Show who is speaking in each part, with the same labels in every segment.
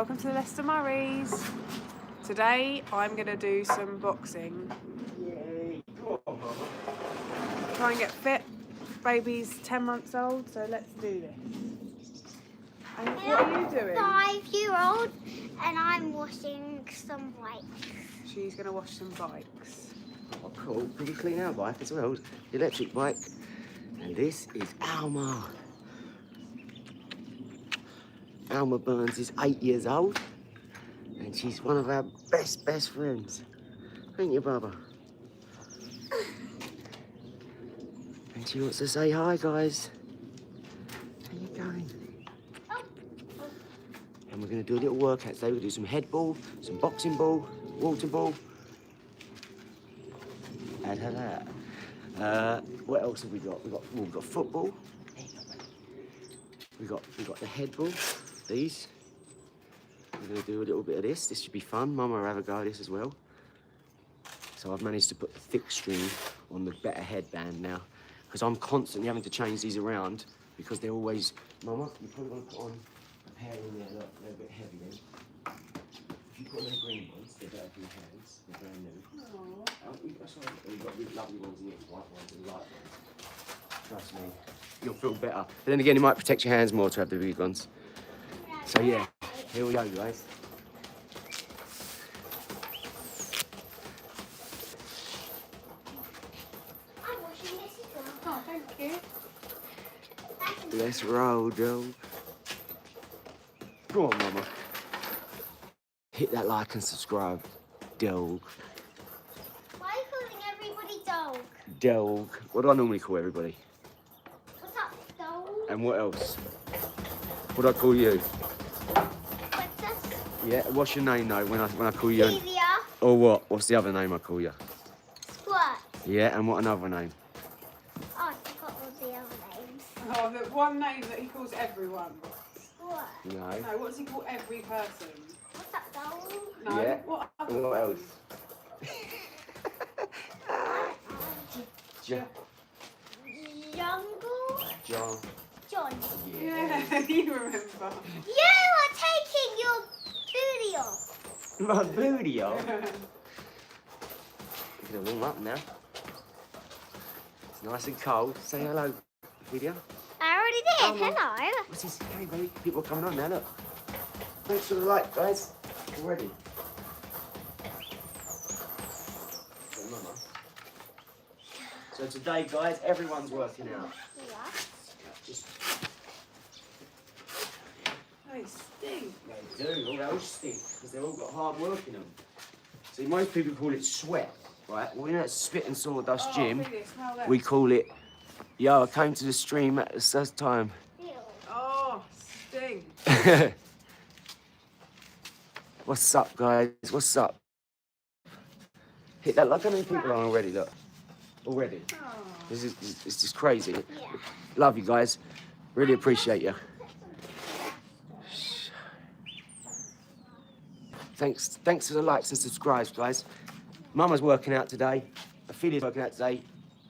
Speaker 1: Welcome to the Leicester-Murrays. Today I'm going to do some boxing.
Speaker 2: Yay! Go on, Mama.
Speaker 1: Try and get fit. Baby's 10 months old, so let's do this. And what are you doing?
Speaker 3: 5-year-old, and I'm washing some bikes.
Speaker 1: She's going to wash some bikes.
Speaker 2: Oh, cool. Pretty clean our bike as well. The electric bike. And this is Alma. Alma Burns is 8 years old, and she's one of our best friends. Ain't you, Bubba? And she wants to say hi, guys. How you going? And we're going to do a little workout today. We're going to do some head ball, some boxing ball, water ball. And that. What else have we got? We've got football. We got the head ball. These. We're going to do a little bit of this. This should be fun. Mama will have a go at this as well. So I've managed to put the thick string on the better headband now, because I'm constantly having to change these around because they're always. Mama, you probably want to put on a pair in there. Look, they're a bit heavy then. If you put on them green ones, they're better for your hands. They're brand new. Oh, that's right. You've got these lovely ones in here, white ones and light ones. Trust me, you'll feel better. But then again, it might protect your hands more to have the big ones. So yeah, here we go, guys.
Speaker 3: I'm washing this as well.
Speaker 1: Oh, thank you.
Speaker 2: Let's roll, Joe. Go on, Mama. Hit that like and subscribe, dog.
Speaker 3: Why are you calling everybody dog?
Speaker 2: Dog. What do I normally call everybody?
Speaker 3: What's up, dog?
Speaker 2: And what else? What do I call you?
Speaker 3: Princess?
Speaker 2: Yeah. What's your name though when I call you?
Speaker 3: Ophelia.
Speaker 2: Or what? What's the other name I call you?
Speaker 3: Squirt.
Speaker 2: Yeah. And what another name?
Speaker 3: Oh, I forgot all the other names.
Speaker 1: Oh, the one name that he calls everyone.
Speaker 3: Squirt.
Speaker 2: No.
Speaker 1: No, what does he call every person?
Speaker 3: What's up, dog?
Speaker 1: No,
Speaker 2: Yeah.
Speaker 1: what other
Speaker 2: And what else?
Speaker 3: Jungle?
Speaker 2: John.
Speaker 3: John.
Speaker 1: Yeah, you remember.
Speaker 3: You are taking your booty off.
Speaker 2: My booty off. We're gonna warm up now. It's nice and cold. Say hello, video.
Speaker 3: I already did. Hello.
Speaker 2: What's this? Hey, baby. People are coming on now. Look. Thanks for the light, guys. Already. So, Mama. So today, guys, everyone's working out.
Speaker 3: Yeah.
Speaker 2: Just
Speaker 1: They stink.
Speaker 2: they do. All those stink because they've all got hard work in them. See, most people call it sweat, right? Well, in that spit and sawdust gym,
Speaker 1: Ophelia, smell that.
Speaker 2: we call it. Yo, I came to the stream at the first time.
Speaker 3: Ew.
Speaker 1: Oh, stink.
Speaker 2: What's up, guys? What's up? Hit that like how many people are already? Look, already.
Speaker 1: Oh.
Speaker 2: It's just crazy.
Speaker 3: Yeah.
Speaker 2: Love you guys. Really appreciate you. Thanks for the likes and subscribes, guys. Mama's working out today. Ophelia's working out today.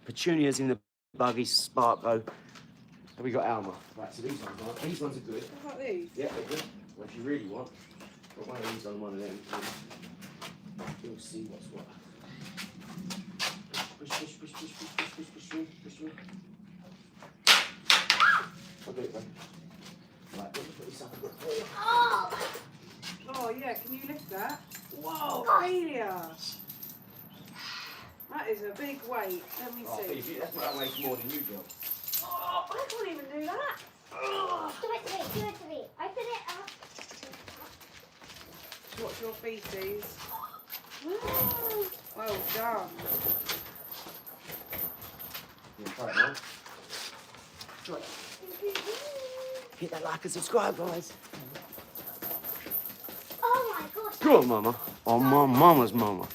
Speaker 2: Petunia's in the buggy, Sparko. And we got Alma. Right, so these ones are good.
Speaker 1: What about these?
Speaker 2: Yeah, they're good. Well, if you really want, put one of these on one of them. You'll see what's what. Push through. I'll do it, babe. Right, let me put this up a bit for you.
Speaker 3: Oh.
Speaker 1: Oh, yeah, can you lift that? Whoa, Ophelia. That is a big weight. Let me
Speaker 2: Oh,
Speaker 1: see.
Speaker 2: Phoebe, that's what that weighs more than you, girl.
Speaker 1: Oh, I can't even do that. Oh.
Speaker 3: Do it to me. Open it up.
Speaker 1: Watch your feces. Well done.
Speaker 2: You try it now. Try it. Hit that like and subscribe, guys.
Speaker 3: Oh my gosh.
Speaker 2: Go on, Mama. On my mama's mama.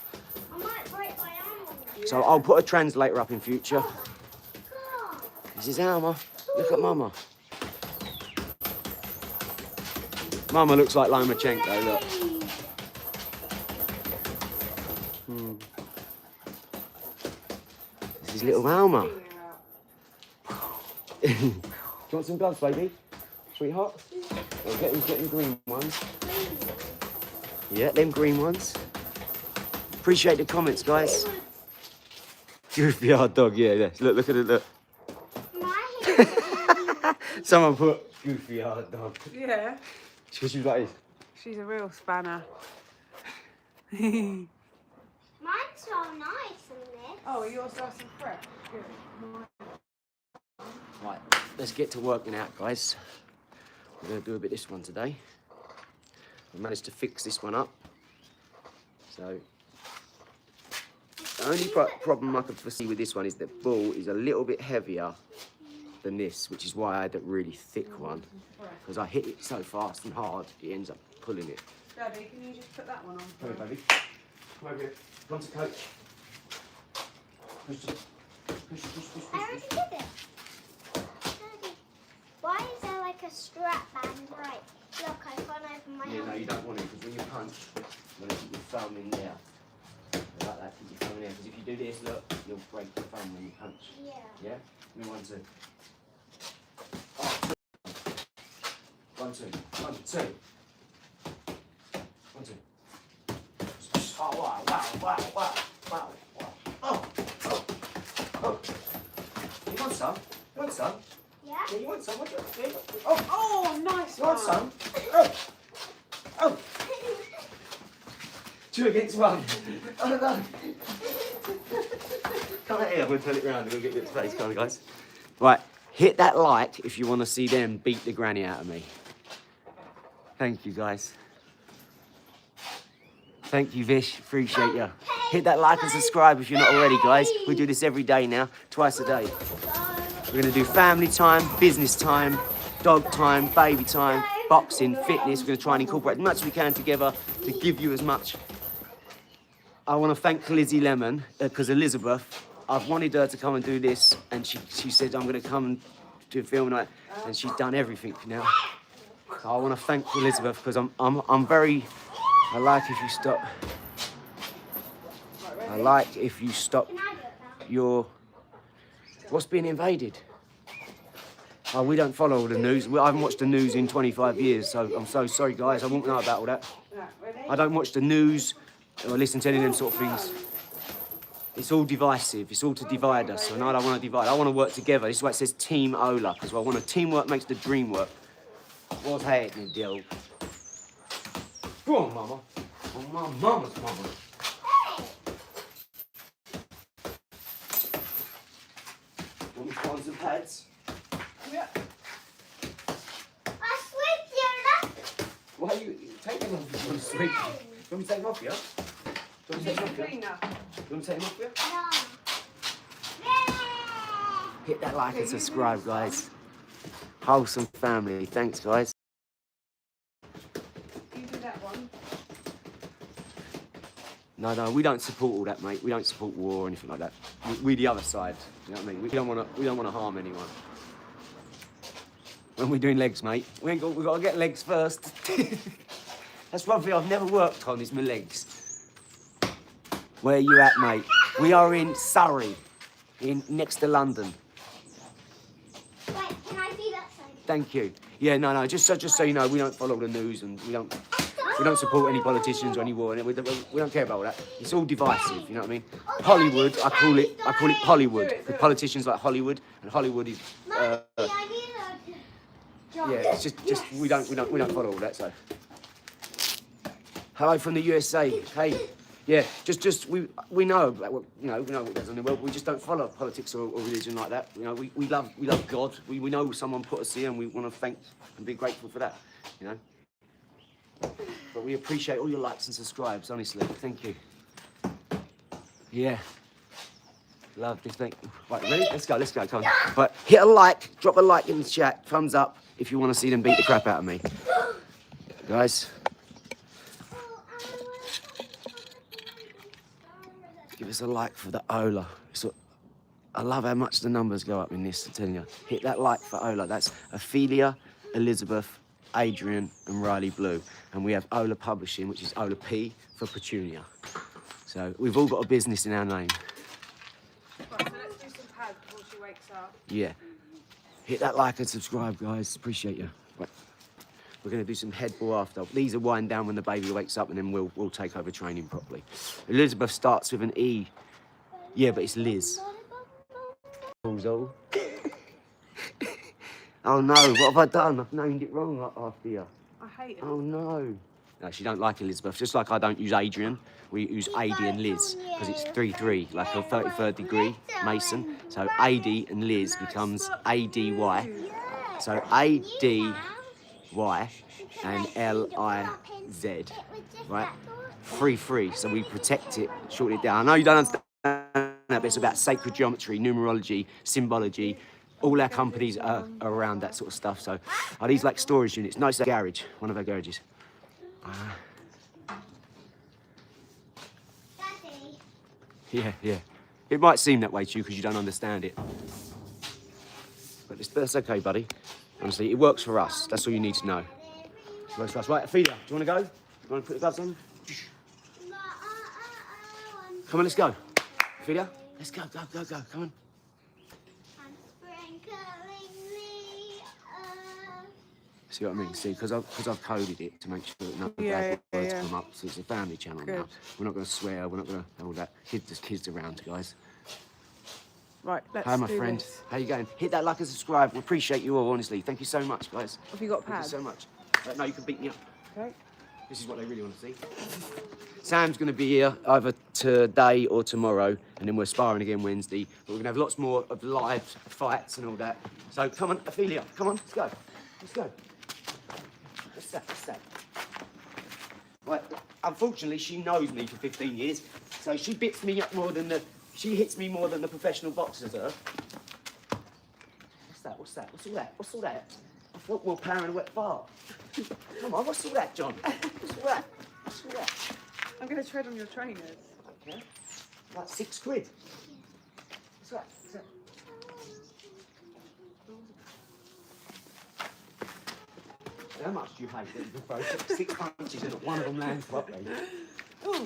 Speaker 3: I might break my arm on this.
Speaker 2: So I'll put a translator up in future.
Speaker 3: Oh my god.
Speaker 2: This is Alma. Look at Mama. Mama looks like Lomachenko, look. This is little Alma. Do you want some gloves, baby? Sweetheart? Well, get the green ones. Yeah, them green ones. Appreciate the comments, guys. Goofy hard dog, yeah. Look at it, look. Someone put goofy hard dog.
Speaker 1: Yeah.
Speaker 2: Because she's like this.
Speaker 1: She's a real spanner.
Speaker 3: Mine's so nice in this.
Speaker 1: Oh, yours nice and fresh. Good.
Speaker 2: Right, let's get to working out, guys. We're going to do a bit of this one today. I managed to fix this one up. So, the only problem I could foresee with this one is that ball is a little bit heavier than this, which is why I had a really thick one. Because I hit it so fast and hard, it ends up pulling it.
Speaker 1: Daddy, can you just put that one on?
Speaker 2: Come here, baby. Come over here. Come to coach. Push.
Speaker 3: I already did it. Daddy, why is there like a strap band? Right, look, I can't open my
Speaker 2: Yeah, no,
Speaker 3: hand.
Speaker 2: you don't want to, because when you punch, you're going to keep your thumb in there. Like that, keep your thumb in there. Because if you do this, look, you'll break your thumb when you punch.
Speaker 3: Yeah.
Speaker 2: Yeah? Give me 1, 2. Oh, 1, 2. 1, 2. 1, 2. Oh, wow. Oh. You want some? You want some?
Speaker 3: Yeah?
Speaker 2: Yeah, you want some? What do you want?
Speaker 1: Oh, nice
Speaker 2: You
Speaker 1: one.
Speaker 2: want some? Oh. 2 against 1. Oh, no. Come out here, I'm going to turn it round and we'll get its face, come on, guys. Right, hit that like if you want to see them beat the granny out of me. Thank you, guys. Thank you, Vish. Appreciate you. Hit that like and subscribe if you're not already, guys. We do this every day now, twice a day. We're going to do family time, business time, dog time, baby time, boxing, fitness. We're going to try and incorporate as much as we can together to give you as much. I want to thank Lizzie Lemon, because Elizabeth, I've wanted her to come and do this, and she said, I'm going to come and do a film night, and she's done everything now. So I want to thank Elizabeth, because I'm very, I like if you stop your, what's being invaded? Oh, we don't follow the news. I haven't watched the news in 25 years, so I'm so sorry, guys. I won't know about all that. I don't watch the news or listen to any of them sort of things. It's all divisive. It's all to divide us, and I don't want to divide. I want to work together. This is why it says Team Ola, because I want teamwork makes the dream work. What's happening, Dill? Go on, Mama. On my mama's mama. Want me to find some pads?
Speaker 1: Yeah.
Speaker 3: I slipped your
Speaker 2: Why are you take them off if you want to sleep? Do you want me to take them off, yeah? Do you want me to take them off, yeah?
Speaker 1: Cleaner.
Speaker 2: Do you want me to take them off, yeah?
Speaker 3: No.
Speaker 2: Hit that like and subscribe, guys. Wholesome family. Thanks, guys.
Speaker 1: You do that one.
Speaker 2: No, we don't support all that, mate. We don't support war or anything like that. We're the other side. You know what I mean? We don't want to harm anyone. When we're doing legs, mate, we've got to get legs first. That's one thing I've never worked on is my legs. Where are you at, mate? We are in Surrey, next to London.
Speaker 3: Wait, can I see that sign?
Speaker 2: Thank you. Yeah, no. Just so you know, we don't follow the news and we don't support any politicians or any war. We don't care about all that. It's all divisive. You know what I mean? Hollywood, I call it Pollywood. Because politicians like Hollywood, and Hollywood is. Yeah, it's just we don't follow all that. So. Hello from the USA. Hey. Yeah, we know about what, we know what goes on in the world. We just don't follow politics or religion like that. You know, we love God. We know someone put us here, and we want to thank and be grateful for that. You know. But we appreciate all your likes and subscribes. Honestly, thank you. Yeah. Love this thing. Right, ready? Let's go. Come on. Right, hit a like. Drop a like in the chat. Thumbs up if you want to see them beat the crap out of me, guys. Give us a like for the Ola. I love how much the numbers go up in this, I'm telling you. Hit that like for Ola. That's Ophelia, Elizabeth, Adrian, and Riley Blue. And we have Ola Publishing, which is Ola P for Petunia. So we've all got a business in our name.
Speaker 1: Right, so let's do some pads before she wakes up.
Speaker 2: Yeah. Hit that like and subscribe, guys. Appreciate you. Right. We're going to do some head ball after. These are wind down when the baby wakes up, and then we'll take over training properly. Elizabeth starts with an E. Yeah, but it's Liz. Oh no, what have I done? I've named it wrong after you.
Speaker 1: I hate it.
Speaker 2: Oh no. No, she don't like Elizabeth. Just like I don't use Adrian, we use AD and Liz because it's 3-3, like a 33rd degree Mason. So AD and Liz becomes ADY. So ADY and LIZ, right? 3-3. So we protect it, shorten it down. I know you don't understand that, but it's about sacred geometry, numerology, symbology. All our companies are around that sort of stuff. So are these like storage units? No, it's a garage, one of our garages.
Speaker 3: Daddy.
Speaker 2: Yeah. It might seem that way to you because you don't understand it. But that's okay, buddy. Honestly, it works for us. That's all you need to know. It works for us. Right, Ophelia, do you want to go? You want to put the gloves on? Come on, let's go. Ophelia, let's go. Come on.
Speaker 3: I'm sprinkling the earth.
Speaker 2: See what I mean? See, because I've coded it to make sure that no bad words come up. So it's a family channel now. We're not going to swear. We're not going to all that. There's kids around, guys.
Speaker 1: Right, let's
Speaker 2: Hi, my
Speaker 1: do
Speaker 2: friend.
Speaker 1: this.
Speaker 2: How you going? Hit that like and subscribe. We appreciate you all, honestly. Thank you so much, guys.
Speaker 1: Have you got
Speaker 2: Thank
Speaker 1: pads?
Speaker 2: you so much. No, you can beat me up.
Speaker 1: Okay.
Speaker 2: This is what they really want to see. Sam's going to be here either today or tomorrow, and then we're sparring again Wednesday. But we're going to have lots more of live fights and all that. So come on, Ophelia, come on, let's go. What's that? Right, unfortunately, she knows me for 15 years, so she bits me up more than she hits me more than the professional boxers are. What's all that? I felt more power in a wet fart. Come on, what's all that, John? What's all that?
Speaker 1: I'm going to tread on your trainers.
Speaker 2: Okay. Like £6. What's that? How much do you hate that you can throw 6 punches and not one of them lands properly?
Speaker 1: Ooh.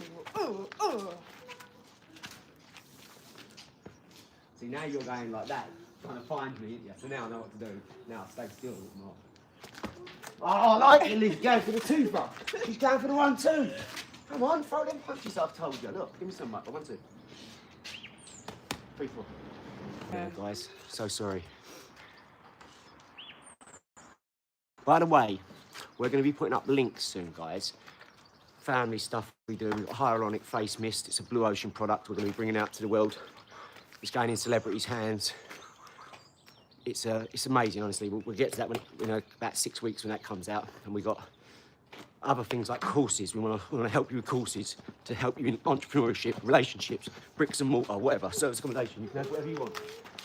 Speaker 2: See, now you're going like that, trying to find me, yeah. So now I know what to do. Now stay still a little more. Oh, I like it, Liz. Going for the 2, bro. She's going for the 1-2. Come on, throw them punches I've told you. Look, give me some, mate. 1-2. 3-4. Yeah, guys. So sorry. By the way, we're going to be putting up links soon, guys. Family stuff we do. We've got hyaluronic face mist. It's a blue ocean product we're going to be bringing out to the world. It's going in celebrities' hands. It's amazing, honestly. We'll get to that when, about 6 weeks when that comes out. And we got other things like courses. We want to help you with courses to help you in entrepreneurship, relationships, bricks and mortar, whatever, service accommodation. You can have whatever you want.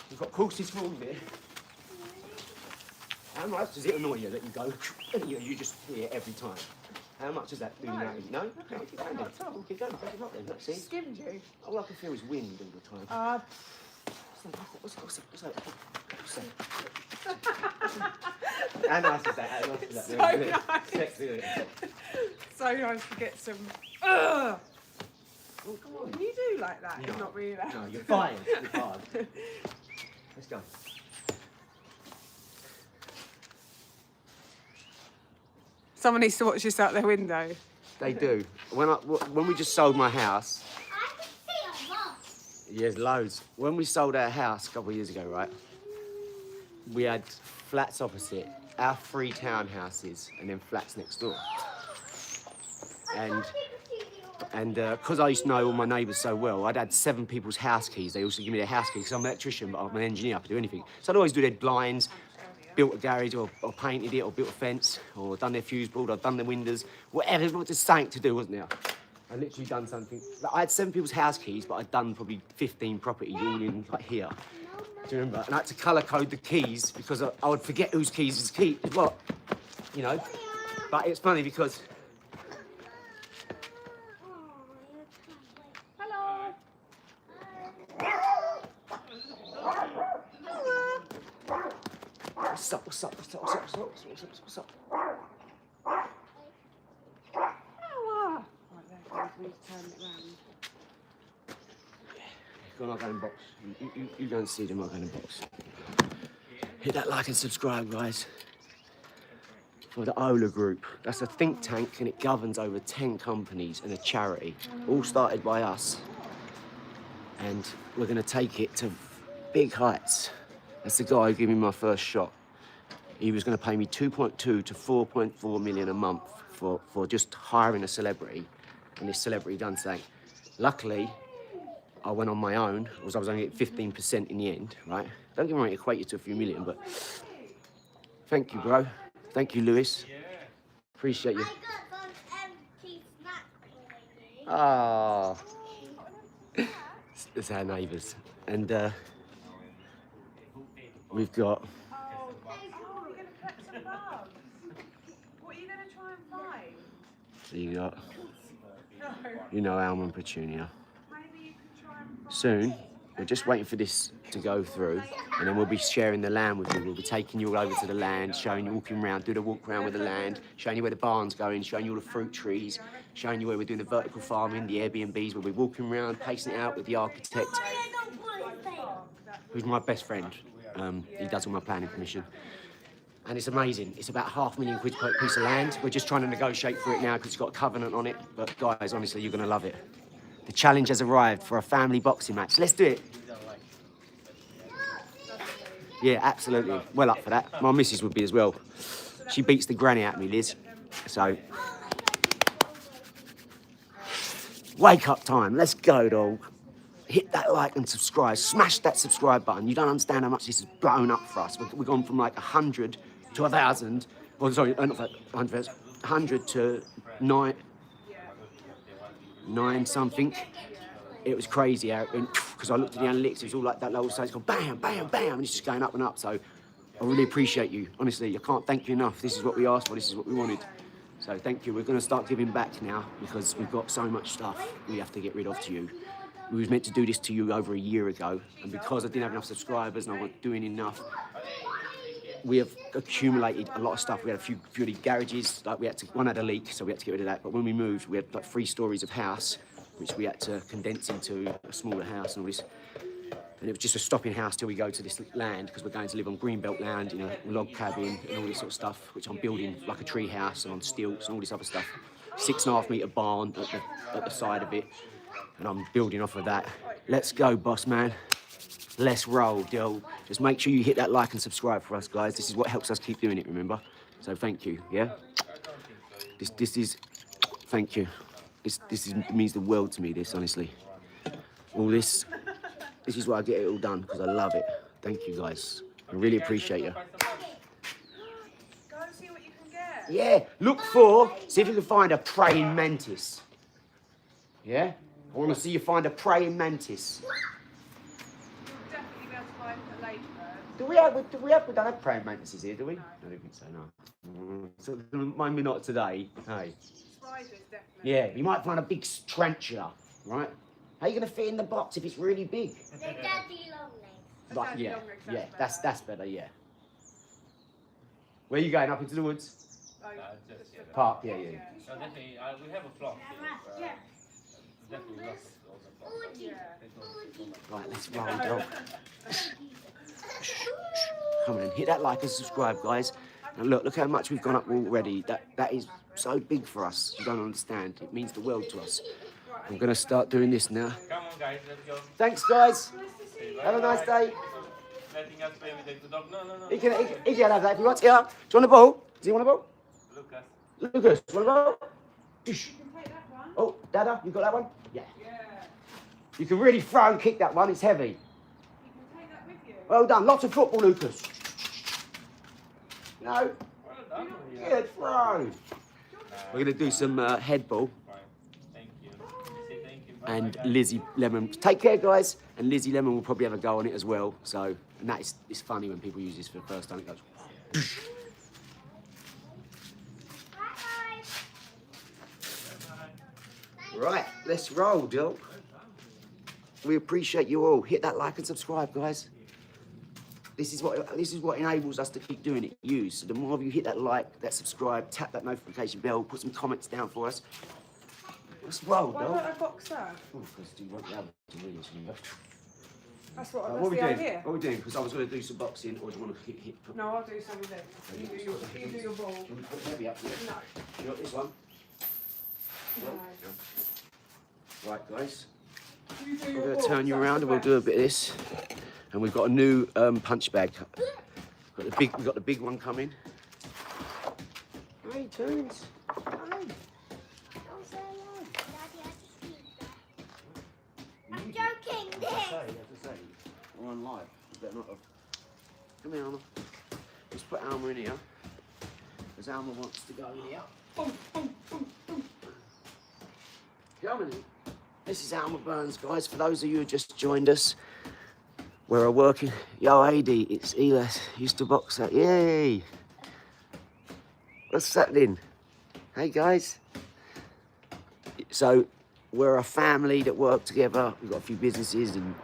Speaker 2: We've got courses for all of it. How much does it annoy you that you go and you just hear every time? How much does that do you? No? Okay, keep going.
Speaker 1: Not at all.
Speaker 2: Keep going. Take it up then. Let's see.
Speaker 1: Skimmed you.
Speaker 2: All I can feel is wind all the time. What's that? How nice is that? How nice is that?
Speaker 1: So nice.
Speaker 2: Sexy, isn't it?
Speaker 1: So nice to get some.
Speaker 2: Oh, come on.
Speaker 1: Can you do like that?
Speaker 2: No.
Speaker 1: You're not really that.
Speaker 2: No, you're fired. Let's go.
Speaker 1: Someone needs to watch this out their window.
Speaker 2: They do. When we just sold my house.
Speaker 3: I can see a lot.
Speaker 2: Yes, loads. When we sold our house a couple of years ago, right? We had flats opposite, our 3 townhouses, and then flats next door. And because I used to know all my neighbours so well, I'd had 7 people's house keys. They also give me their house keys because I'm an electrician, but I'm an engineer. I could do anything. So I'd always do their blinds, built a garage, or painted it, or built a fence, or done their fuse board, or done their windows, whatever. It was just something to do, wasn't there? I literally done something. Like, I had 7 people's house keys, but I'd done probably 15 properties all in like here. Do you remember? And I had to colour code the keys because I would forget whose keys is key is what, But it's funny because.
Speaker 1: Hello.
Speaker 2: What's up?
Speaker 1: Ella. Right there, please turn it round.
Speaker 2: Go on, I'll go in box. You go and see them, I'll go in box. Hit that like and subscribe, guys. for the Ola Group. That's a think tank and it governs over 10 companies and a charity, all started by us. And we're going to take it to big heights. That's the guy who gave me my first shot. He was going to pay me 2.2 to 4.4 million a month for just hiring a celebrity, and this celebrity done something. Luckily, I went on my own, because I was only at 15% in the end, right? Don't get me wrong, it equated to a few million, but thank you, bro. Thank you, Lewis. Appreciate you.
Speaker 3: I got some empty snack.
Speaker 2: Ah. It's our neighbours. And we've got...
Speaker 1: Oh, you're going to collect some bugs. What are you going to try and find?
Speaker 2: So you got...
Speaker 1: No.
Speaker 2: You know Alma and Petunia.
Speaker 1: Maybe you can try and find...
Speaker 2: Soon, we're just waiting for this to go through, and then we'll be sharing the land with you. We'll be taking you all over to the land, showing you, walking around, do the walk around with the land, showing you where the barn's going, showing you all the fruit trees, showing you where we're doing the vertical farming, the Airbnbs, where we're walking around, pacing it out with the architect, who's my best friend. He does all my planning permission. And it's amazing. It's about £500,000 per piece of land. We're just trying to negotiate for it now because it's got a covenant on it. But guys, honestly, you're going to love it. The challenge has arrived for a family boxing match. Let's do it. Yeah, absolutely. Well up for that. My missus would be as well. She beats the granny out of me, Liz. So, wake up time. Let's go, dog. Hit that like and subscribe. Smash that subscribe button. You don't understand how much this has blown up for us. We've gone from like 100 to 1,000. Oh, sorry, not 100. 100 to 9 something. It was crazy out because I looked at the analytics. It was all like that little size, going bam, bam, bam, and it's just going up and up. So I really appreciate you. Honestly, I can't thank you enough. This is what we asked for. This is what we wanted. So thank you. We're going to start giving back now because we've got so much stuff we have to get rid of to you. We was meant to do this to you over a year ago, and because I didn't have enough subscribers and I wasn't doing enough, we have accumulated a lot of stuff. We had a few of the garages, like one had a leak, so we had to get rid of that. But when we moved, we had like 3 stories of house, which we had to condense into a smaller house and all this. And it was just a stopping house till we go to this land, because we're going to live on greenbelt land, a log cabin and all this sort of stuff, which I'm building like a tree house and on stilts and all this other stuff. 6.5 metre barn at the side of it, and I'm building off of that. Let's go, boss man. Let's roll, Dill. Just make sure you hit that like and subscribe for us, guys. This is what helps us keep doing it, remember? So thank you, yeah? This is, thank you. This means the world to me, this, honestly. All this is why I get it all done, because I love it. Thank you, guys. I really appreciate you.
Speaker 1: Go and see what you can get.
Speaker 2: Yeah, see if you can find a praying mantis. Yeah? I want to see you find a praying mantis.
Speaker 1: You'll definitely be able to find a ladybird.
Speaker 2: We don't have praying mantises here, do we? No. I don't think so, no. So, maybe not today, hey.
Speaker 1: Spiders, definitely.
Speaker 2: Yeah, you might find a big tarantula, right? How are you going to fit in the box if it's really big?
Speaker 3: The daddy long legs.
Speaker 2: Like, yeah, that's better, yeah. Where are you going, up into the woods?
Speaker 1: Oh,
Speaker 2: Park, yeah.
Speaker 4: No, definitely, we have a flock.
Speaker 3: Yeah.
Speaker 4: Definitely lost.
Speaker 1: yeah.
Speaker 2: Right, let's roll, dog. Come on, hit that like and subscribe, guys. And look how much we've gone up already. That is so big for us. You don't understand. It means the world to us. I'm going to start doing this now.
Speaker 4: Come on, guys, let's go.
Speaker 2: Thanks, guys.
Speaker 4: Say
Speaker 2: Have a nice day.
Speaker 4: Letting us play with the dog. No.
Speaker 2: He can have that if he wants. Yeah. Do you want a ball? Does he want a ball?
Speaker 4: Lucas.
Speaker 2: Lucas, want a ball? Shh.
Speaker 1: You can take that one.
Speaker 2: Oh, Dada, you got that one? Yeah.
Speaker 1: Yeah.
Speaker 2: You can really throw and kick that one. It's heavy.
Speaker 1: You can take that with you.
Speaker 2: Well done. Lots of football, Lucas. No.
Speaker 4: Well done.
Speaker 2: Good throw. We're going to do some head ball.
Speaker 4: Thank you. Say thank you.
Speaker 2: And Lizzie Lemon. Take care, guys. And Lizzie Lemon will probably have a go on it as well. So, and that is, it's funny when people use this for the first time. It goes. Right, let's roll, Dill. We appreciate you all. Hit that like and subscribe, guys. This is what enables us to keep doing it. You. So the more of you hit that like, that subscribe, tap that notification bell, put some comments down for us. Let's roll,
Speaker 1: Why
Speaker 2: Dill.
Speaker 1: don't I box that?
Speaker 2: Oh, because you won't be able to read this.
Speaker 1: That's
Speaker 2: What are
Speaker 1: that's
Speaker 2: we
Speaker 1: the
Speaker 2: doing?
Speaker 1: idea.
Speaker 2: What are we doing? Because I was going to do some boxing, or do you want to hit?
Speaker 1: No, I'll do some of it. You do your ball.
Speaker 2: Do you want to put heavy up here?
Speaker 1: No.
Speaker 2: You got this one?
Speaker 1: No.
Speaker 2: Right, guys.
Speaker 1: You do
Speaker 2: We're
Speaker 1: your
Speaker 2: going to
Speaker 1: ball.
Speaker 2: turn you
Speaker 1: That's
Speaker 2: around
Speaker 1: the
Speaker 2: and we'll do a
Speaker 1: best.
Speaker 2: bit of this. And we've got a new punch bag. We've got the big one coming. Hey, Toons. Hey.
Speaker 3: Don't say hello. Daddy, I just need that. I'm joking,
Speaker 2: As I
Speaker 3: Dick.
Speaker 2: say, we're on live. You better not have... Come here, Alma. Let's put Alma in here. Because Alma wants to go in here. Boom, boom, boom, boom. Come in. This is Alma Burns, guys. For those of you who just joined us, we're working. Yo, AD, it's Elas. Used to box that. Yay! What's happening? Hey, guys. So, we're a family that work together. We've got a few businesses and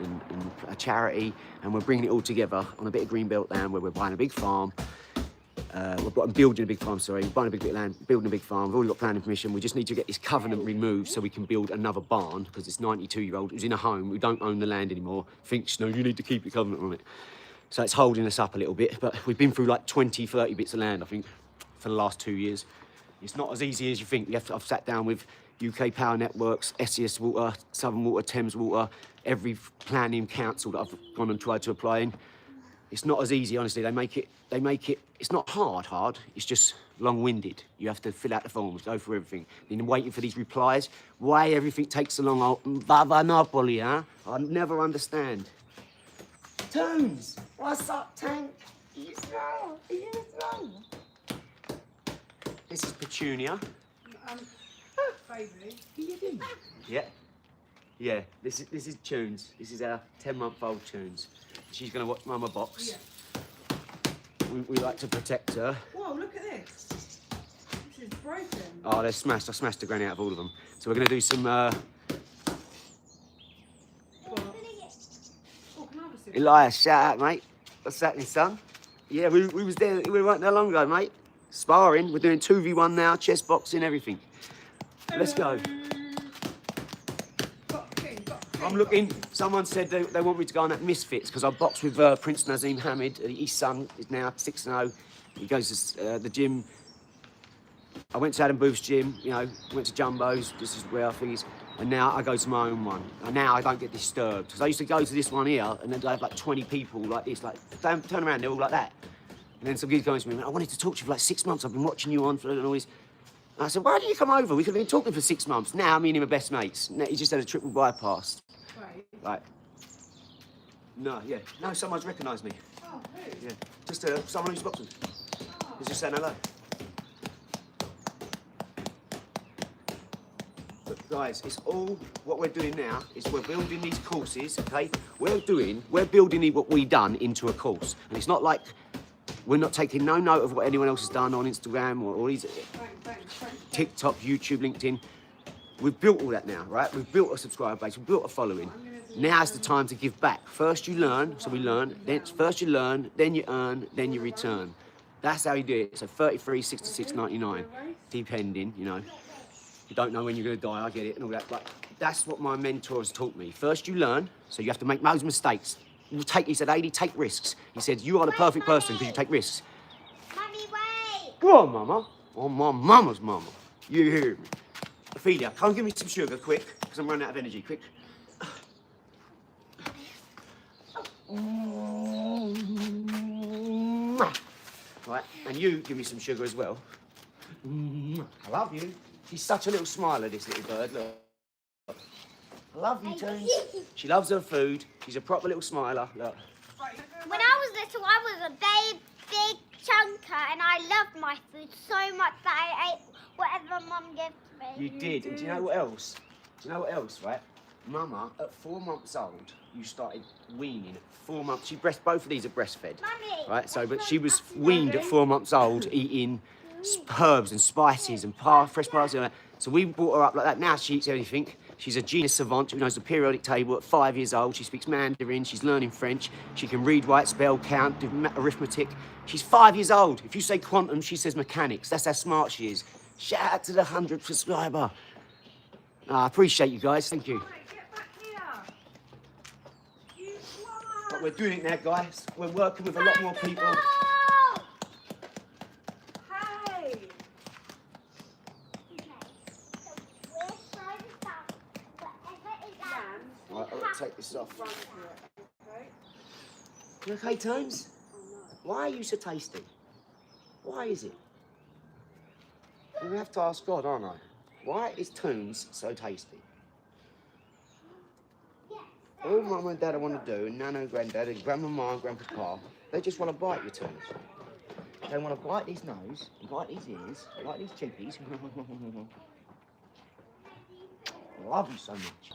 Speaker 2: a charity, and we're bringing it all together on a bit of greenbelt land where we're buying a big farm. We're building a big farm, sorry. We're buying a big bit of land, building a big farm. We've already got planning permission. We just need to get this covenant removed so we can build another barn, because this 92-year-old who's in a home, who don't own the land anymore, thinks, no, you need to keep your covenant on it. So it's holding us up a little bit, but we've been through like 20, 30 bits of land, I think, for the last 2 years. It's not as easy as you think. I've sat down with UK Power Networks, SES Water, Southern Water, Thames Water, every planning council that I've gone and tried to apply in. It's not as easy, honestly. They make it, it's not hard, it's just long-winded. You have to fill out the forms, go through everything. Then waiting for these replies. Why everything takes so long? Vavanopoly, huh? I never understand. Toons, what's up, Tank? This is Petunia.
Speaker 1: Baby.
Speaker 2: Yeah. Yeah, this is Tunes. This is our 10-month-old Tunes. She's gonna watch Mama box.
Speaker 1: Yeah.
Speaker 2: We like to protect her.
Speaker 1: Whoa, look at this. This is broken.
Speaker 2: Oh, they're smashed. I smashed the granny out of all of them. So we're gonna do some.
Speaker 1: Oh, can I have a sip?
Speaker 2: Elias, shout out, mate. What's happening, son? Yeah, we was there. We weren't there long ago, mate. Sparring. We're doing 2v1 now. Chess boxing, everything. Let's go. I'm looking. Someone said they want me to go on that Misfits because I boxed with Prince Nazim Hamid. His son is now 6-0. He goes to the gym. I went to Adam Booth's gym, you know, went to Jumbo's. This is where I think he's. And now I go to my own one. And now I don't get disturbed. Because I used to go to this one here and then I have like 20 people like this, like, turn around, they're all like that. And then some kid comes to me, I wanted to talk to you for like 6 months. I've been watching you on for and all this. And I said, why did you come over? We could have been talking for 6 months. Now me and him are best mates. He just had a triple bypass.
Speaker 1: Right.
Speaker 2: Like, no, yeah. No, someone's recognised me.
Speaker 1: Oh, who?
Speaker 2: Yeah. Just someone who's boxing.
Speaker 1: Oh.
Speaker 2: He's just saying hello. But guys, it's all, what we're doing now is we're building these courses, okay? We're building what we done into a course. And it's not like we're not taking no note of what anyone else has done on Instagram or all these
Speaker 1: Thanks.
Speaker 2: TikTok, YouTube, LinkedIn. We've built all that now, right? We've built a subscriber base, we've built a following. Now's the time to give back. First you learn, so we learn. Then first you learn, then you earn, then you return. That's how you do it. So 33, 66, 99, depending, you know. You don't know when you're going to die, I get it, and all that. But that's what my mentors taught me. First you learn, so you have to make those mistakes. He said, AD, take risks. He said, you are the perfect person because you take risks.
Speaker 3: Mummy, wait.
Speaker 2: Go on, Mama. On my mama's mama. You hear me? Ophelia, come give me some sugar, quick, because I'm running out of energy, quick. Right, and you give me some sugar as well. I love you. She's such a little smiler, this little bird, look. I love you, Toons. She loves her food. She's a proper little smiler, look.
Speaker 3: When I was little, I was a big chunker, and I loved my food so much that I ate whatever Mum gave me.
Speaker 2: You did, and do you know what else? Do you know what else, right? Mama, at 4 months old, you started weaning at 4 months. Both of these are breastfed,
Speaker 3: Mummy,
Speaker 2: right? So, but she was weaned at 4 months old, eating herbs and spices and fresh parsley. So we brought her up like that. Now she eats everything. She's a genius savant who knows the periodic table at 5 years old. She speaks Mandarin. She's learning French. She can read, write, spell, count, do arithmetic. She's 5 years old. If you say quantum, she says mechanics. That's how smart she is. Shout out to the 100th subscriber. I appreciate you guys. Thank you.
Speaker 1: Right, get back here. You fly.
Speaker 2: Right, we're doing it now, guys. We're working with a lot more people.
Speaker 1: Hey!
Speaker 3: Okay, so we're trying to stop whatever is that.
Speaker 2: Right, I'll take this off.
Speaker 1: Run to it, okay?
Speaker 2: You okay, Tones?
Speaker 1: Oh no.
Speaker 2: Why are you so tasty? Why is it? We have to ask God, aren't I? Why is Toons so tasty? All Mum and Dad want to do, and Nana and Granddad, and Grandmama and Grandpapa, they just want to bite your Toons. They want to bite his nose, bite his ears, bite his cheekies. I love you so much.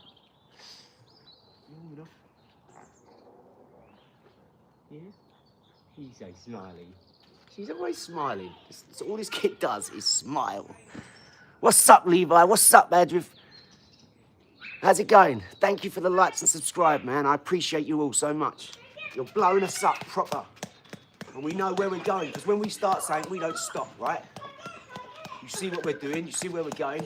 Speaker 2: Yeah? He's so smiley. She's always smiling. So all this kid does is smile. What's up, Levi? What's up, Adriff? How's it going? Thank you for the likes and subscribe, man. I appreciate you all so much. You're blowing us up proper. And we know where we're going, because when we start saying, we don't stop, right? You see what we're doing, you see where we're going.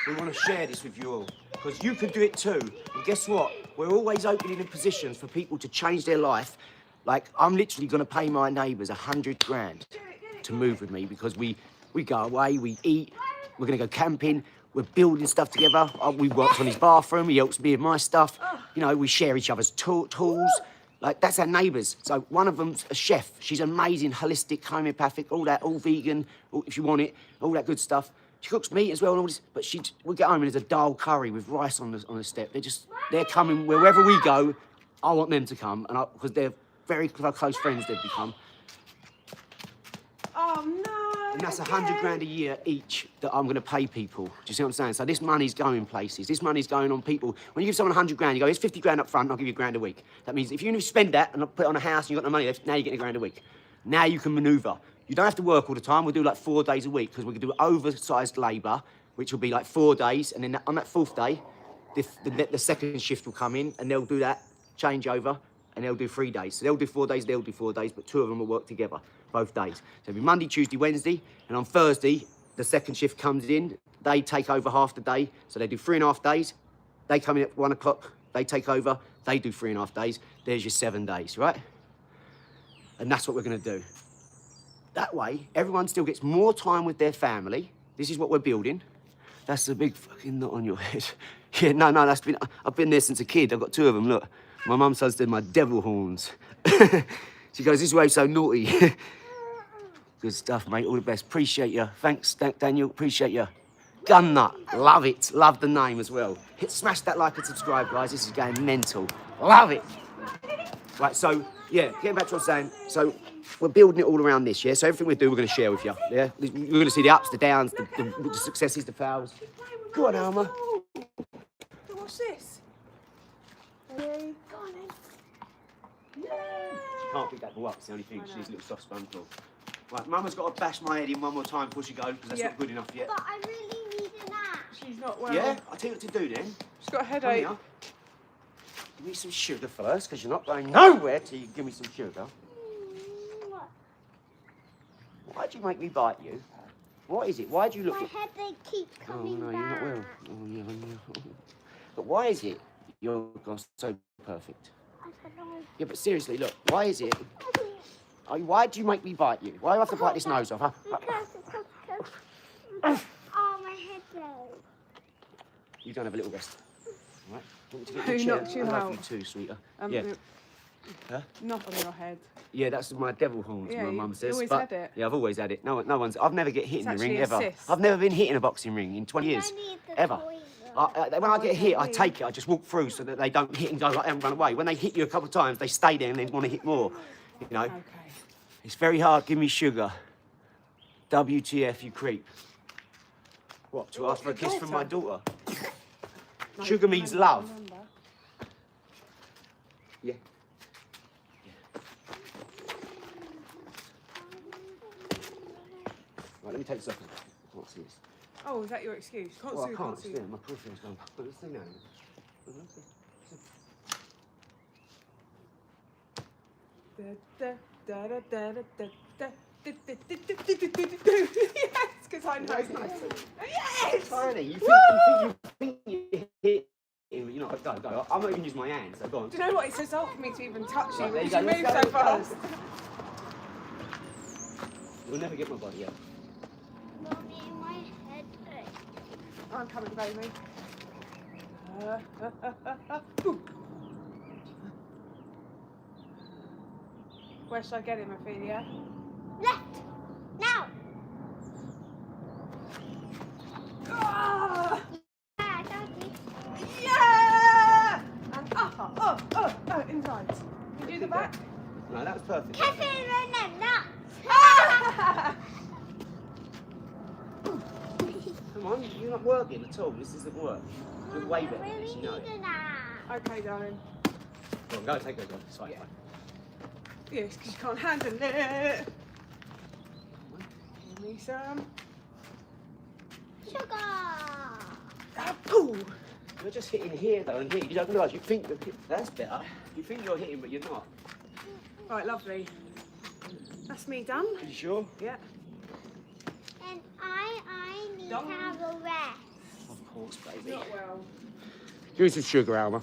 Speaker 2: We want to share this with you all, because you can do it too. And guess what? We're always opening in positions for people to change their life. Like, I'm literally going to pay my neighbours 100 grand to move with me, because we go away, we eat, we're going to go camping, we're building stuff together. We worked on his bathroom, he helps me with my stuff. You know, we share each other's tools. Like, that's our neighbours. So one of them's a chef. She's amazing, holistic, homeopathic, all that, all vegan, if you want it, all that good stuff. She cooks meat as well and all this, but we'll get home and there's a dal curry with rice on the step. They're coming wherever we go. I want them to come, and because they're very close friends they've become.
Speaker 1: Oh no!
Speaker 2: And that's 100 grand a year each that I'm going to pay people. Do you see what I'm saying? So this money's going places. This money's going on people. When you give someone 100 grand, you go, here's 50 grand up front, and I'll give you £1 a week. That means if you spend that and put it on a house and you've got no money left, now you're getting £1 a week. Now you can manoeuvre. You don't have to work all the time. We'll do like 4 days a week, because we can do oversized labour, which will be like 4 days. And then on that 4th day, the second shift will come in and they'll do that changeover. And they'll do 3 days. So they'll do 4 days, they'll do 4 days, but 2 of them will work together, both days. So it'll be Monday, Tuesday, Wednesday, and on Thursday, the second shift comes in, they take over half the day, so they do 3.5 days, they come in at 1 o'clock, they take over, they do 3.5 days, there's your 7 days, right? And that's what we're gonna do. That way, everyone still gets more time with their family. This is what we're building. That's the big fucking knot on your head. Yeah, no, I've been there since a kid, I've got 2 of them, look. My mum says they're my devil horns. She goes, this wave's so naughty. Good stuff, mate. All the best. Appreciate you. Thanks, Daniel. Appreciate you. Gun Nut. Love it. Love the name as well. Smash that like and subscribe, guys. This is going mental. Love it. Right, so, yeah, getting back to what I was saying. So, we're building it all around this, yeah? So everything we do, we're going to share with you, yeah? We're going to see the ups, the downs, the successes, the fails. Go on, Alma.
Speaker 1: What's this? Go on then.
Speaker 2: She can't pick that ball up, it's the only thing. She needs a little soft sponge ball. Right, Mama's got to bash my head in one more time before she goes, because that's not good enough yet.
Speaker 3: But I really need an axe.
Speaker 1: She's not well.
Speaker 2: Yeah? I'll tell you what to do then.
Speaker 1: She's got a
Speaker 2: Come
Speaker 1: headache.
Speaker 2: here. Give me some sugar first, because you're not going nowhere till you give me some sugar.
Speaker 3: What?
Speaker 2: Why'd you make me bite you? What is it? Why'd you look
Speaker 3: My
Speaker 2: at...
Speaker 3: headache keeps coming
Speaker 2: Oh, no,
Speaker 3: back.
Speaker 2: you're not well. Oh, yeah. But why is it you're so perfect?
Speaker 3: I don't know.
Speaker 2: Yeah, but seriously, look, why is it... Why do you make me bite you? Why do I have to bite this nose off, huh?
Speaker 3: Because oh, my headache.
Speaker 2: You don't have a little rest. All right? Want me to get
Speaker 1: Who
Speaker 2: you a chair?
Speaker 1: knocked you
Speaker 2: I love
Speaker 1: out?
Speaker 2: you too, sweeter. Yeah. Huh?
Speaker 1: Not on your head.
Speaker 2: Yeah, that's my devil horns,
Speaker 1: Yeah,
Speaker 2: my
Speaker 1: you
Speaker 2: mum says.
Speaker 1: always
Speaker 2: but,
Speaker 1: had it.
Speaker 2: Yeah, I've always had it. I've never get hit
Speaker 1: It's
Speaker 2: in the ring,
Speaker 1: actually a
Speaker 2: ever.
Speaker 1: cyst.
Speaker 2: I've never been hit in a boxing ring in 20 years.
Speaker 3: I need the
Speaker 2: Ever.
Speaker 3: toilet.
Speaker 2: When I get hit, I take it. I just walk through so that they don't hit and go like that and run away. When they hit you a couple of times, they stay there and they want to hit more. You know?
Speaker 1: Okay.
Speaker 2: It's very hard. Give me sugar. WTF, you creep. What, to ask for a kiss from my daughter? Sugar means love. Yeah. Right, let me take this off. What's this?
Speaker 1: Oh, is that your excuse? Can't
Speaker 2: Well,
Speaker 1: see,
Speaker 2: I can't
Speaker 1: see.
Speaker 2: stand. My peripheral's gone. But let's see now.
Speaker 1: Yes, because I know.
Speaker 2: Nice.
Speaker 1: Yes!
Speaker 2: Tiny, you think you hit him, you're not go. I'm not even using my hands, so go on.
Speaker 1: Do you know what? It's so hard for me to even touch you
Speaker 2: Right, there you
Speaker 1: because
Speaker 2: go,
Speaker 1: you move
Speaker 2: let's
Speaker 1: so
Speaker 2: go, let's
Speaker 1: fast.
Speaker 2: You'll never get my body up.
Speaker 3: Mommy, my head hurts.
Speaker 1: I'm coming, baby. Where should I get him, Ophelia?
Speaker 3: Left. Now.
Speaker 1: Ah!
Speaker 3: Yeah, thank you.
Speaker 1: Yeah! And inside. You do the back?
Speaker 2: No, that was perfect.
Speaker 3: Kevin and them nuts.
Speaker 2: Come on, you're not working at all. This isn't work. You're way better than
Speaker 3: Really
Speaker 2: this, you know.
Speaker 3: need a nap.
Speaker 1: Okay, darling.
Speaker 2: Go on, go take those off. It's fine,
Speaker 1: Yeah.
Speaker 2: fine.
Speaker 1: Yes, because you can't handle it. Give me some.
Speaker 3: Sugar.
Speaker 1: Ooh.
Speaker 2: You're just hitting here though, and here. You don't realise. You think that's better. You think you're hitting, but you're not.
Speaker 1: Right, lovely. That's me done.
Speaker 2: Are you sure?
Speaker 1: Yeah.
Speaker 3: And I need to
Speaker 1: Done.
Speaker 3: have a rest.
Speaker 2: Of course, baby.
Speaker 1: Not well.
Speaker 2: Give me some sugar, Alma.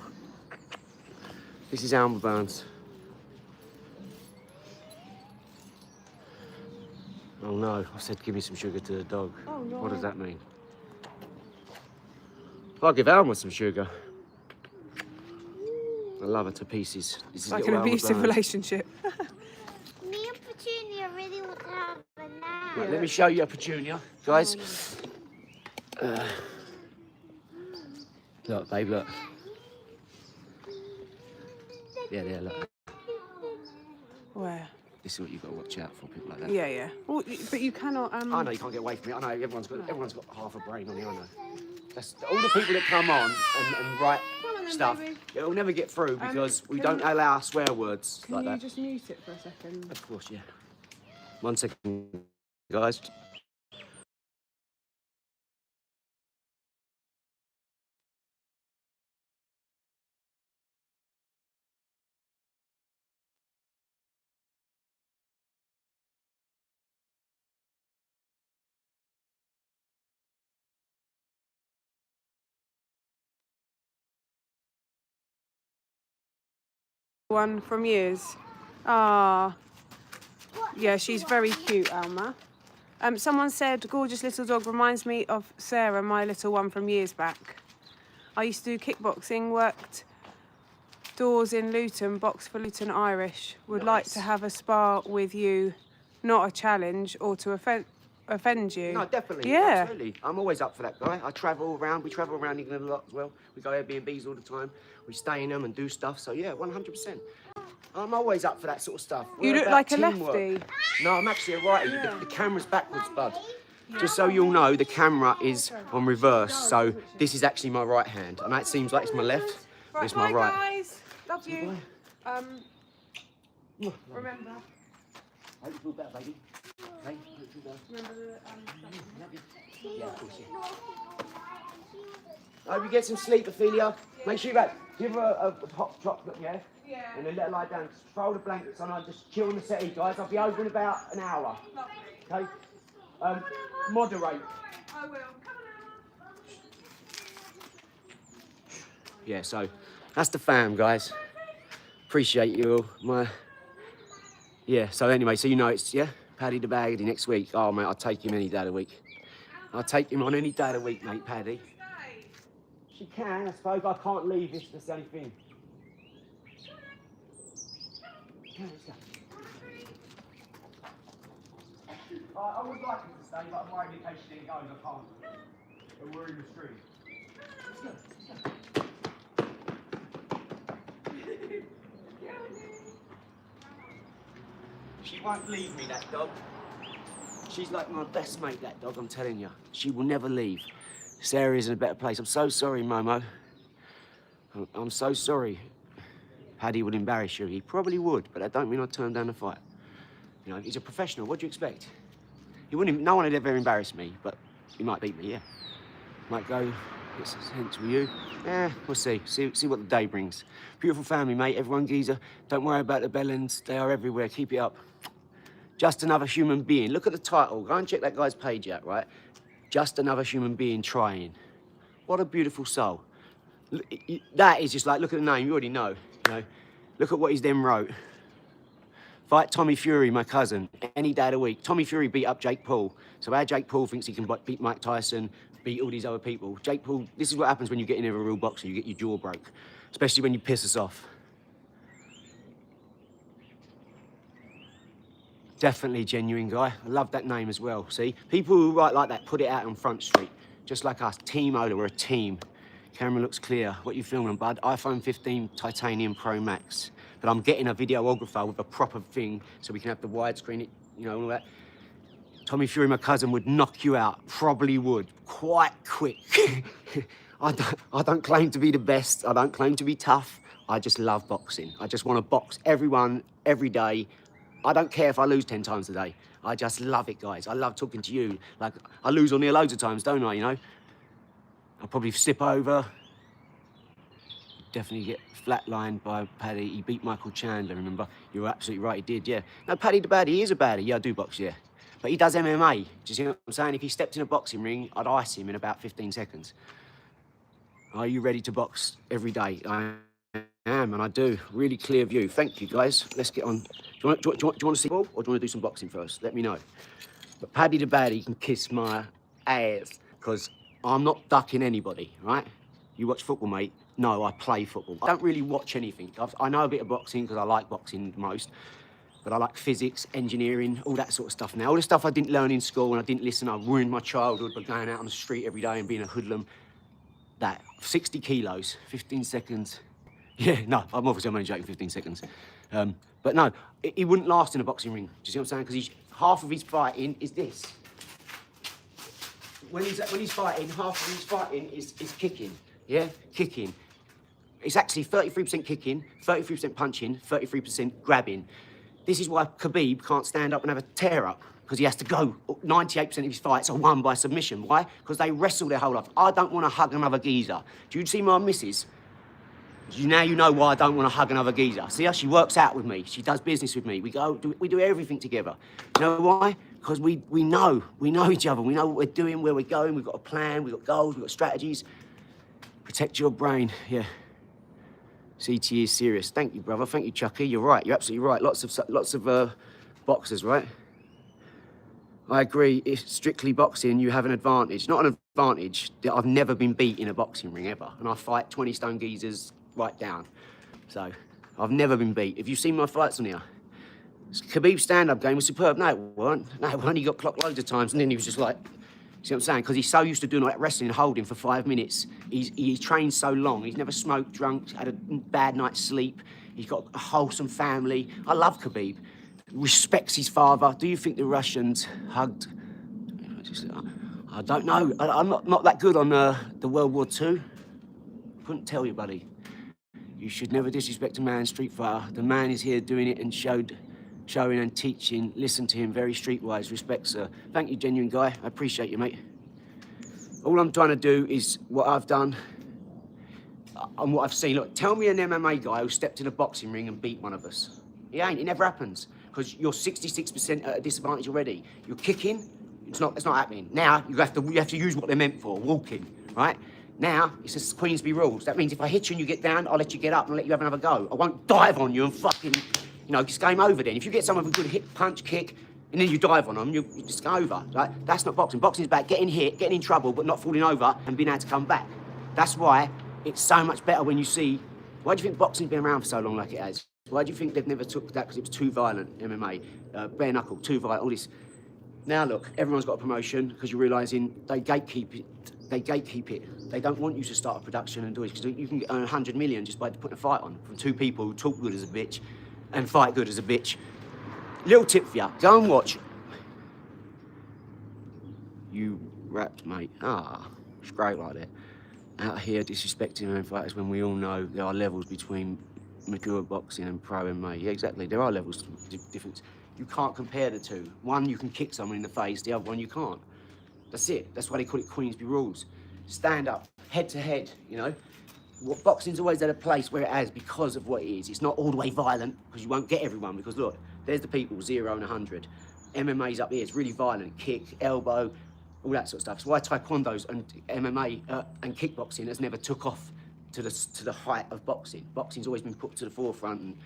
Speaker 2: This is Alma Burns. Oh no, I said give me some sugar to the dog.
Speaker 1: Oh no.
Speaker 2: What does that mean? I'll give Alma some sugar. I love her to pieces. This
Speaker 1: It's
Speaker 2: is
Speaker 1: like an
Speaker 2: little Alma
Speaker 1: abusive
Speaker 2: Burns.
Speaker 1: relationship.
Speaker 3: Me and Petunia really want to have a nap.
Speaker 2: Right, let me show you a Petunia, guys. Look, babe, look. Yeah, there, look.
Speaker 1: Where?
Speaker 2: This is what you've got to watch out for, people like that.
Speaker 1: Yeah, yeah. Well, but you cannot.
Speaker 2: I know you can't get away from it. I know everyone's got half a brain on here. I know. That's all the people that come on and write
Speaker 1: Come on then,
Speaker 2: stuff.
Speaker 1: baby.
Speaker 2: It'll never get through because we
Speaker 1: can
Speaker 2: don't allow swear words
Speaker 1: Can
Speaker 2: like
Speaker 1: you
Speaker 2: that.
Speaker 1: just mute it for a second?
Speaker 2: Of course, yeah. 1 second, guys.
Speaker 1: One from years. Ah. Yeah, she's very cute, Alma. Someone said, gorgeous little dog reminds me of Sarah, my little one from years back. I used to do kickboxing, worked doors in Luton, boxed for Luton Irish. Would like to have a spar with you, not a challenge or to offend you.
Speaker 2: No, definitely.
Speaker 1: Yeah.
Speaker 2: Absolutely. I'm always up for that, guy. I travel around. We travel around England a lot as well. We go Airbnbs all the time. We stay in them and do stuff. So, yeah, 100%. I'm always up for that sort of stuff.
Speaker 1: You
Speaker 2: We're
Speaker 1: look
Speaker 2: about
Speaker 1: like a
Speaker 2: teamwork.
Speaker 1: lefty.
Speaker 2: No, I'm actually a righty.
Speaker 1: Yeah.
Speaker 2: The camera's backwards, bud. Just so you'll know, the camera is on reverse. So this is actually my right hand. And that seems like it's my left, but
Speaker 1: Right,
Speaker 2: it's my
Speaker 1: bye,
Speaker 2: right.
Speaker 1: guys. Love you. Remember.
Speaker 2: Hope you feel better, baby. Okay? Hope you feel better.
Speaker 1: Remember the
Speaker 2: Love you. Yeah, of course, yeah. I hope you get some sleep, Ophelia. Make sure you give her a hot chocolate, yeah?
Speaker 1: Yeah.
Speaker 2: And then let her lie down. Just throw the blankets on and just chill on the settee, guys. I'll be over in about an hour. Okay? Moderate.
Speaker 1: I will. Come on, Alma.
Speaker 2: Yeah, so that's the fam, guys. Appreciate you all. Yeah, so anyway, so you know it's, yeah? Paddy the Baggedy next week. Oh, mate, I'll take him any day of the week. I'll take him on any day of the week, mate, Paddy. She can, I suppose, but I can't leave if that's the only thing. Yeah, let's go. I would like him to stay, but I'm worried in case she didn't go and I can't. And we're in the street. Let's go, let's go. She won't leave me, that dog. She's like my best mate, that dog, I'm telling you. She will never leave. Sarah is in a better place. I'm so sorry, Momo. I'm so sorry. Paddy would embarrass you. He probably would, but that don't mean I'd turn down the fight. You know, he's a professional. What do you expect? He wouldn't. No one would ever embarrass me, but he might beat me, yeah. Might go, it's a sense with you. Yeah, we'll see. See what the day brings. Beautiful family, mate. Everyone geezer. Don't worry about the bellends. They are everywhere. Keep it up. Just another human being. Look at the title. Go and check that guy's page out, right? Just another human being trying. What a beautiful soul. That is just like, look at the name, you already know, you know. Look at what he's then wrote. Fight Tommy Fury, my cousin, any day of the week. Tommy Fury beat up Jake Paul. So our Jake Paul thinks he can beat Mike Tyson, beat all these other people. Jake Paul, this is what happens when you get in a real boxer, you get your jaw broke, especially when you piss us off. Definitely genuine guy. I love that name as well, see? People who write like that, put it out on Front Street. Just like us, Team Ola, we're a team. Camera looks clear. What you filming, bud? iPhone 15 Titanium Pro Max. But I'm getting a videographer with a proper thing so we can have the widescreen, you know, and all that. Tommy Fury, my cousin, would knock you out. Probably would. Quite quick. I don't claim to be the best. I don't claim to be tough. I just love boxing. I just want to box everyone, every day. I don't care if I lose 10 times a day. I just love it, guys. I love talking to you. Like, I lose on here loads of times, don't I, you know? I'll probably slip over. Definitely get flatlined by Paddy. He beat Michael Chandler, remember? You're absolutely right, he did, yeah. No, Paddy the Baddie, he is a baddie. Yeah, I do box, yeah. But he does MMA. Do you see what I'm saying? If he stepped in a boxing ring, I'd ice him in about 15 seconds. Are you ready to box every day? I am, and I do. Really clear view. Thank you, guys. Let's get on. Do you want to see ball, or do you want to do some boxing first? Let me know. But Paddy the Baddie can kiss my ass, because I'm not ducking anybody, right? You watch football, mate? No, I play football. I don't really watch anything. I know a bit of boxing, because I like boxing the most. But I like physics, engineering, all that sort of stuff now. All the stuff I didn't learn in school and I didn't listen, I ruined my childhood by going out on the street every day and being a hoodlum. That, 60 kilos, 15 seconds. Yeah, no, I'm only joking, 15 seconds. But no, he wouldn't last in a boxing ring. Do you see what I'm saying? Because half of his fighting is this. When he's fighting, half of his fighting is kicking, yeah? Kicking. It's actually 33% kicking, 33% punching, 33% grabbing. This is why Khabib can't stand up and have a tear-up, because he has to go. 98% of his fights are won by submission. Why? Because they wrestle their whole life. I don't want to hug another geezer. Do you see my missus? Now you know why I don't want to hug another geezer. See how she works out with me. She does business with me. We do everything together. You know why? Because we know each other. We know what we're doing, where we're going. We've got a plan. We've got goals. We've got strategies. Protect your brain. Yeah. CT is serious. Thank you, brother. Thank you, Chucky. You're right. You're absolutely right. Lots of boxers, right? I agree. If strictly boxing, you have an advantage. Not an advantage. I've never been beat in a boxing ring ever, and I fight 20 stone geezers right down. So I've never been beat. Have you seen my fights on here? Khabib's stand-up game was superb. No, it weren't. No, it weren't. He got clocked loads of times, and then he was just like. See what I'm saying? Because he's so used to doing like wrestling and holding for 5 minutes. He's trained so long. He's never smoked, drunk, had a bad night's sleep. He's got a wholesome family. I love Khabib. Respects his father. Do you think the Russians hugged? I don't know. I'm not that good on the World War II. Couldn't tell you, buddy. You should never disrespect a man, street fighter. The man is here doing it and showing and teaching. Listen to him, very streetwise. Respect, sir. Thank you, genuine guy. I appreciate you, mate. All I'm trying to do is what I've done and what I've seen. Look, tell me an MMA guy who stepped in a boxing ring and beat one of us. He ain't. It never happens. Because you're 66% at a disadvantage already. You're kicking. It's not happening. Now you have to use what they're meant for. Walking, right? Now it's just Queensby rules. That means if I hit you and you get down, I'll let you get up and I'll let you have another go. I won't dive on you and fucking. You know, it's game over then. If you get someone with a good hit, punch, kick, and then you dive on them, you just go over. Right? That's not boxing. Boxing is about getting hit, getting in trouble, but not falling over and being able to come back. That's why it's so much better when you see. Why do you think boxing's been around for so long like it has? Why do you think they've never took that? Because it was too violent, MMA, bare knuckle, too violent, all this. Now look, everyone's got a promotion because you're realising they gatekeep it. They don't want you to start a production and do it because you can earn 100 million just by putting a fight on from two people who talk good as a bitch and fight good as a bitch. Little tip for you, go and watch. You rapped, mate. It's great like that. Out here disrespecting MMA fighters when we all know there are levels between mature boxing and pro MMA. Yeah, exactly. There are levels of difference. You can't compare the two. One, you can kick someone in the face. The other one, you can't. That's it. That's why they call it Queensby rules. Stand up, head to head, you know. Boxing's always at a place where it has because of what it is. It's not all the way violent because you won't get everyone because look, there's the people, 0 and 100. MMA's up here. It's really violent. Kick, elbow, all that sort of stuff. It's why taekwondo's and MMA and kickboxing has never took off to the height of boxing. Boxing's always been put to the forefront, and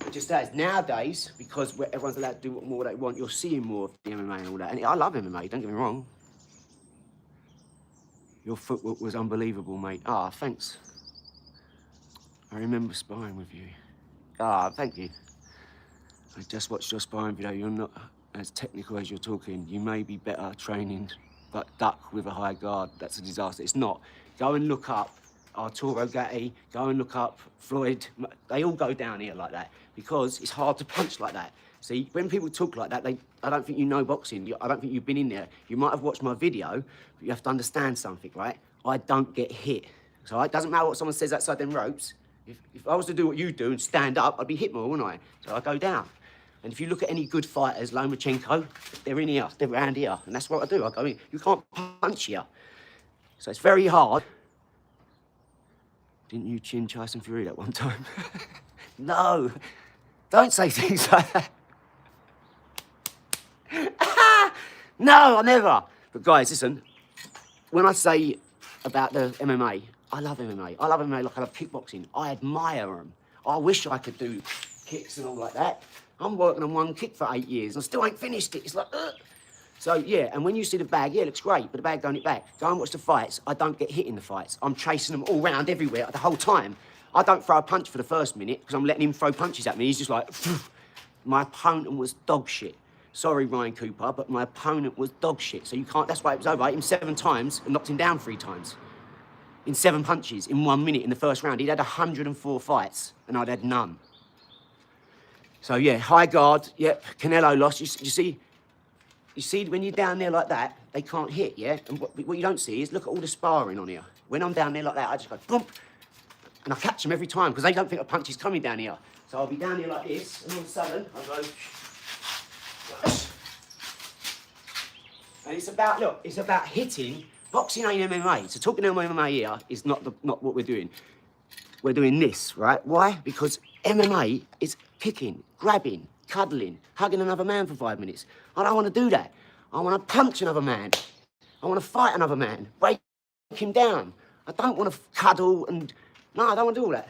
Speaker 2: it just has. Nowadays, because everyone's allowed to do more they want, you're seeing more of the MMA and all that. And I love MMA, don't get me wrong. Your footwork was unbelievable, mate. Ah, thanks. I remember sparring with you. Ah, thank you. I just watched your sparring video. You're not as technical as you're talking. You may be better training, but duck with a high guard, that's a disaster. It's not. Go and look up Arturo Gatti, go and look up Floyd. They all go down here like that because it's hard to punch like that. See, when people talk like that, I don't think you know boxing. I don't think you've been in there. You might have watched my video, but you have to understand something, right? I don't get hit. So it doesn't matter what someone says outside them ropes. If I was to do what you do and stand up, I'd be hit more, wouldn't I? So I go down. And if you look at any good fighters, Lomachenko, they're in here, they're around here. And that's what I do, I go in. You can't punch here. So it's very hard. Didn't you chin Tyson Fury that one time? No, don't say things like that. No, I never. But guys, listen, when I say about the MMA, I love MMA. I love MMA like I love kickboxing. I admire them. I wish I could do kicks and all like that. I'm working on one kick for 8 years and I still ain't finished it. It's like, ugh. So, yeah, and when you see the bag, yeah, it looks great, but the bag don't hit back. Go and watch the fights. I don't get hit in the fights. I'm chasing them all round everywhere the whole time. I don't throw a punch for the first minute because I'm letting him throw punches at me. He's just like, phew. My opponent was dog shit. Sorry, Ryan Cooper, but my opponent was dog shit. So you can't, that's why it was over. I hit him 7 times and knocked him down 3 times. In 7 punches in 1 minute in the first round. He'd had 104 fights and I'd had none. So yeah, high guard, yep, Canelo lost. You see, when you're down there like that, they can't hit, yeah? And what you don't see is look at all the sparring on here. When I'm down there like that, I just go, boom, and I catch them every time because they don't think a punch is coming down here. So I'll be down here like this, and all of a sudden, I'll go, and it's about, look, it's about hitting. Boxing ain't MMA. So talking MMA here is not what we're doing. We're doing this, right? Why? Because MMA is kicking, grabbing, cuddling, hugging another man for 5 minutes. I don't want to do that. I want to punch another man. I want to fight another man, break him down. I don't want to cuddle and... No, I don't want to do all that.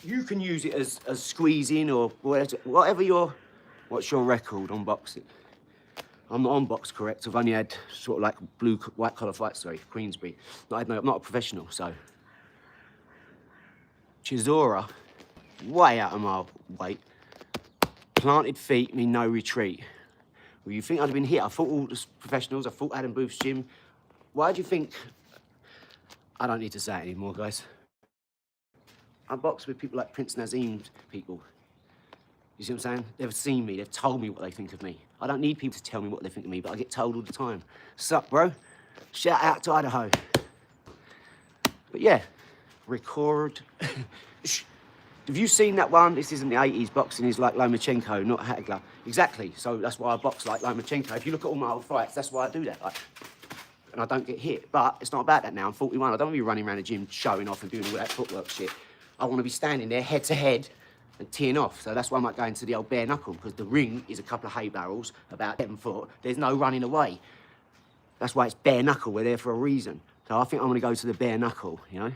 Speaker 2: You can use it as squeezing or whatever your... What's your record on boxing? I'm not on box correct. I've only had sort of like white collar fights, sorry, Queensbury. I'm not a professional, so. Chisora, way out of my weight. Planted feet mean no retreat. Well, you think I'd have been hit? I fought all the professionals. I fought Adam Booth's gym. Why do you think? I don't need to say it anymore, guys. I box with people like Prince Nazim's people. You see what I'm saying? They've seen me, they've told me what they think of me. I don't need people to tell me what they think of me, but I get told all the time. Sup, bro? Shout out to Idaho. But yeah, record. Have you seen that one? This isn't the 80s. Boxing is like Lomachenko, not Hagler. Exactly, so that's why I box like Lomachenko. If you look at all my old fights, that's why I do that. Like, and I don't get hit, but it's not about that now. I'm 41, I don't want to be running around the gym showing off and doing all that footwork shit. I want to be standing there head to head and teeing off. So that's why I might go into the old bare knuckle, because the ring is a couple of hay barrels, about 7 foot. There's no running away. That's why it's bare knuckle. We're there for a reason. So I think I'm going to go to the bare knuckle, you know?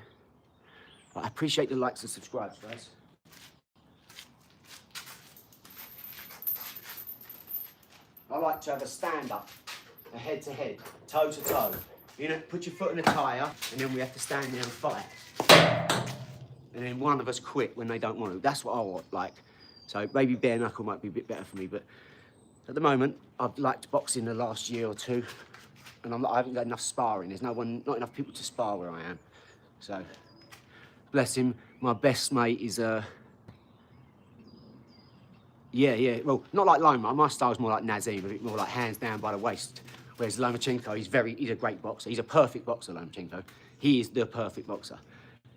Speaker 2: But I appreciate the likes and subscribes, guys. I like to have a stand-up, a head-to-head, toe-to-toe. You know, put your foot in a tyre, and then we have to stand there and fight. And then one of us quit when they don't want to. That's what I want, like. So maybe bare knuckle might be a bit better for me, but at the moment, I've liked boxing the last year or 2, and I haven't got enough sparring. There's not enough people to spar where I am. So, bless him. My best mate is yeah. Well, not like Loma. My style's more like Nazim, a bit more like hands down by the waist. Whereas Lomachenko, he's a great boxer. He's a perfect boxer, Lomachenko. He is the perfect boxer.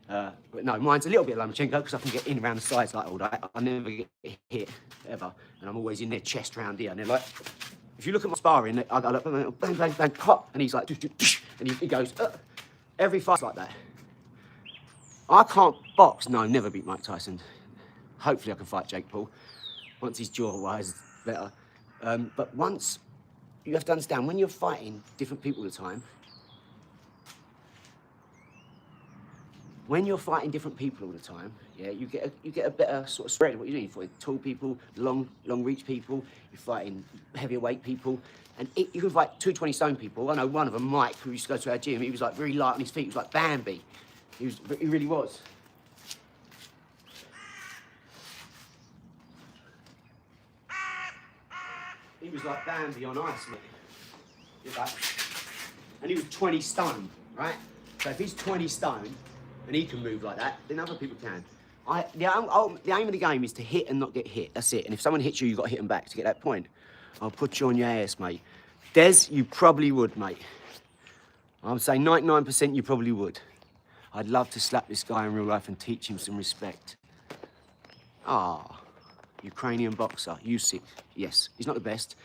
Speaker 2: But no, mine's a little bit Lomachenko because I can get in around the sides like all that. I never get hit, ever. And I'm always in their chest round here. And they're like, if you look at my sparring, I go like, bang, bang, bang, pop. And he's like, and he goes, every fight's like that. I can't box. No, never beat Mike Tyson. Hopefully I can fight Jake Paul once his jaw wise better. But once you have to understand, when you're fighting different people all the time, yeah, you get a better sort of spread of what you're doing. You're fighting tall people, long reach people, you're fighting heavier weight people, and you can fight 220 stone people. I know one of them, Mike, who used to go to our gym, he was like very light on his feet, he was like Bambi. He really was. He was like Bambi on ice, mate. He was like, and he was 20 stone, right? So if he's 20 stone and he can move like that, then other people can. The aim of the game is to hit and not get hit. That's it. And if someone hits you, you've got to hit them back to get that point. I'll put you on your ass, mate. Des, you probably would, mate. I'm saying 99% you probably would. I'd love to slap this guy in real life and teach him some respect. Ah, Ukrainian boxer, Usyk. Yes, he's not the best.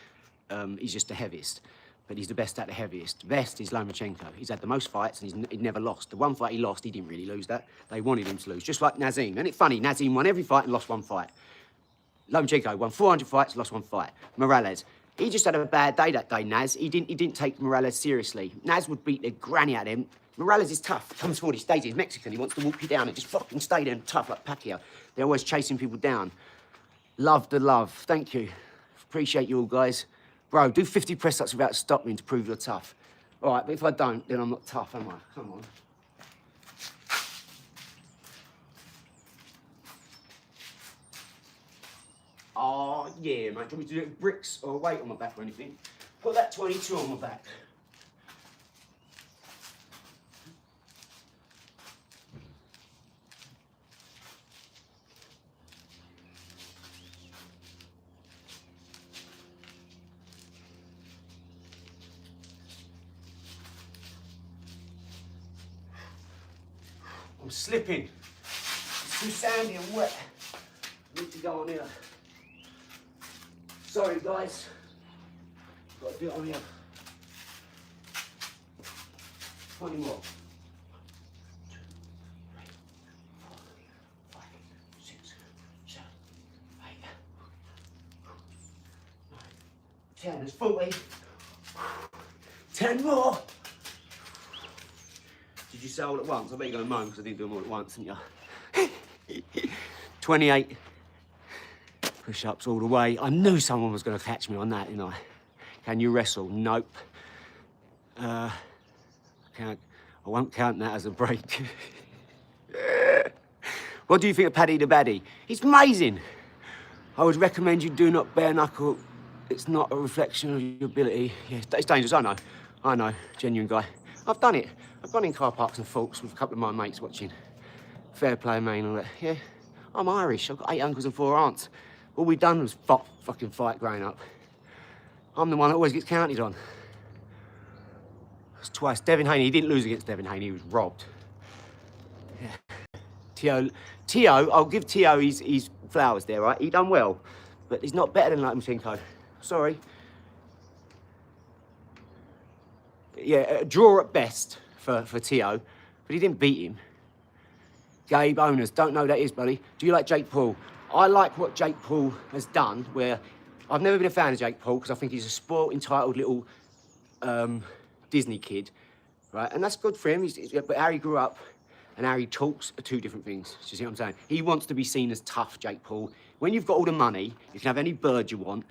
Speaker 2: He's just the heaviest. But he's the best at the heaviest. Best is Lomachenko. He's had the most fights and he'd never lost. The one fight he lost, he didn't really lose that. They wanted him to lose, just like Nazim. Isn't it funny? Nazim won every fight and lost one fight. Lomachenko won 400 fights, lost one fight. Morales, he just had a bad day that day, Naz. He didn't take Morales seriously. Naz would beat the granny at him. Morales is tough. He comes forward, he stays, he's Mexican. He wants to walk you down and just fucking stay there and tough like Pacquiao. They're always chasing people down. Love the love. Thank you. Appreciate you all, guys. Bro, do 50 press-ups without stopping to prove you're tough. All right, but if I don't, then I'm not tough, am I? Come on. Oh, yeah, mate. Do you want me to do bricks or weight on my back or anything? Put that 22 on my back. I'm slipping. It's too sandy and wet. I need to go on here. Sorry, guys. Got to do it on here. 20 more. 1, 2, 3, 4, 5, 6, 7, 8, 9, 10. There's 40. 10 more. Did you say all at once? I bet you're going to moan because I didn't do them all at once, didn't you? 28 push-ups all the way. I knew someone was going to catch me on that, didn't I? Can you wrestle? Nope. I won't count that as a break. What do you think of Paddy the Baddy? He's amazing. I would recommend you do not bare knuckle. It's not a reflection of your ability. Yeah, it's dangerous, I know, genuine guy. I've done it. I've gone in car parks and forks with a couple of my mates watching. Fair play, mate, and all that. Yeah, I'm Irish. I've got 8 uncles and 4 aunts. All we done was fucking fight growing up. I'm the one that always gets counted on. It's twice. Devin Haney, he didn't lose against Devin Haney, he was robbed. Yeah. Tio, I'll give Tio his flowers there, right? He done well, but he's not better than Lomachenko. Sorry. Yeah, a draw at best for Tio, but he didn't beat him. Gabe Owners, don't know who that is, buddy. Do you like Jake Paul? I like what Jake Paul has done, where I've never been a fan of Jake Paul because I think he's a spoiled, entitled little Disney kid, right? And that's good for him, but how he grew up and how he talks are 2 different things. Do you see what I'm saying? He wants to be seen as tough, Jake Paul. When you've got all the money, you can have any bird you want.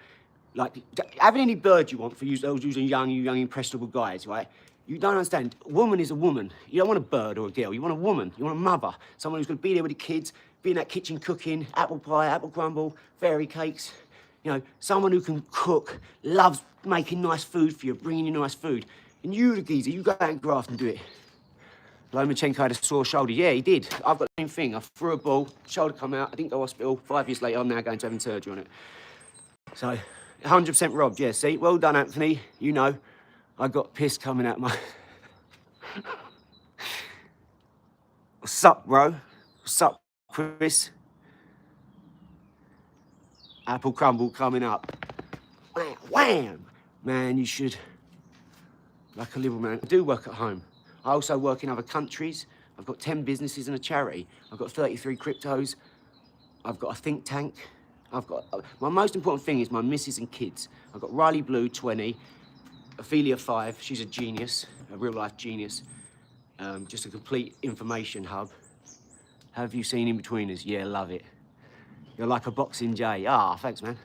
Speaker 2: Like, having any bird you want for those using young, impressionable guys, right? You don't understand. A woman is a woman. You don't want a bird or a girl. You want a woman. You want a mother. Someone who's going to be there with the kids, be in that kitchen cooking, apple pie, apple crumble, fairy cakes. You know, someone who can cook, loves making nice food for you, bringing you nice food. And you, the geezer, you go out and graft and do it. Lomachenko had a sore shoulder. Yeah, he did. I've got the same thing. I threw a ball, shoulder come out. I didn't go to hospital. 5 years later, I'm now going to having surgery on it. So, 100% robbed, yeah, see? Well done, Anthony. You know, I got piss coming out my... What's up, bro? What's up, Chris? Apple crumble coming up. Wham, wham! Man, you should... Like a liberal man. I do work at home. I also work in other countries. I've got 10 businesses and a charity. I've got 33 cryptos. I've got a think tank. I've got... my most important thing is my missus and kids. I've got Riley Blue, 20. Ophelia 5, she's a genius, a real life genius. Just a complete information hub. Have you seen In Between Us? Yeah, love it. You're like a boxing J. Ah, thanks, man.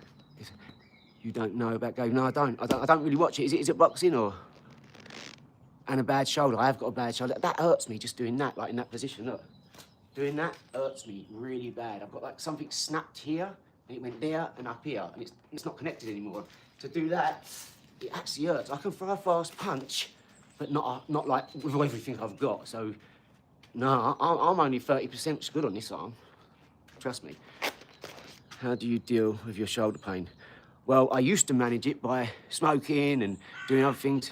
Speaker 2: You don't know about game? No, I don't. I don't really watch it. Is it boxing or? And a bad shoulder. I have got a bad shoulder. That hurts me just doing that, like in that position. Look, doing that hurts me really bad. I've got like something snapped here, and it went there and up here, and it's not connected anymore. To do that, it actually hurts. I can throw a fast punch, but not like with everything I've got. So, no, I'm only 30% good on this arm. Trust me. How do you deal with your shoulder pain? Well, I used to manage it by smoking and doing other things.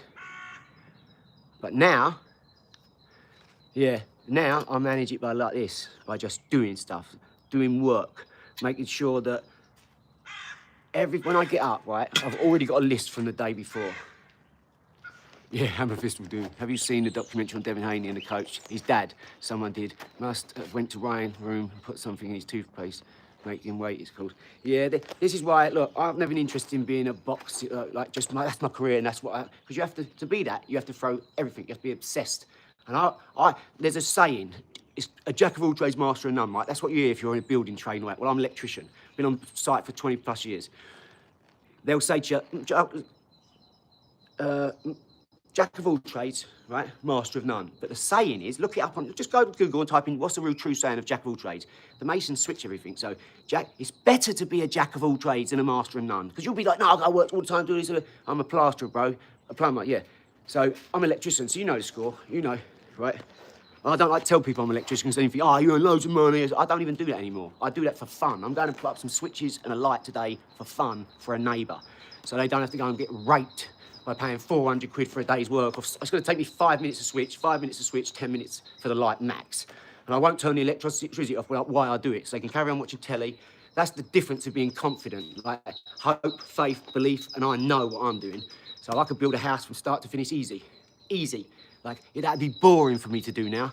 Speaker 2: But now, now I manage it by like this, by just doing stuff, doing work, making sure that when I get up, right, I've already got a list from the day before. Yeah, Amethyst will do. Have you seen the documentary on Devin Haney and the coach? His dad, someone did, must have went to Ryan's room and put something in his toothpaste. Make him wait, it's called. Yeah, this is why, look, I've never been interested in being a boxer, like that's my career and that's what because you have to be that, you have to throw everything, you have to be obsessed. And there's a saying, it's a jack of all trades, master of none, right? That's what you hear if you're in a building trade, right? Well, I'm an electrician, been on site for 20 plus years. They'll say to you, jack of all trades, right? Master of none. But the saying is, look it up just go to Google and type in what's the real true saying of jack of all trades. The Masons switch everything. So, it's better to be a jack of all trades than a master of none. Because you'll be like, no, I work all the time doing this. I'm a plasterer, bro. A plumber, yeah. So, I'm an electrician, so you know the score. You know, right? I don't like to tell people I'm an electrician because they think, oh, you earn loads of money. I don't even do that anymore. I do that for fun. I'm going to put up some switches and a light today for fun for a neighbour. So they don't have to go and get raped by paying 400 quid for a day's work. It's going to take me 5 minutes to switch, 5 minutes to switch, 10 minutes for the light max. And I won't turn the electricity off without why I do it, so they can carry on watching telly. That's the difference of being confident, like hope, faith, belief, and I know what I'm doing. So I could build a house from start to finish easy. Easy. Like, that'd be boring for me to do now.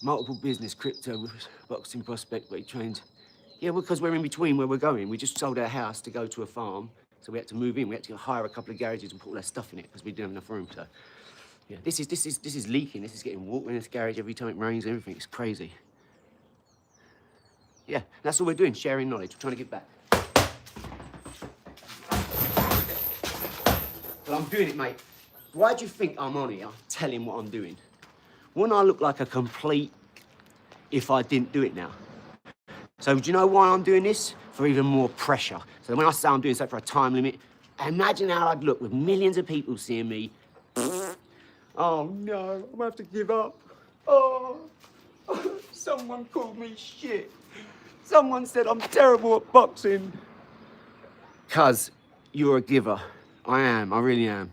Speaker 2: Multiple business, crypto, boxing prospect, but he trains. Yeah, well, because we're in between where we're going. We just sold our house to go to a farm. So we had to move in. We had to hire a couple of garages and put all that stuff in it because we didn't have enough room. So, yeah, this is leaking. This is getting water in this garage every time it rains. Everything. It's crazy. Yeah, that's all we're doing. Sharing knowledge. We're trying to give back. Well, I'm doing it, mate. Why do you think I'm on here telling what I'm doing? Wouldn't I look like a complete if I didn't do it now? So do you know why I'm doing this? For even more pressure. So when I say I'm doing something for a time limit, imagine how I'd look with millions of people seeing me. Oh no, I'm gonna have to give up. Oh, someone called me shit. Someone said I'm terrible at boxing. Cuz you're a giver. I am, I really am.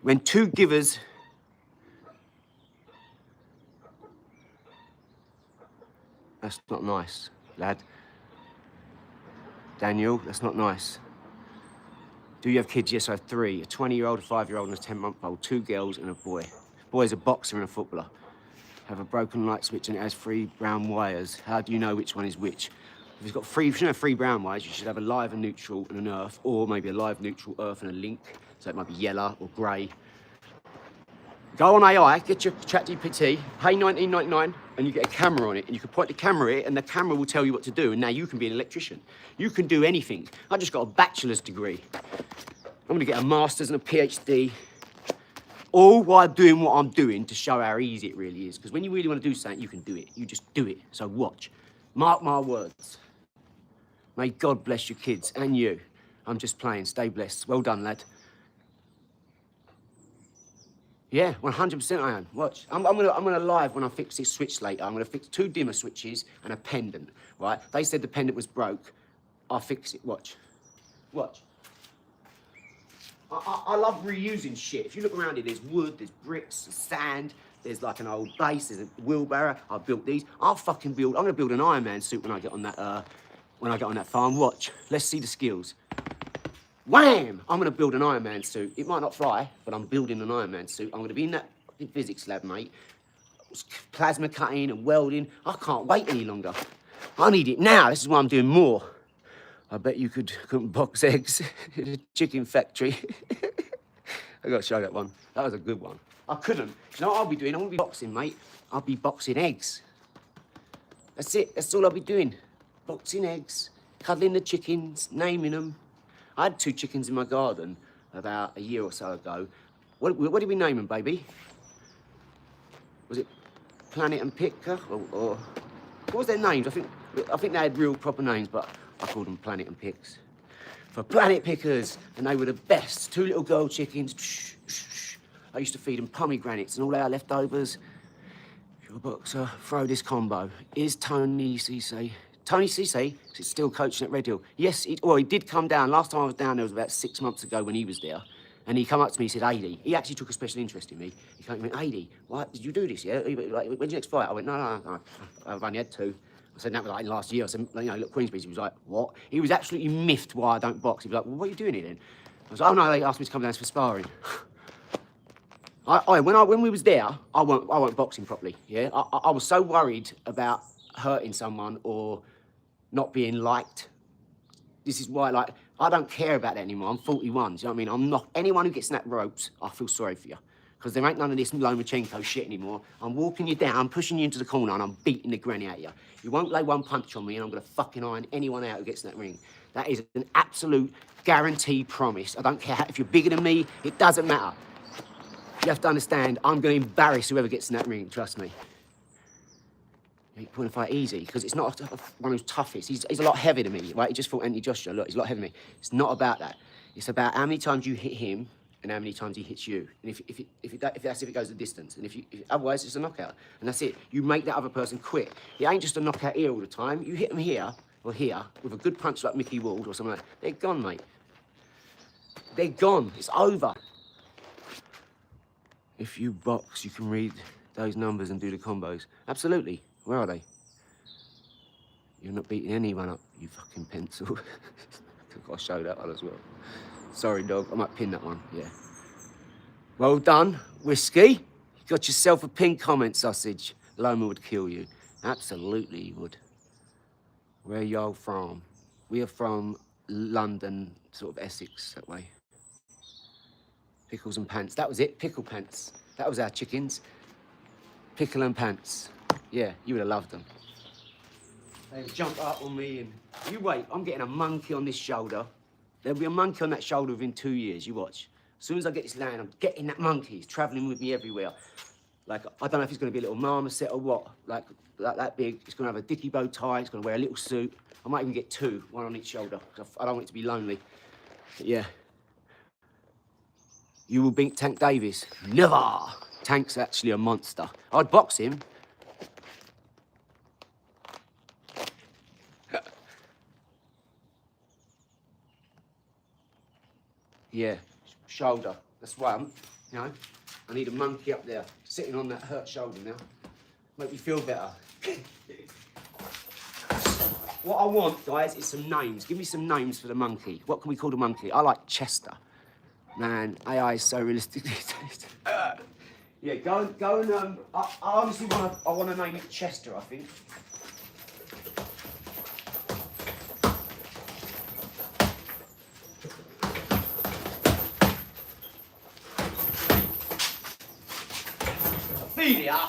Speaker 2: When two givers that's not nice, lad. Daniel, that's not nice. Do you have kids? Yes, I have 3. A 20-year-old, a 5-year-old, and a 10-month-old. 2 girls and a boy. Boy's a boxer and a footballer. Have a broken light switch and it has 3 brown wires. How do you know which one is which? If it's got 3, if you know 3 brown wires, you should have a live and neutral and an earth, or maybe a live, neutral, earth and a link. So it might be yellow or grey. Go on AI, get your ChatGPT, pay $19.99, and you get a camera on it, and you can point the camera at it, and the camera will tell you what to do, and now you can be an electrician. You can do anything. I just got a bachelor's degree. I'm gonna get a master's and a PhD, all while doing what I'm doing to show how easy it really is. Because when you really want to do something, you can do it. You just do it. So watch. Mark my words. May God bless your kids and you. I'm just playing. Stay blessed. Well done, lad. Yeah, 100% I am. Watch. I'm gonna live when I fix this switch later. I'm gonna fix 2 dimmer switches and a pendant, right? They said the pendant was broke. I'll fix it. Watch. Watch. I love reusing shit. If you look around here, there's wood, there's bricks, there's sand, there's like an old base, there's a wheelbarrow. I built these. I'm gonna build an Iron Man suit when I get on that farm. Watch. Let's see the skills. Wham! I'm gonna build an Iron Man suit. It might not fly, but I'm building an Iron Man suit. I'm gonna be in that physics lab, mate. Plasma cutting and welding. I can't wait any longer. I need it now. This is why I'm doing more. I bet you couldn't box eggs in a chicken factory. I got to show that one. That was a good one. I couldn't. You know what I'll be doing? I won't be boxing, mate. I'll be boxing eggs. That's it. That's all I'll be doing. Boxing eggs, cuddling the chickens, naming them. I had 2 chickens in my garden about a year or so ago. What did we name them, baby? Was it Planet and Picker or what was their names? I think they had real proper names, but I called them Planet and Picks. For Planet Pickers, and they were the best. 2 little girl chickens. I used to feed them pomegranates and all our leftovers. If you're a boxer, throw this combo. Is Tony Cisse? Tony Cisse is still coaching at Red Hill. Yes, he did come down. Last time I was down there was about 6 months ago when he was there. And he come up to me, he said, Adi, he actually took a special interest in me. He came to me, Adi, why, did you do this, yeah? Like, when's your next fight? I went, no, I've only had 2. I said, that was like last year. I said, you know, look, Queensbridge. He was like, what? He was absolutely miffed why I don't box. He was like, well, what are you doing here then? I was like, oh no, they asked me to come down for sparring. When we was there, I weren't boxing properly, yeah? I was so worried about hurting someone or not being liked. This is why, like, I don't care about that anymore. I'm 41, do you know what I mean? I'm not, anyone who gets snapped ropes, I feel sorry for you. Because there ain't none of this Lomachenko shit anymore. I'm walking you down, pushing you into the corner, and I'm beating the granny out of you. You won't lay one punch on me, and I'm gonna fucking iron anyone out who gets in that ring. That is an absolute guaranteed promise. I don't care if you're bigger than me, it doesn't matter. You have to understand, I'm gonna embarrass whoever gets in that ring, trust me. You want to fight easy, because it's not one who's toughest. He's a lot heavier than me, right? He just fought Anthony Joshua. Look, he's a lot heavier than me. It's not about that. It's about how many times you hit him and how many times he hits you. And if it goes the distance. And if otherwise, it's a knockout. And that's it. You make that other person quit. It ain't just a knockout here all the time. You hit them here or here with a good punch like Mickey Ward or something like that. They're gone, mate. They're gone. It's over. If you box, you can read those numbers and do the combos. Absolutely. Where are they? You're not beating anyone up, you fucking pencil. I've got to show that one as well. Sorry, dog. I might pin that one, yeah. Well done, Whiskey. You got yourself a pink comment, sausage. Loma would kill you. Absolutely he would. Where y'all from? We are from London, sort of Essex, that way. Pickles and pants. That was it, pickle pants. That was our chickens. Pickle and pants. Yeah, you would have loved them. They would jump up on me and... You wait, I'm getting a monkey on this shoulder. There'll be a monkey on that shoulder within 2 years, you watch. As soon as I get this land, I'm getting that monkey. He's travelling with me everywhere. Like, I don't know if he's going to be a little marmoset or what. Like that big. He's going to have a dicky bow tie. He's going to wear a little suit. I might even get 2, one on each shoulder, because I don't want it to be lonely. But yeah. You will beat Tank Davis. Never! Tank's actually a monster. I'd box him. Yeah, shoulder. That's why I'm, you know, I need a monkey up there, sitting on that hurt shoulder now. Make me feel better. What I want, guys, is some names. Give me some names for the monkey. What can we call the monkey? I like Chester. Man, AI is so realistic these days. Yeah, go and, I honestly want to name it Chester, I think. Ophelia!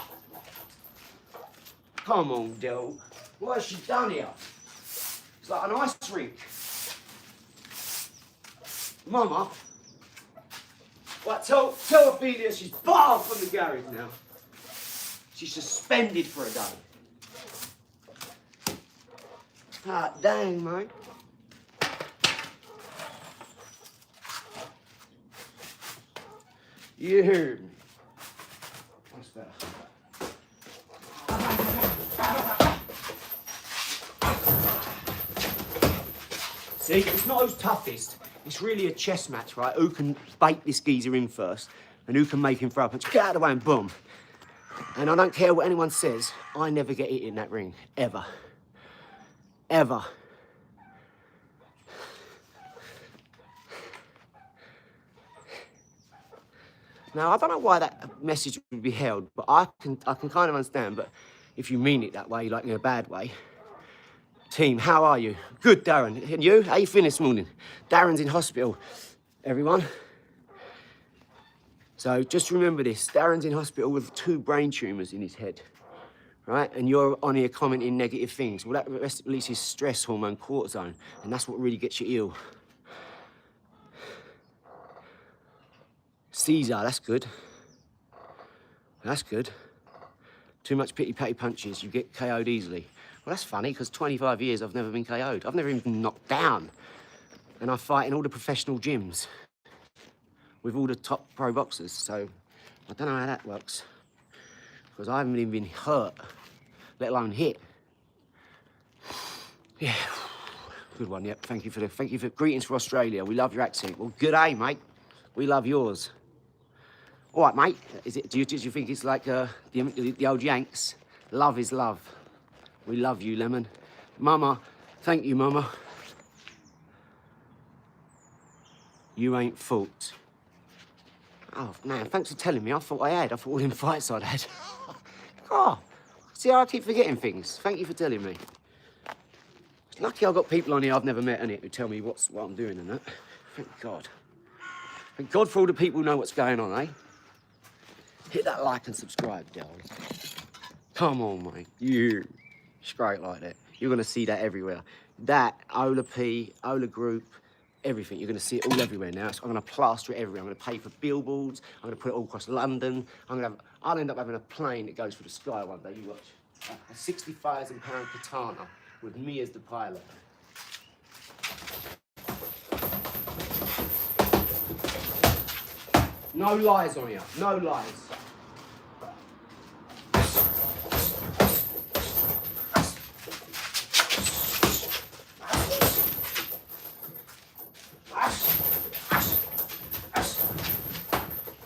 Speaker 2: Come on, Del. What has she done here? It's like an ice rink. Mama. Right, tell Ophelia she's barred from the garage now. She's suspended for a day. Ah, dang, mate. You heard me. What's better? See, it's not who's toughest. It's really a chess match, right? Who can bait this geezer in first and who can make him throw a punch. Get out of the way and boom. And I don't care what anyone says, I never get hit in that ring. Ever. Ever. Now, I don't know why that message would be held, but I can kind of understand, but if you mean it that way, like in a bad way. Team, how are you? Good, Darren. And you? How you feeling this morning? Darren's in hospital, everyone. So just remember this, Darren's in hospital with 2 brain tumours in his head, right? And you're on here commenting negative things. Well, that releases stress hormone, cortisone, and that's what really gets you ill. Caesar, that's good. That's good. Too much pity-patty punches, you get KO'd easily. Well, that's funny, because 25 years I've never been KO'd. I've never even been knocked down. And I fight in all the professional gyms with all the top pro boxers, so I don't know how that works. Because I haven't even been hurt, let alone hit. Yeah, good one, yep. Thank you for greetings for Australia. We love your accent. Well, good day, mate. We love yours. All right, mate. Do you think it's like the old Yanks? Love is love. We love you, Lemon. Mama, thank you, Mama. You ain't fault. Oh, man, thanks for telling me. I thought I had. I thought all them fights I'd had. Oh, see how I keep forgetting things? Thank you for telling me. It's lucky I've got people on here I've never met in it who tell me what I'm doing and that. Thank God. Thank God for all the people who know what's going on, eh? Hit that like and subscribe, darling. Come on, mate. You. Straight like that. You're going to see that everywhere. That, Ola P, Ola Group, everything. You're going to see it all everywhere now. So I'm going to plaster it everywhere. I'm going to pay for billboards. I'm going to put it all across London. I'll end up having a plane that goes through the sky one day. You watch. A £60,000 Petunia with me as the pilot. No lies on here. No lies.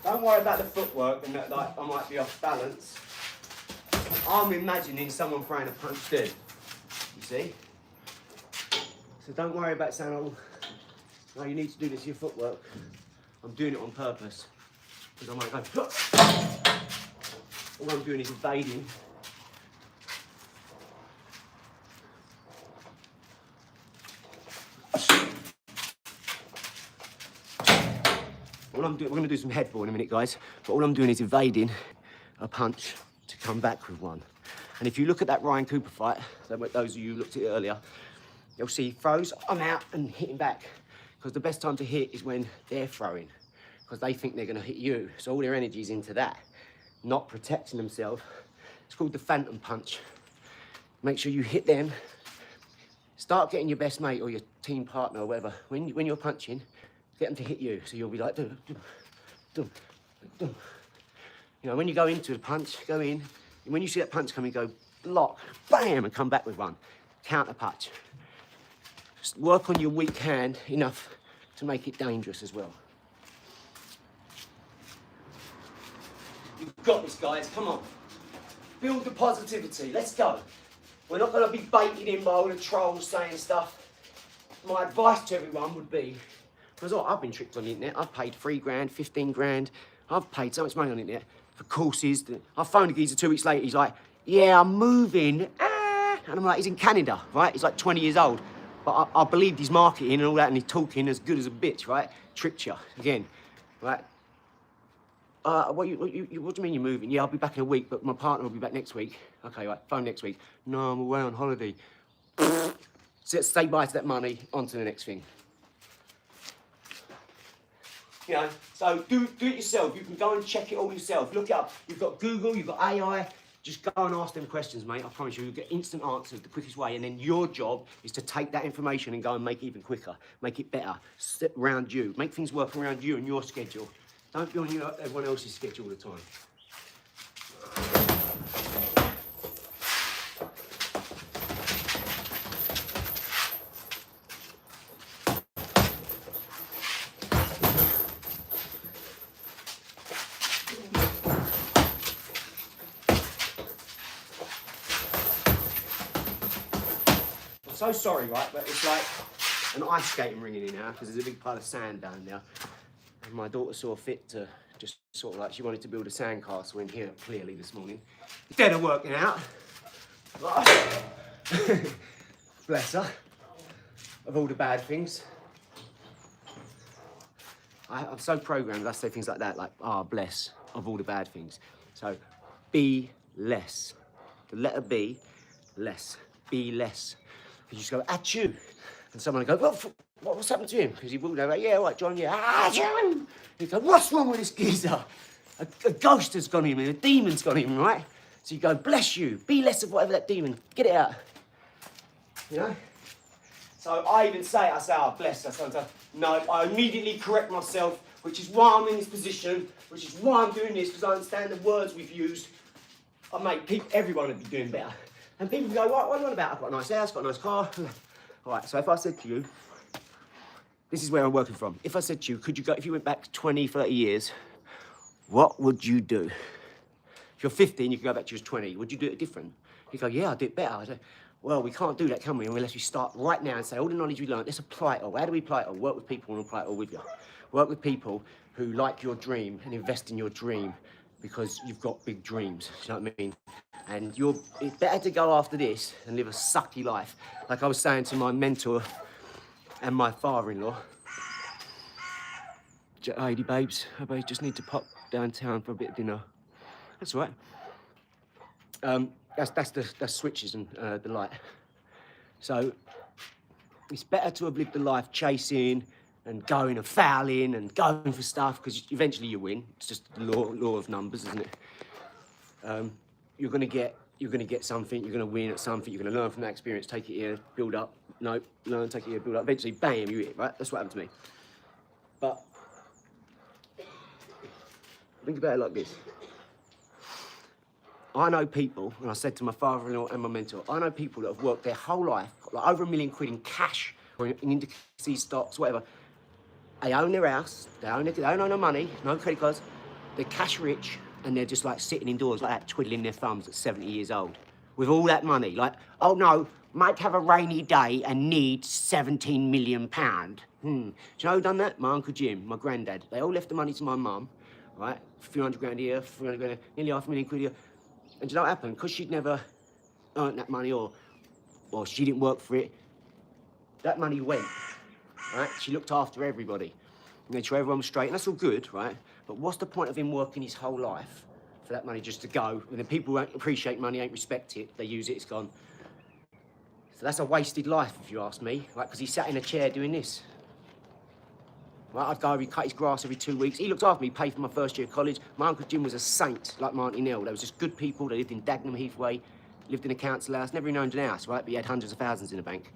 Speaker 2: Don't worry about the footwork and that, like, I might be off balance. I'm imagining someone throwing a punch dead. You see? So don't worry about saying, oh, no, you need to do this to your footwork. I'm doing it on purpose. Because I might go, all I'm doing is evading. All I'm doing, we're going to do some head ball in a minute, guys, but all I'm doing is evading a punch to come back with one. And if you look at that Ryan Cooper fight, those of you who looked at it earlier, you'll see he throws, I'm out and hitting back. Because the best time to hit is when they're throwing, because they think they're going to hit you. So all their energy's into that, not protecting themselves. It's called the phantom punch. Make sure you hit them. Start getting your best mate or your team partner or whatever, when you're punching, get them to hit you. So you'll be like, dum, dum, dum, dum. You know, when you go into the punch, go in, and when you see that punch coming, go block, bam, and come back with one. Counter punch. Just work on your weak hand enough to make it dangerous as well. You've got this, guys, come on. Build the positivity, let's go. We're not gonna be baited in by all the trolls saying stuff. My advice to everyone would be, because I've been tricked on the internet, I've paid 3 grand, 15 grand, I've paid so much money on the internet for courses. I phoned a geezer 2 weeks later, he's like, yeah, I'm moving, and I'm like, he's in Canada, right? He's like 20 years old. But I believed his marketing and all that, and he's talking as good as a bitch, right? Tricked you, again, right? What do you mean you're moving? Yeah, I'll be back in a week, but my partner will be back next week. Okay, right, phone next week. No, I'm away on holiday. So say bye to that money, on to the next thing. You know, so do it yourself. You can go and check it all yourself. Look it up. You've got Google, you've got AI. Just go and ask them questions, mate. I promise you'll get instant answers the quickest way. And then your job is to take that information and go and make it even quicker. Make it better. Sit around you. Make things work around you and your schedule. Don't be on everyone else's schedule all the time. So sorry, right, but it's like an ice skating ring in here now because there's a big pile of sand down there. And my daughter saw fit to just sort of like, she wanted to build a sandcastle in here clearly this morning. Instead of working out. Bless her. Of all the bad things. I'm so programmed, I say things like that, like, ah, bless, of all the bad things. So, be less. The letter B, less. Be less. You just go, achoo. And someone will go, what's happened to him? Because he walked over, yeah, all right, John, yeah. Ah, John! You go, what's wrong with this geezer? A ghost has gone in, a demon's gone in, right? So you go, bless you, be less of whatever that demon, get it out. You know? So I even say it, I say, oh, bless her. So no, I immediately correct myself, which is why I'm in this position, which is why I'm doing this, because I understand the words we've used. I make everyone would be doing better. And people go, what are you on about? I've got a nice house, got a nice car. All right, so if I said to you, this is where I'm working from. If I said to you, could you go, if you went back 20, 30 years, what would you do? If you're 15, you could go back to your 20. Would you do it different? You go, yeah, I'd do it better. I say, well, we can't do that, can we? Unless we start right now and say, all the knowledge we learned, let's apply it all. How do we apply it all? Work with people and apply it all with you. Work with people who like your dream and invest in your dream because you've got big dreams, you know what I mean? And it's better to go after this and live a sucky life. Like I was saying to my mentor and my father-in-law, Heidi, babes, I just need to pop downtown for a bit of dinner. That's all right. That's switches and the light. So it's better to have lived a life chasing and going and fouling and going for stuff because eventually you win. It's just the law of numbers, isn't it? You're gonna get something. You're gonna win at something. You're gonna learn from that experience. Take it here, build up. No, learn, take it here, build up. Eventually, bam, you hit it. Right? That's what happened to me. But think about it like this. I know people, and I said to my father-in-law and my mentor, I know people that have worked their whole life, got like over £1 million in cash or in indices, stocks, whatever. They own their house, they don't own no money, no credit cards. They're cash rich, and they're just like sitting indoors like that, twiddling their thumbs at 70 years old. With all that money, like, oh no, might have a rainy day and need £17 million. Do you know who done that? My Uncle Jim, my granddad. They all left the money to my mum, right? A few hundred grand a year, 300 grand, nearly £500,000 a year. And do you know what happened? Because she'd never earned that money or she didn't work for it, that money went, right? She looked after everybody. Made sure everyone was straight, and that's all good, right? But what's the point of him working his whole life for that money just to go? And then people won't appreciate money, ain't respect it, they use it, it's gone. So that's a wasted life, if you ask me, like, because he sat in a chair doing this. Right, I'd go over, he'd cut his grass every 2 weeks. He looked after me, paid for my first year of college. My Uncle Jim was a saint, like my Auntie Nell. They was just good people. They lived in Dagenham Heathway, lived in a council house, never even owned an house, right? But he had hundreds of thousands in the bank.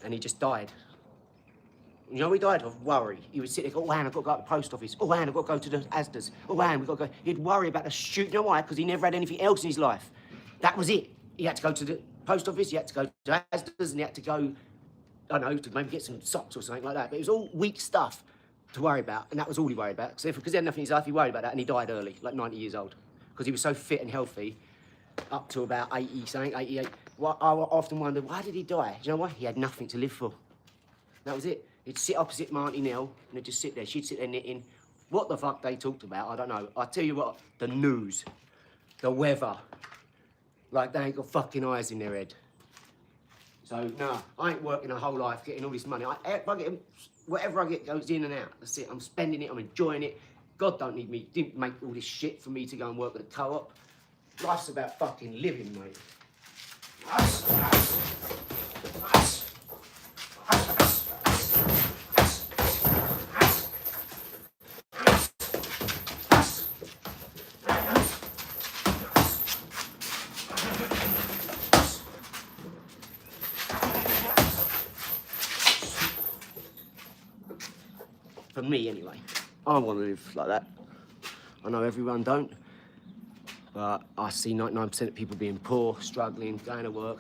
Speaker 2: And he just died. You know, he died of worry. He would sit there, oh, Anne, I've got to go to the post office. Oh, Anne, I've got to go to the Asda's. Oh, Anne, we've got to go. He'd worry about the shoot. You know why? Because he never had anything else in his life. That was it. He had to go to the post office, he had to go to Asda's, and he had to go, I don't know, to maybe get some socks or something like that. But it was all weak stuff to worry about, and that was all he worried about. Because he had nothing in his life, he worried about that, and he died early, like 90 years old. Because he was so fit and healthy, up to about 80 something, 88. Well, I often wonder, why did he die? Do you know why? He had nothing to live for. That was it. He'd sit opposite my Auntie Nell, and he'd just sit there. She'd sit there knitting. What the fuck they talked about, I don't know. I tell you what, the news, the weather, like they ain't got fucking eyes in their head. So, no, I ain't working a whole life getting all this money. Whatever I get goes in and out. That's it. I'm spending it. I'm enjoying it. God don't need me. Didn't make all this shit for me to go and work at the co-op. Life's about fucking living, mate. For me, anyway. I want to live like that. I know everyone don't, but I see 99% of people being poor, struggling, going to work.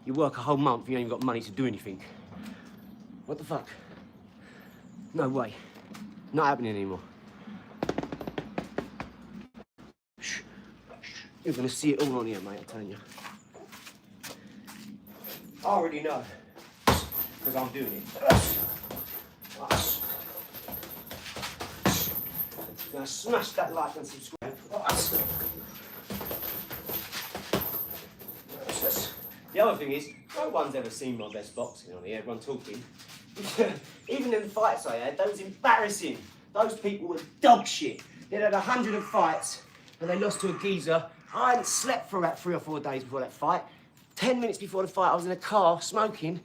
Speaker 2: You work a whole month, you ain't even got money to do anything. What the fuck? No way. Not happening anymore. Shh. You're gonna see it all on here, mate, I'm telling you. I already know, because I'm doing it. Now smash that like and subscribe. The other thing is, no one's ever seen my best boxing on here, everyone talking. Even them fights I had, that was embarrassing. Those people were dog shit. They'd had 100 fights and they lost to a geezer. I hadn't slept for about 3 or 4 days before that fight. 10 minutes before the fight, I was in a car smoking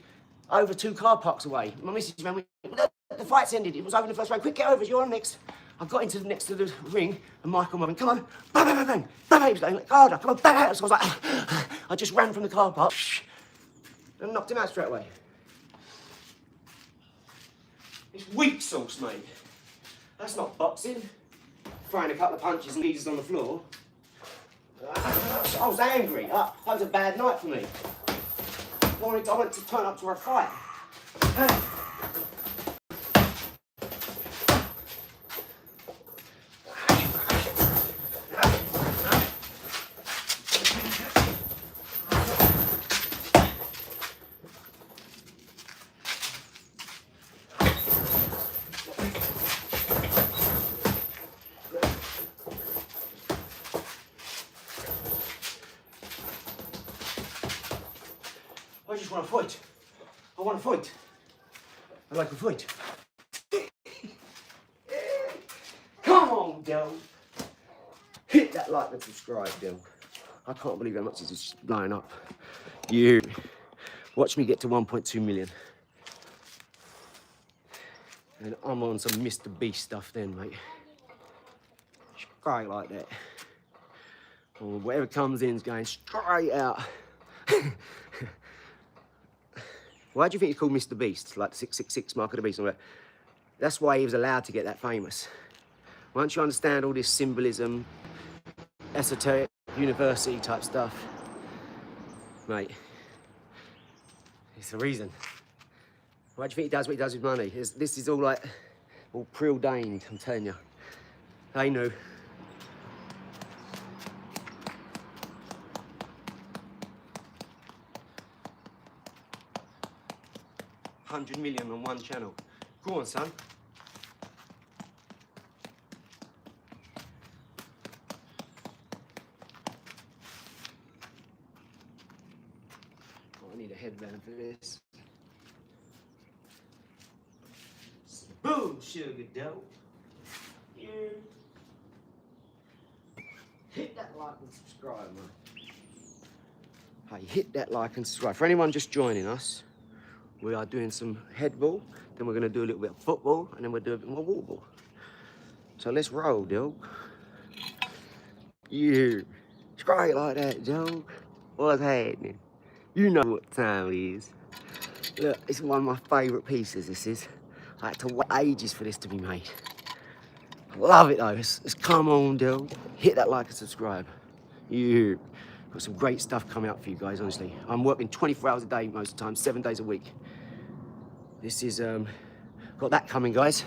Speaker 2: over 2 car parks away. My missus ran with me. The fight's ended. It was over in the first round. Quick, get over. You're on next. I got into the next to the ring and Michael went, come on, bang, bang, bang, bang, bang. He was like, harder, come on, bang, bang. So I was like, I just ran from the car park and knocked him out straight away. It's weak sauce, mate. That's not boxing. Throwing a couple of punches and geezers on the floor. I was angry. That was a bad night for me. I wanted to turn up to a fight. I just want to fight. I want to fight. I like to fight. Come on, Del. Hit that like and subscribe, Del. I can't believe how much it's just blowing up. You. Watch me get to 1.2 million. And I'm on some Mr. Beast stuff then, mate. Straight like that. Or whatever comes in is going straight out. Why do you think he's called Mr. Beast? Like the 666 mark of the beast? That's why he was allowed to get that famous. Once you understand all this symbolism, esoteric, university type stuff, mate, it's the reason. Why do you think he does what he does with money? This is all like, all preordained, I'm telling you. They knew. $100 million on one channel. Go on, son. Oh, I need a headband for this. Boom, sugar dough. Yeah. Hit that like and subscribe, man. Hey, hit that like and subscribe. For anyone just joining us, we are doing some head ball, then we're going to do a little bit of football, and then we'll do a bit more water ball. So let's roll, dog. Yeah. Straight like that, dog. What's happening? You know what time it is. Look, it's one of my favourite pieces, this is. I had to wait ages for this to be made. I love it, though. It's come on, dog. Hit that like and subscribe. Yeah. Got some great stuff coming up for you guys, honestly. I'm working 24 hours a day most of the time, 7 days a week. This is, got that coming, guys.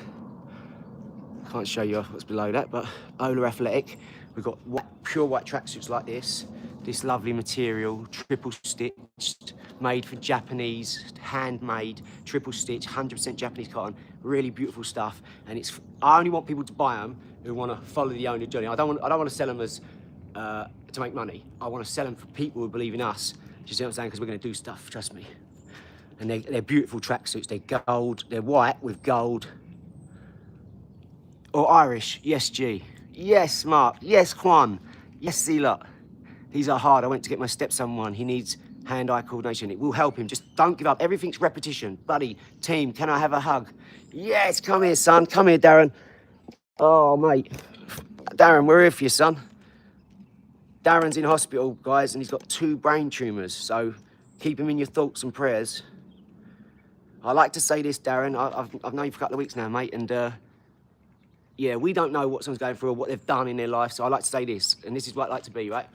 Speaker 2: Can't show you what's below that, but Ola Athletic. We've got pure white tracksuits like this. This lovely material, triple stitched, made for Japanese, handmade, triple stitch, 100% Japanese cotton. Really beautiful stuff. And I only want people to buy them who want to follow the owner journey. I don't want to sell them as, to make money. I want to sell them for people who believe in us. Do you see what I'm saying? Because we're going to do stuff, trust me. And they're beautiful tracksuits. They're gold, they're white with gold. Or Irish, yes G. Yes Mark, yes Juan, yes C-Lot. These are hard. I went to get my stepson one. He needs hand-eye coordination. It will help him. Just don't give up. Everything's repetition. Buddy, team, can I have a hug? Yes, come here, son. Come here, Darren. Oh, mate. Darren, we're here for you, son. Darren's in hospital, guys, and he's got 2 brain tumours, so keep him in your thoughts and prayers. I like to say this, Darren. I've known you for a couple of weeks now, mate, and yeah, we don't know what someone's going through or what they've done in their life, so I like to say this, and this is what I like to be, right?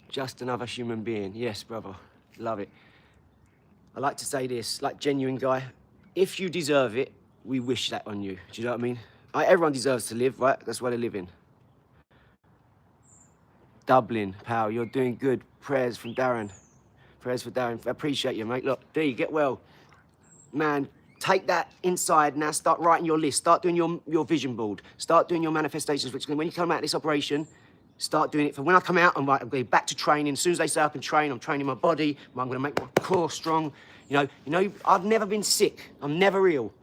Speaker 2: Just another human being. Yes, brother. Love it. I like to say this, like genuine guy. If you deserve it, we wish that on you. Do you know what I mean? Everyone deserves to live, right? That's why they live in. Dublin, pal, you're doing good. Prayers from Darren. Prayers for Darren. I appreciate you, mate. Look, D, get well. Man, take that inside now. Start writing your list. Start doing your vision board. Start doing your manifestations. Which when you come out of this operation, Start doing it. For when I come out, I'm going back to training. As soon as they say I can train, I'm training my body. I'm going to make my core strong. You know, I've never been sick. I'm never ill.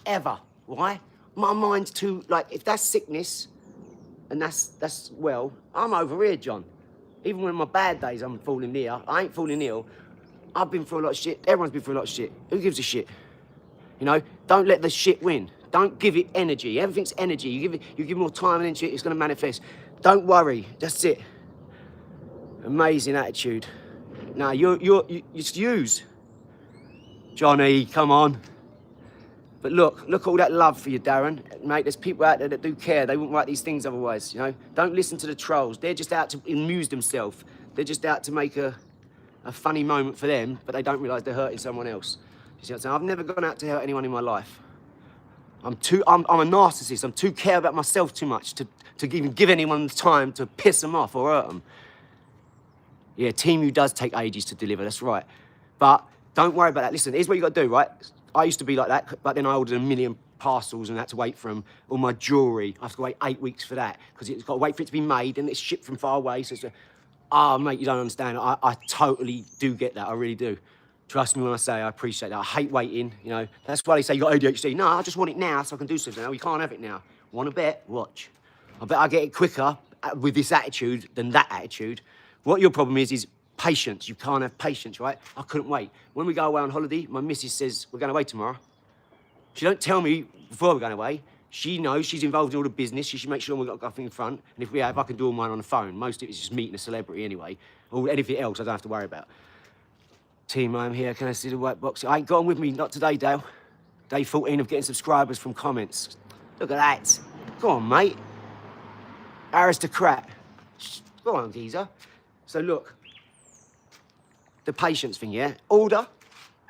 Speaker 2: Ever. Why? My mind's too, like, if that's sickness, and that's well, I'm over here, John. Even when my bad days, I'm falling near. I ain't falling ill. I've been through a lot of shit. Everyone's been through a lot of shit. Who gives a shit? You know, don't let the shit win. Don't give it energy. Everything's energy. You give more time and energy, it's going to manifest. Don't worry. That's it. Amazing attitude. Now, you just use. Johnny, come on. But look at all that love for you, Darren. Mate, there's people out there that do care. They wouldn't write these things otherwise, you know? Don't listen to the trolls. They're just out to amuse themselves. They're just out to make a funny moment for them, but they don't realise they're hurting someone else. You see what I'm saying? I've never gone out to hurt anyone in my life. I'm a narcissist. I'm too care about myself too much to even give anyone the time to piss them off or hurt them. Yeah, Team U does take ages to deliver, that's right. But don't worry about that. Listen, here's what you got to do, right? I used to be like that, but then I ordered 1 million parcels and had to wait for them. All my jewellery, I have to wait 8 weeks for that because it's got to wait for it to be made and it's shipped from far away. So it's mate, you don't understand. I totally do get that. I really do. Trust me when I say I appreciate that. I hate waiting, you know. That's why they say you got ADHD. No, I just want it now so I can do something. No, you can't have it now. Want to bet? Watch. I bet I get it quicker with this attitude than that attitude. What your problem is patience. You can't have patience, right? I couldn't wait. When we go away on holiday, my missus says, we're going away tomorrow. She don't tell me before we're going away. She knows she's involved in all the business. She should make sure we've got nothing in front. And if we have, I can do all mine on the phone. Most of it's just meeting a celebrity anyway. Or anything else I don't have to worry about. Team, I'm here. Can I see the white box? I ain't got on with me. Not today, Dale. Day 14 of getting subscribers from comments. Look at that. Go on, mate. Aristocrat. Go on, geezer. So look. The patience thing, yeah? Order,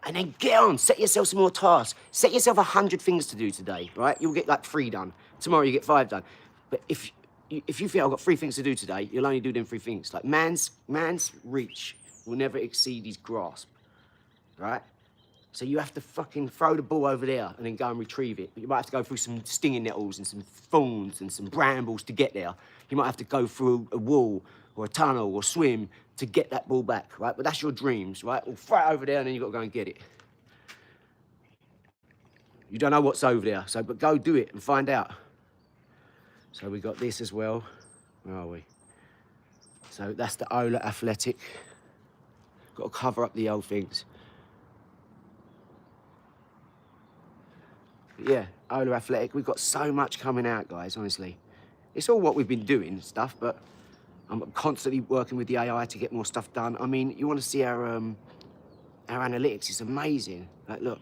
Speaker 2: and then get on. Set yourself some more tasks. Set yourself 100 things to do today, right? You'll get like 3 done. Tomorrow you get 5 done. But if you think I've got 3 things to do today, you'll only do them 3 things. Like man's reach will never exceed his grasp, right? So you have to fucking throw the ball over there and then go and retrieve it. But you might have to go through some stinging nettles and some thorns and some brambles to get there. You might have to go through a wall or a tunnel or swim to get that ball back, right? But that's your dreams, right? We'll throw it over there and then you've got to go and get it. You don't know what's over there, but go do it and find out. So we got this as well. Where are we? So that's the Ola Athletic. Got to cover up the old things. But yeah, Ola Athletic. We've got so much coming out, guys, honestly. It's all what we've been doing and stuff, but I'm constantly working with the AI to get more stuff done. I mean, you want to see our analytics? It's amazing. Like, look.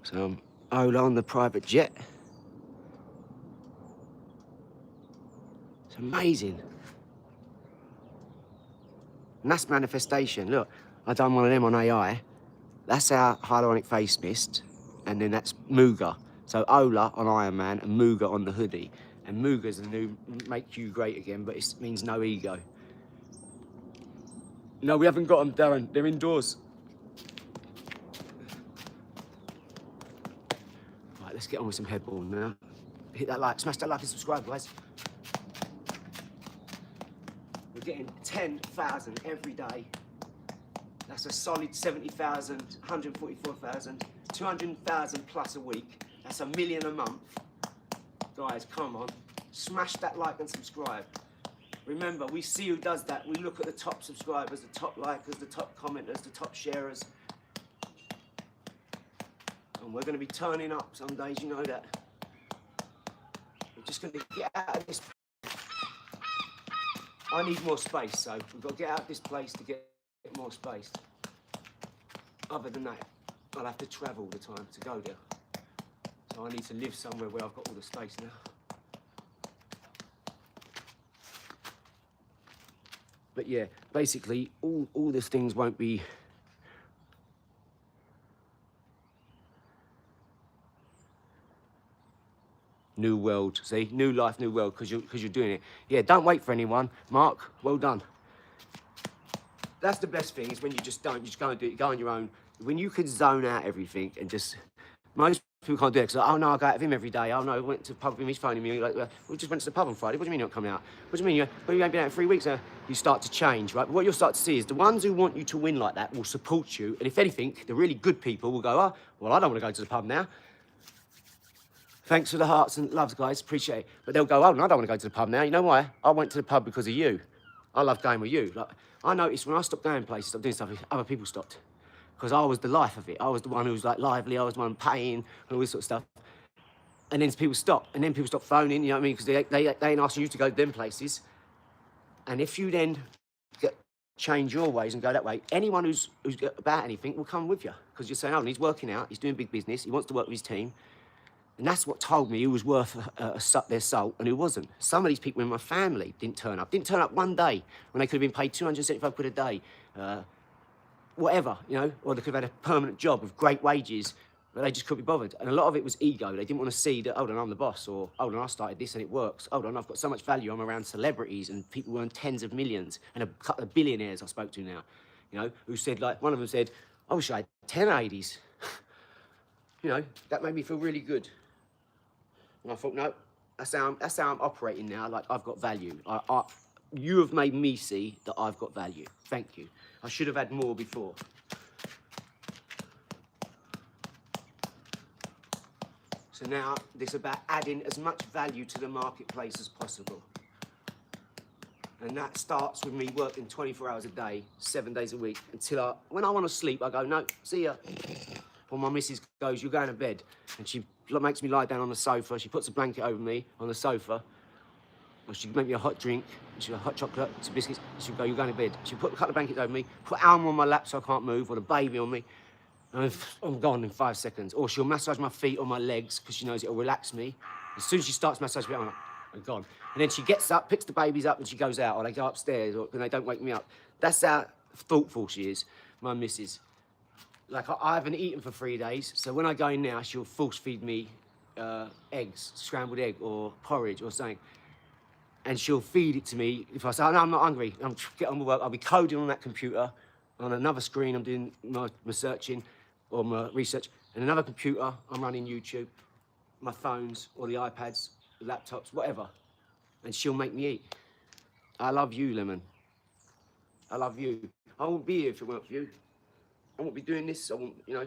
Speaker 2: So Ola on the private jet. It's amazing. And that's manifestation. Look, I done one of them on AI. That's our hyaluronic face mist, and then that's Muga. So Ola on Iron Man and Muga on the hoodie. And Muga's the new make you great again, but it means no ego. No, we haven't got them, Darren. They're indoors. Right, let's get on with some headball now. Hit that like, smash that like and subscribe, guys. We're getting 10,000 every day. That's a solid 70,000, 144,000, 200,000 plus a week. That's 1 million a month. Guys, come on. Smash that like and subscribe. Remember, we see who does that. We look at the top subscribers, the top likers, the top commenters, the top sharers. And we're going to be turning up some days, you know that. We're just going to get out of this. I need more space, so we've got to get out of this place to get more space. Other than that, I'll have to travel all the time to go there. So I need to live somewhere where I've got all the space now. But yeah, basically, all these things won't be... New world, see? New life, new world, because you're doing it. Yeah, don't wait for anyone. Mark, well done. That's the best thing, is when you just don't, you just go and do it, go on your own. When you can zone out everything and just... Most people can't do it. Oh no, I go out with him every day. Oh no, I went to the pub with him, he's phoning me. Like, we just went to the pub on Friday. What do you mean you're not coming out? What do you mean you ain't been out in 3 weeks? You start to change, right? But what you'll start to see is the ones who want you to win like that will support you. And if anything, the really good people will go, oh, well, I don't want to go to the pub now. Thanks for the hearts and loves, guys. Appreciate it. But they'll go, oh, no, I don't want to go to the pub now. You know why? I went to the pub because of you. I love going with you. Like, I noticed when I stopped going places, stopped doing stuff, other people stopped. Because I was the life of it. I was the one who was like lively. I was the one paying and all this sort of stuff. And then people stop. And then people stop phoning, you know what I mean? Because they ain't asking you to go to them places. And if you then change your ways and go that way, anyone who's about anything will come with you. Because you're saying, oh, he's working out, he's doing big business, he wants to work with his team. And that's what told me who was worth their salt and who wasn't. Some of these people in my family didn't turn up. Didn't turn up one day when they could have been paid 275 quid a day. Whatever, you know, or they could have had a permanent job with great wages, but they just couldn't be bothered. And a lot of it was ego. They didn't want to see that, hold on, I'm the boss, or hold on, I started this and it works. Hold on, I've got so much value, I'm around celebrities and people who earn tens of millions, and a couple of billionaires I spoke to now, you know, who said, like, one of them said, I wish I had 10 80s. You know, that made me feel really good. And I thought, no, that's how I'm operating now. Like, I've got value. You have made me see that I've got value. Thank you. I should have had more before. So now, it's about adding as much value to the marketplace as possible. And that starts with me working 24 hours a day, 7 days a week, until when I want to sleep, I go, no, see ya. Or my missus goes, you're going to bed. And she makes me lie down on the sofa. She puts a blanket over me on the sofa. Or she'd make me a hot drink. She'd have hot chocolate, some biscuits. She'd go, you're going to bed. She'd put a couple of blankets over me, put Alma on my lap so I can't move, or the baby on me. And I'm gone in 5 seconds. Or she'll massage my feet or my legs because she knows it'll relax me. As soon as she starts massaging me, I'm gone. And then she gets up, picks the babies up, and she goes out. Or they go upstairs, and they don't wake me up. That's how thoughtful she is, my missus. Like, I haven't eaten for 3 days, so when I go in now, she'll force feed me eggs, scrambled egg or porridge or something. And she'll feed it to me. If I say, oh, no, I'm not hungry, get on with work, I'll be coding on that computer. On another screen, I'm doing my searching or my research. And another computer, I'm running YouTube, my phones or the iPads, the laptops, whatever. And she'll make me eat. I love you, Lemon. I love you. I wouldn't be here if it weren't for you. I won't be doing this, I won't, you know.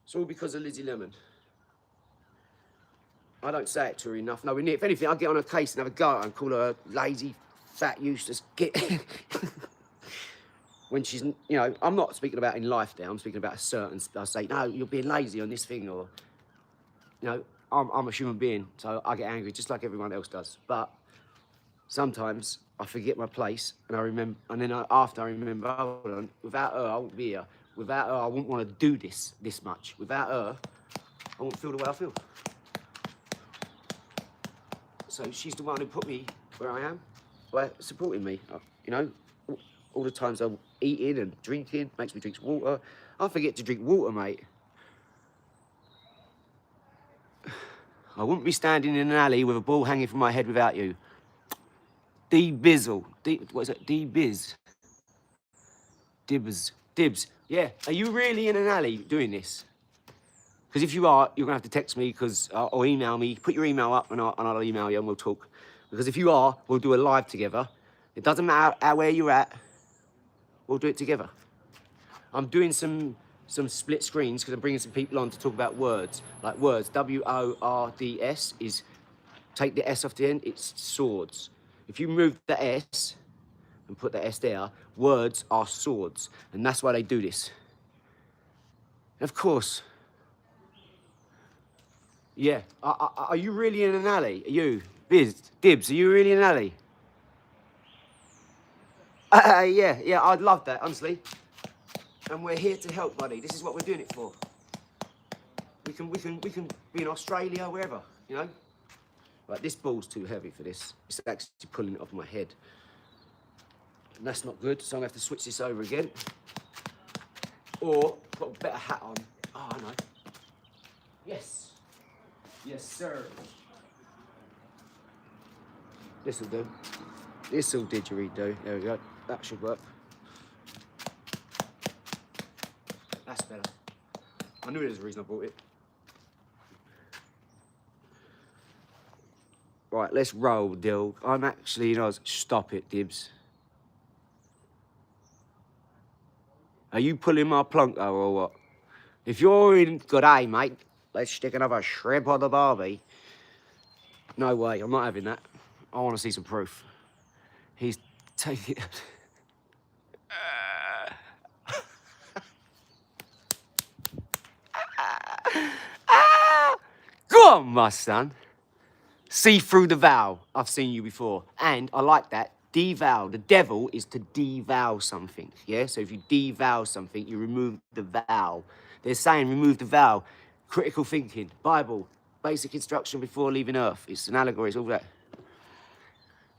Speaker 2: It's all because of Lizzie Lemon. I don't say it to her enough. No, if anything, I'll get on her case and have a go at her and call her a lazy, fat, useless git. When she's, you know, I'm not speaking about in life now, I'm speaking about a certain, I say, no, you're being lazy on this thing, or, you know, I'm a human being, so I get angry just like everyone else does. But sometimes I forget my place, and I remember, and then after I remember, hold on, without her, I wouldn't be here. Without her, I wouldn't want to do this much. Without her, I wouldn't feel the way I feel. So she's the one who put me where I am, by supporting me. You know, all the times I'm eating and drinking, makes me drink water. I forget to drink water, mate. I wouldn't be standing in an alley with a ball hanging from my head without you. D-Bizzle. What is it? D-Biz. Dibs. Yeah. Are you really in an alley doing this? Because if you are, you're going to have to text me or email me. Put your email up and I'll email you and we'll talk. Because if you are, we'll do a live together. It doesn't matter where you're at. We'll do it together. I'm doing some split screens because I'm bringing some people on to talk about words. Like words, W-O-R-D-S is, take the S off the end, it's swords. If you move the S and put the S there, words are swords. And that's why they do this. And of course, yeah. Are you really in an alley? Are you? Dibs, are you really in an alley? Yeah, I'd love that, honestly. And we're here to help, buddy. This is what we're doing it for. We can be in Australia, wherever, you know? Right, this ball's too heavy for this. It's actually pulling it off my head. And that's not good, so I'm gonna have to switch this over again. Or put a better hat on. Oh, I know. Yes. Yes, sir. This'll do. This'll didgeridoo. There we go. That should work. That's better. I knew there was a reason I bought it. Right, let's roll, Dill. I'm actually, you know, stop it, Dibs. Are you pulling my plunker or what? If you're in good aim, mate, let's stick another shrimp on the barbie. No way, I'm not having that. I want to see some proof. He's taking... Go on, my son. See through the vow. I've seen you before. And I like that. Devow. The devil is to devow something, yeah? So if you devow something, you remove the vow. They're saying remove the vow. Critical thinking. Bible. Basic instruction before leaving Earth. It's an allegory, it's all that.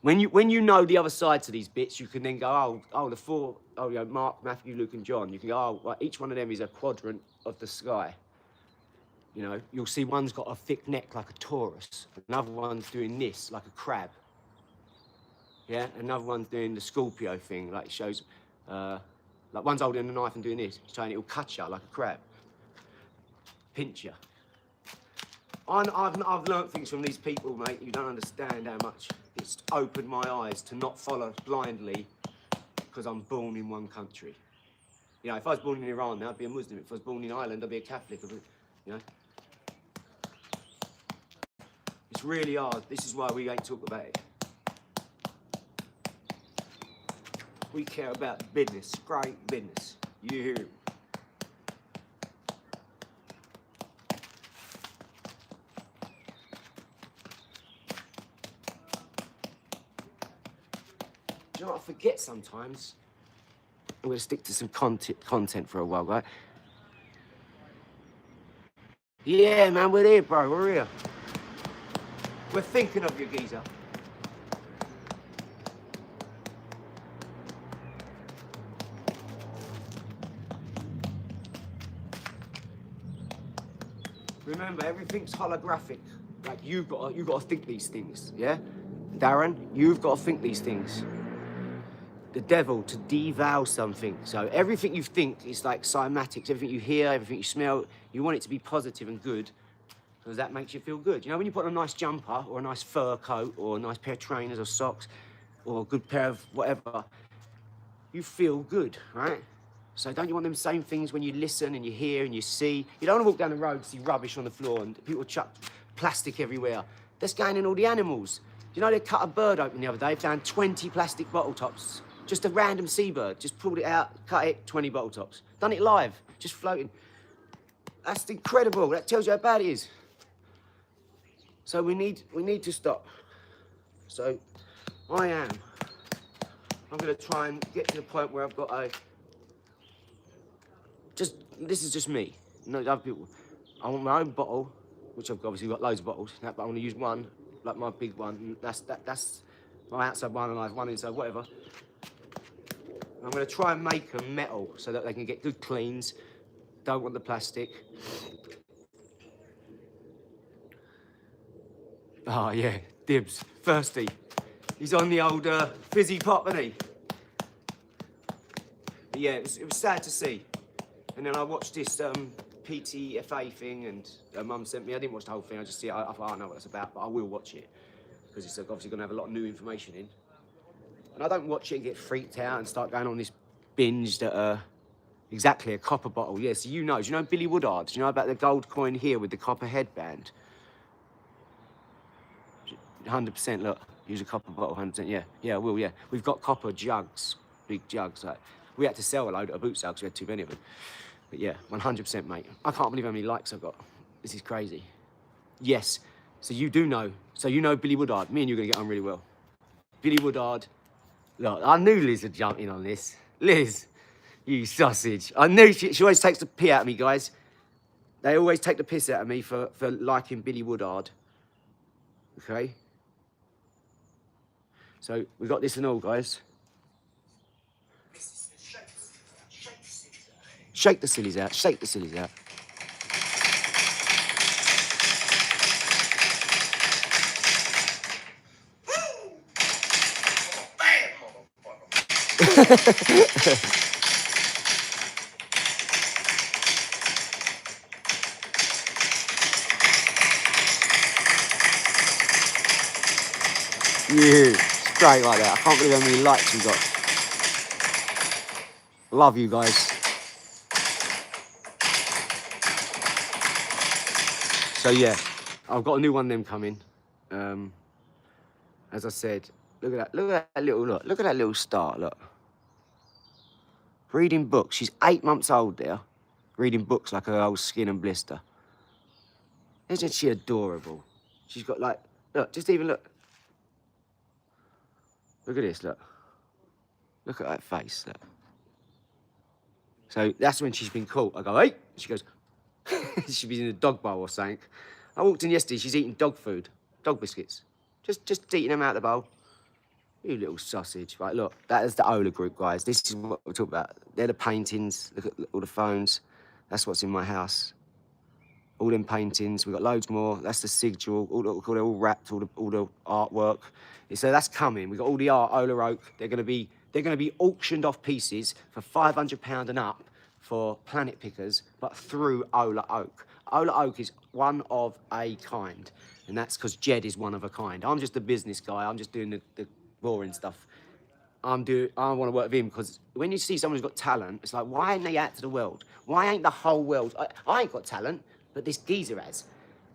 Speaker 2: When you know the other side to these bits, you can then go, the four, you know, Mark, Matthew, Luke, and John. You can go, well, each one of them is a quadrant of the sky. You know, you'll see one's got a thick neck like a Taurus. Another one's doing this like a crab. Yeah, another one's doing the Scorpio thing, like it shows, like one's holding a knife and doing this, saying it'll cut you like a crab. Pinch you. I've learnt things from these people, mate. You don't understand how much it's opened my eyes to not follow blindly because I'm born in one country. You know, if I was born in Iran, now I'd be a Muslim. If I was born in Ireland, I'd be a Catholic. You know. It's really hard. This is why we ain't talk about it. We care about business, great business. You hear it. Do you know what I forget sometimes? I'm gonna stick to some content for a while, right? Yeah, man, we're here, bro, we're here. We're thinking of you, geezer. Remember, everything's holographic. Like you've got to think these things, yeah? Darren, you've got to think these things. The devil, to devow something. So everything you think is like cymatics. Everything you hear, everything you smell, you want it to be positive and good, because that makes you feel good. You know, when you put on a nice jumper or a nice fur coat or a nice pair of trainers or socks or a good pair of whatever, you feel good, right? So don't you want them same things when you listen and you hear and you see? You don't want to walk down the road and see rubbish on the floor and people chuck plastic everywhere. That's going in all the animals. You know, they cut a bird open the other day, found 20 plastic bottle tops. Just a random seabird. Just pulled it out, cut it, 20 bottle tops. Done it live, just floating. That's incredible. That tells you how bad it is. So we need to stop. So I'm going to try and get to the point where I've got this is just me. No other people. I want my own bottle, which I've obviously got loads of bottles, but I want to use one, like my big one. That's my outside one, and I have one inside, whatever. I'm going to try and make them metal so that they can get good cleans. Don't want the plastic. Oh, yeah, Dibs, thirsty. He's on the old fizzy pop, isn't he? But yeah, it was sad to see. And then I watched this PTFA thing, and Mum sent me. I didn't watch the whole thing. I just see it. I thought, I don't know what it's about, but I will watch it because it's obviously going to have a lot of new information in. And I don't watch it and get freaked out and start going on this binge that exactly a copper bottle. Yeah, so do you know Billy Woodard? Do you know about the gold coin here with the copper headband? 100%. Look, use a copper bottle. 100%. Yeah, I will. Yeah, we've got copper jugs, big jugs. Like we had to sell a load at a boot sale because we had too many of them. But yeah, 100%, mate. I can't believe how many likes I've got. This is crazy. Yes. So you do know. So you know Billy Woodard. Me and you're gonna get on really well. Billy Woodard. Look, I knew Liz would jump in on this. Liz, you sausage. I knew she always takes the pee out of me, guys. They always take the piss out of me for liking Billy Woodard. Okay? So we got this and all, guys. Shake the sillies out. Shake the sillies out. Yeah, straight like that. I can't believe how many likes we got. Love you guys. So yeah, I've got a new one of them coming. As I said, look at that little star, look. Reading books. She's 8 months old there, reading books like her old Skin and Blister. Isn't she adorable? She's got like, look, just even look. Look at this, look. Look at that face, look. So that's when she's been caught. I go, hey, she goes, she'd be in a dog bowl or something. I walked in yesterday, she's eating dog food, dog biscuits. Just eating them out of the bowl. You little sausage. Right, look, that is the Ola group, guys. This is what we're talking about. They're the paintings. Look at all the phones. That's what's in my house. All them paintings. We've got loads more. That's the sigil. They're all wrapped, all the artwork. So that's coming. We've got all the art, Ola Oak. They're gonna be auctioned off pieces for £500 and up for planet pickers, but through Ola Oak. Ola Oak is one of a kind, and that's because Jed is one of a kind. I'm just a business guy. I'm just doing the boring stuff. I want to work with him because when you see someone who's got talent, it's like, why ain't they out to the world? Why ain't the whole world? I ain't got talent, but this geezer has.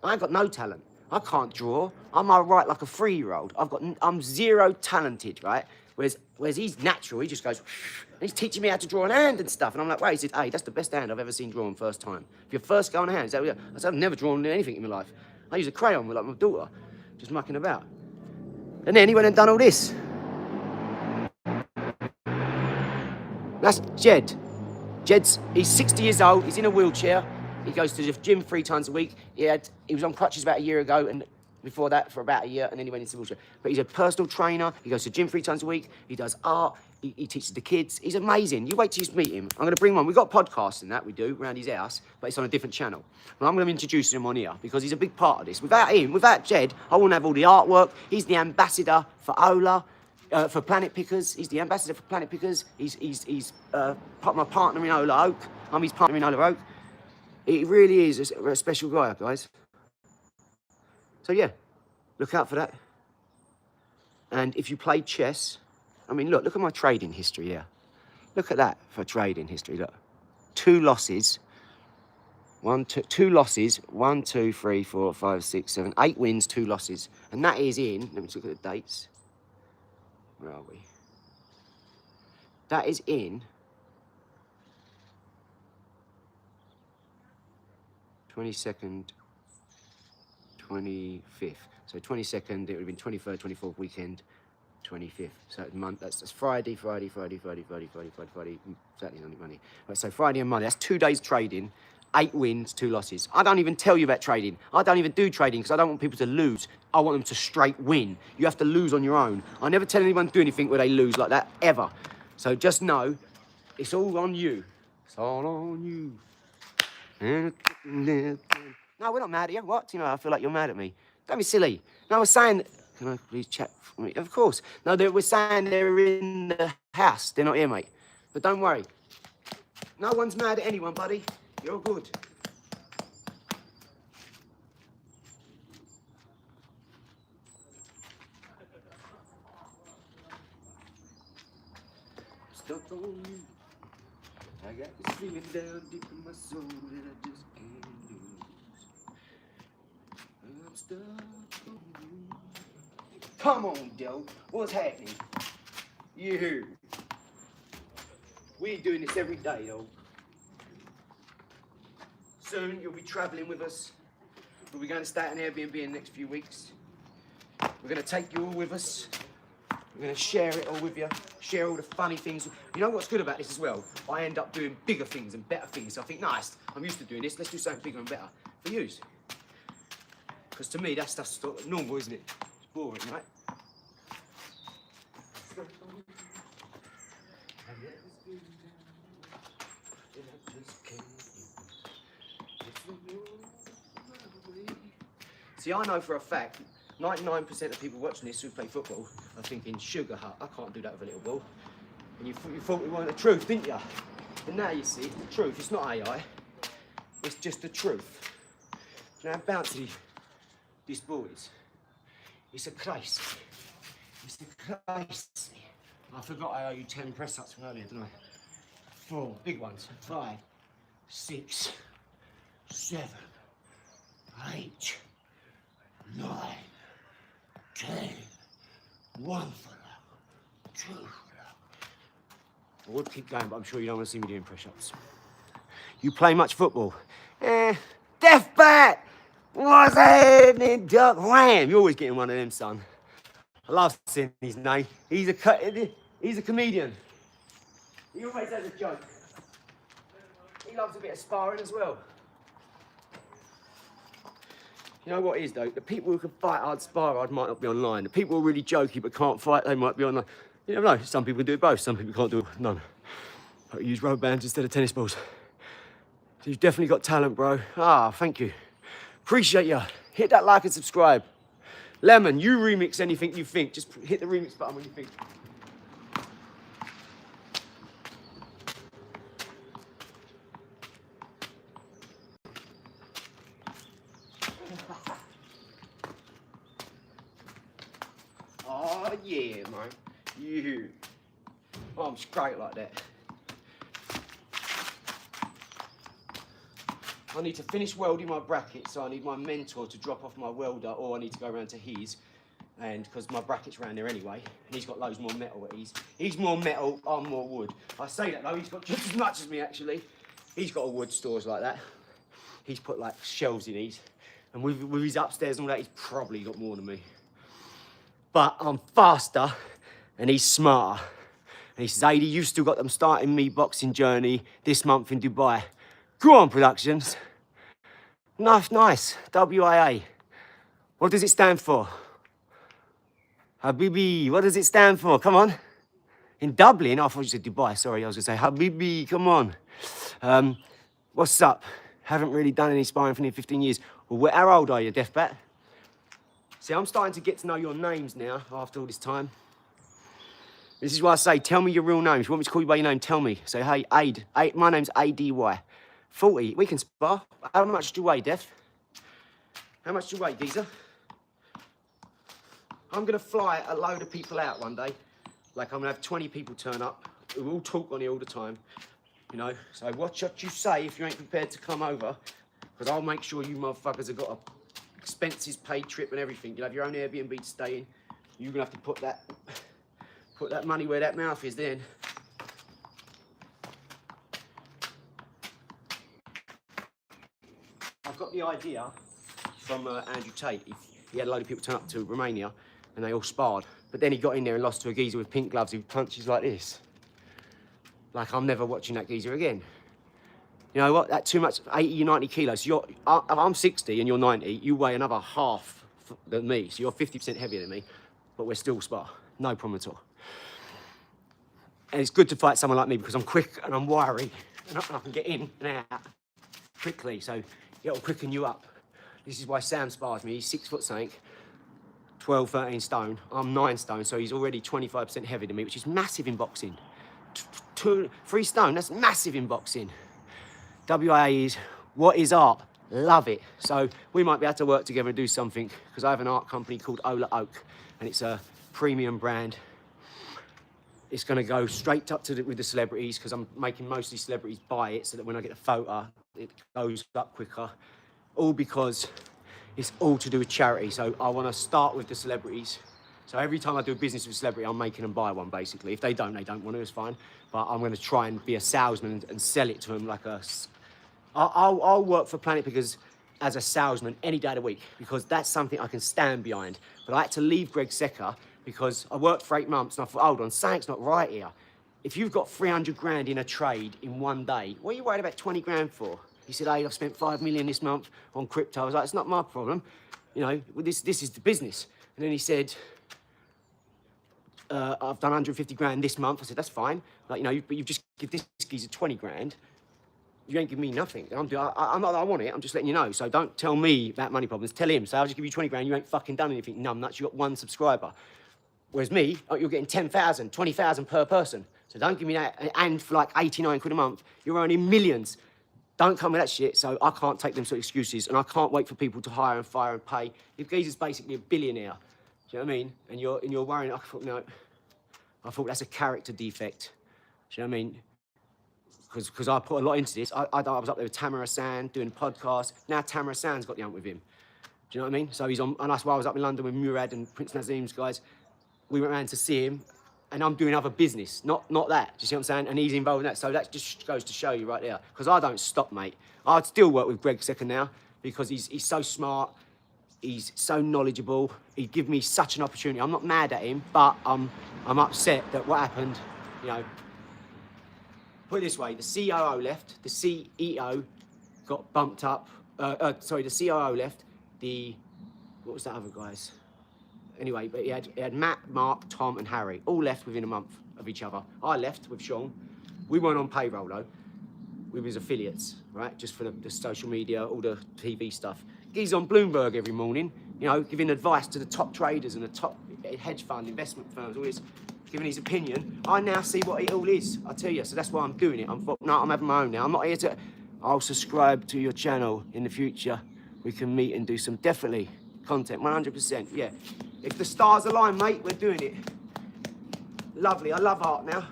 Speaker 2: I ain't got no talent. I can't draw. I'm right like a 3-year-old. I'm zero talented, right? Whereas he's natural. He just goes, and he's teaching me how to draw an hand and stuff. And I'm like, wait, he said, hey, that's the best hand I've ever seen drawn first time. If you're first going on a hand, is that what I said, I've never drawn anything in my life. I use a crayon with like my daughter, just mucking about. And then he went and done all this. That's Jed. He's 60 years old, he's in a wheelchair. He goes to the gym 3 times a week. He was on crutches about a year ago, and before that for about a year, and then he went into the wheelchair. But he's a personal trainer, he goes to the gym 3 times a week, he does art, he teaches the kids. He's amazing. You wait till you meet him. I'm gonna bring him on. We've got podcasts and that we do around his house, but it's on a different channel. And I'm gonna introduce him on here because he's a big part of this. Without Jed, I wouldn't have all the artwork. He's the ambassador for Ola. For Planet Pickers, he's the ambassador for Planet Pickers. He's my partner in Ola Oak. I'm his partner in Ola Oak. He really is a special guy, guys. So yeah, look out for that. And if you play chess, I mean, look at my trading history here. Look at that for trading history. Look, 2 losses. 2 losses. 1, 2, 3, 4, 5, 6, 7, 8 wins, 2 losses, and that is in. Let me look at the dates. Where are we? That is in 22nd, 25th. So 22nd, it would have been 23rd, 24th weekend, 25th. So that's Friday, Saturday, Sunday, Monday. Right, so Friday and Monday, that's 2 days trading, 8 wins, 2 losses. I don't even tell you about trading. I don't even do trading because I don't want people to lose. I want them to straight win. You have to lose on your own. I never tell anyone to do anything where they lose like that, ever. So just know, it's all on you. It's all on you. No, we're not mad at you. What? You know, I feel like you're mad at me. Don't be silly. No, we're saying... Can I please chat for me? Of course. No, we're saying they're in the house. They're not here, mate. But don't worry. No one's mad at anyone, buddy. You're good. Stuck on you. I got this feeling down deep in my soul that I just can't lose. I'm stuck on you. Come on, Del. What's happening? You. We're doing this every day, though. Soon you'll be travelling with us. We'll be going to stay at an Airbnb in the next few weeks. We're going to take you all with us. We're going to share it all with you. Share all the funny things. You know what's good about this as well? I end up doing bigger things and better things. So I think, nice, I'm used to doing this. Let's do something bigger and better for you. Because to me, that stuff's normal, isn't it? It's boring, right? See, I know for a fact, 99% of people watching this who play football are thinking, sugar hut, I can't do that with a little ball. And you thought it wasn't the truth, didn't you? And now you see, the truth, it's not AI, it's just the truth. Now, how bouncy this ball is. It's a crazy. I forgot I owe you 10 press-ups from earlier, didn't I? 4 big ones. 5, 6, 7, 8, 9, 10. 1 for luck, 2 for luck. I would keep going, but I'm sure you don't want to see me doing press-ups. You play much football? Death bat! What's happening, Duck? Wham! You're always getting one of them, son. I love seeing his name. He's a comedian. He always has a joke. He loves a bit of sparring as well. You know what it is, though? The people who can fight hard, spar hard, might not be online. The people who are really jokey but can't fight, they might be online. You never know. Some people do both. Some people can't do none. But use rubber bands instead of tennis balls. So you've definitely got talent, bro. Ah, thank you. Appreciate you. Hit that like and subscribe. Lemon, you remix anything you think. Just hit the remix button when you think. Oh, yeah, mate. You. Oh, I'm straight like that. I need to finish welding my brackets, so I need my mentor to drop off my welder, or I need to go around to his, and because my bracket's around there anyway, and he's got loads more metal at his. He's more metal, I'm more wood. I say that though, he's got just as much as me actually. He's got a wood stores like that. He's put like shelves in his, and with his upstairs and all that, he's probably got more than me. But I'm faster, and he's smarter. And he says, Adi, you've still got them starting me boxing journey this month in Dubai. Go on, Productions. Nice. WIA. What does it stand for? Habibi. What does it stand for? Come on. In Dublin? Oh, I thought you said Dubai. Sorry, I was going to say Habibi. Come on. What's up? Haven't really done any sparring for nearly 15 years. Well, how old are you, Deathbat? See, I'm starting to get to know your names now after all this time. This is why I say, tell me your real name. If you want me to call you by your name, tell me. Say, hey, Aid. My name's A-D-Y. 40. We can spar. How much do you weigh, Death? How much do you weigh, geezer? I'm going to fly a load of people out one day. Like, I'm going to have 20 people turn up who all talk on here all the time. You know? So watch what you say if you ain't prepared to come over. Because I'll make sure you motherfuckers have got a expenses paid trip and everything. You'll have your own Airbnb to stay in. You're going to have to put that money where that mouth is then. I've got the idea from Andrew Tate. He had a load of people turn up to Romania and they all sparred. But then he got in there and lost to a geezer with pink gloves who punches like this. Like, I'm never watching that geezer again. You know what? That's too much, 80, 90 kilos. So I'm 60 and you're 90. You weigh another half than me. So you're 50% heavier than me. But we're still spar. No problem at all. And it's good to fight someone like me because I'm quick and I'm wiry. And I can get in and out quickly. So it'll quicken you up. This is why Sam spars me. He's 6 foot something, 12, 13 stone. I'm 9 stone, so he's already 25% heavier than me, which is massive in boxing. 3 stone, that's massive in boxing. WIA is, what is art? Love it. So we might be able to work together and do something, because I have an art company called Ola Oak, and it's a premium brand. It's going to go straight up to with the celebrities, because I'm making mostly celebrities buy it, so that when I get a photo, it goes up quicker. All because it's all to do with charity. So I want to start with the celebrities. So every time I do business with a celebrity, I'm making them buy one, basically. If they don't want to, it's fine. But I'm going to try and be a salesman and sell it to them like a... I'll work for Planet because as a salesman any day of the week, because that's something I can stand behind. But I had to leave Greg Secker because I worked for 8 months and I thought, hold on, something's not right here. If you've got 300 grand in a trade in one day, what are you worried about 20 grand for? He said, hey, I've spent 5 million this month on crypto. I was like, it's not my problem. You know, this is the business. And then he said, I've done 150 grand this month. I said, that's fine. Like, you know, but you've just give this geezer 20 grand. You ain't giving me nothing. I'm not that I want it. I'm just letting you know. So don't tell me about money problems. Tell him. So I'll just give you 20 grand. You ain't fucking done anything. Numbnuts. You got 1 subscriber. Whereas me, you're getting 10,000, 20,000 per person. So don't give me that. And for like 89 quid a month, you're earning millions. Don't come with that shit. So I can't take them sort of excuses, and I can't wait for people to hire and fire and pay. If geezer's basically a billionaire, Do you know what I mean? And you're worrying. I thought, no, I thought that's a character defect. Do you know what I mean? Because I put a lot into this. I was up there with Tamara Sand doing a podcast. Now Tamara Sand's got the hump with him. Do you know what I mean? So he's on, and that's why I was up in London with Murad and Prince Nazim's guys. We went round to see him, and I'm doing other business, not that. Do you see what I'm saying? And he's involved in that. So that just goes to show you right there. Because I don't stop, mate. I'd still work with Greg second now because he's so smart. He's so knowledgeable. He'd give me such an opportunity. I'm not mad at him, but I'm upset that what happened, you know. Put it this way, the COO left, the CEO got bumped up. Sorry, the COO left, what was that other guys? Anyway, but he had Matt, Mark, Tom and Harry, all left within a month of each other. I left with Sean. We weren't on payroll though. We was affiliates, right? Just for the social media, all the TV stuff. He's on Bloomberg every morning, you know, giving advice to the top traders and the top hedge fund investment firms, all this, giving his opinion. I now see what it all is, I tell you, so that's why I'm doing it. I'm having my own now. I'm not here to, I'll subscribe to your channel in the future. We can meet and do some, definitely, content, 100%, yeah. If the stars align, mate, we're doing it. Lovely, I love art now.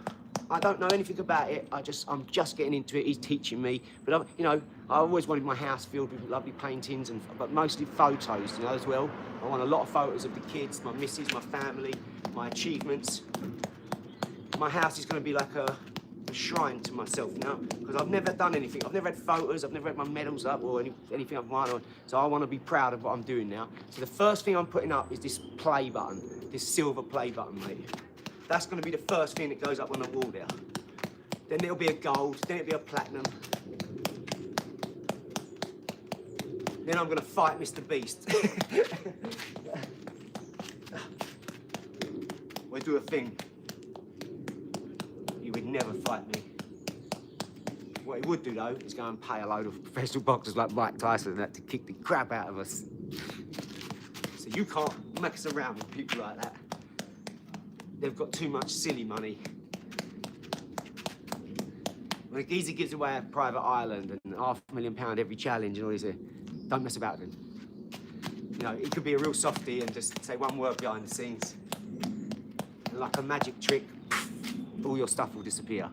Speaker 2: I don't know anything about it. I'm just getting into it. He's teaching me. But you know, I always wanted my house filled with lovely paintings, but mostly photos, you know, as well. I want a lot of photos of the kids, my missus, my family, my achievements. My house is going to be like a shrine to myself now, because I've never done anything. I've never had photos. I've never had my medals up or anything I've won. So I want to be proud of what I'm doing now. So the first thing I'm putting up is this play button, this silver play button, mate. That's going to be the first thing that goes up on the wall there. Then it'll be a gold, then it'll be a platinum. Then I'm going to fight Mr. Beast. We'll do a thing. He would never fight me. What he would do, though, is go and pay a load of professional boxers like Mike Tyson and that to kick the crap out of us. So you can't mess around with people like that. They've got too much silly money. When a geezer gives away a private island and £500,000 every challenge and all this, don't mess about with him. You know, he could be a real softie and just say one word behind the scenes. And like a magic trick, all your stuff will disappear.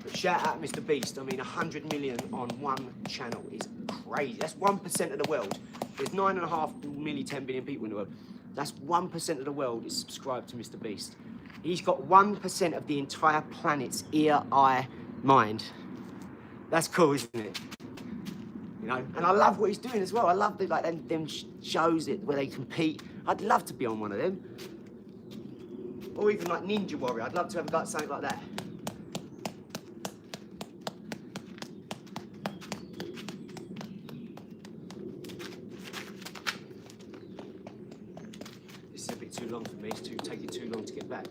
Speaker 2: But shout out Mr. Beast. I mean, 100 million on one channel is crazy. That's 1% of the world. There's 9.5, nearly 10 billion people in the world. That's 1% of the world is subscribed to Mr. Beast. He's got 1% of the entire planet's ear, eye, mind. That's cool, isn't it? You know, and I love what he's doing as well. I love them shows where they compete. I'd love to be on one of them. Or even like Ninja Warrior. I'd love to have something like that. Too long for me, it's taking too long to get back.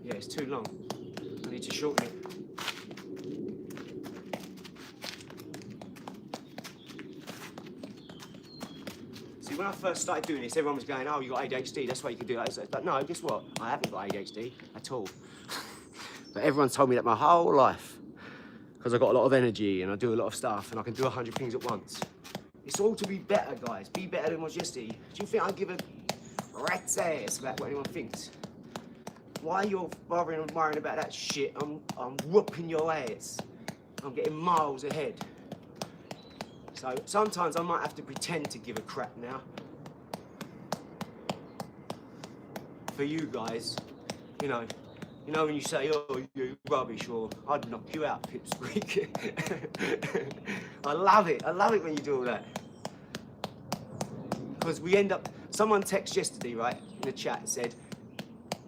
Speaker 2: Yeah, it's too long. I need to shorten it. See, when I first started doing this, everyone was going, oh, you got ADHD, that's why you can do that. It's like, no, guess what? I haven't got ADHD at all. But everyone's told me that my whole life, because I've got a lot of energy and I do a lot of stuff and I can do 100 things at once. It's all to be better, guys. Be better than was yesterday. Do you think I give a rat's ass about what anyone thinks? Why you're bothering and worrying about that shit? I'm whooping your ass. I'm getting miles ahead. So sometimes I might have to pretend to give a crap now. For you guys, you know when you say, oh, you rubbish, or I'd knock you out, Pipsqueak. I love it when you do all that. Because we end up, someone texted yesterday, right, in the chat and said,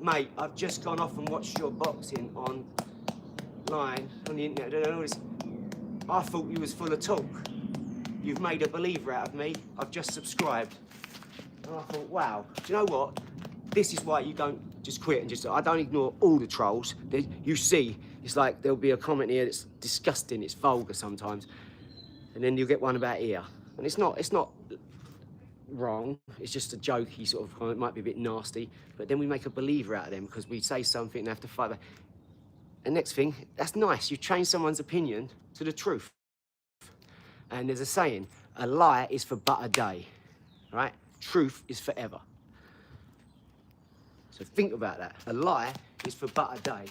Speaker 2: mate, I've just gone off and watched your boxing online, on the internet, and all this. I thought you was full of talk. You've made a believer out of me. I've just subscribed. And I thought, wow, do you know what? This is why you don't just quit and just, I don't ignore all the trolls. You see, it's like there'll be a comment here that's disgusting, it's vulgar sometimes. And then you'll get one about here. And it's not wrong, it's just a jokey sort of comment, it might be a bit nasty, but then we make a believer out of them because we say something and have to fight back. And next thing, that's nice, you change someone's opinion to the truth. And there's a saying, A lie is for but a day, right? Truth is forever. So think about that. A lie is for but a day.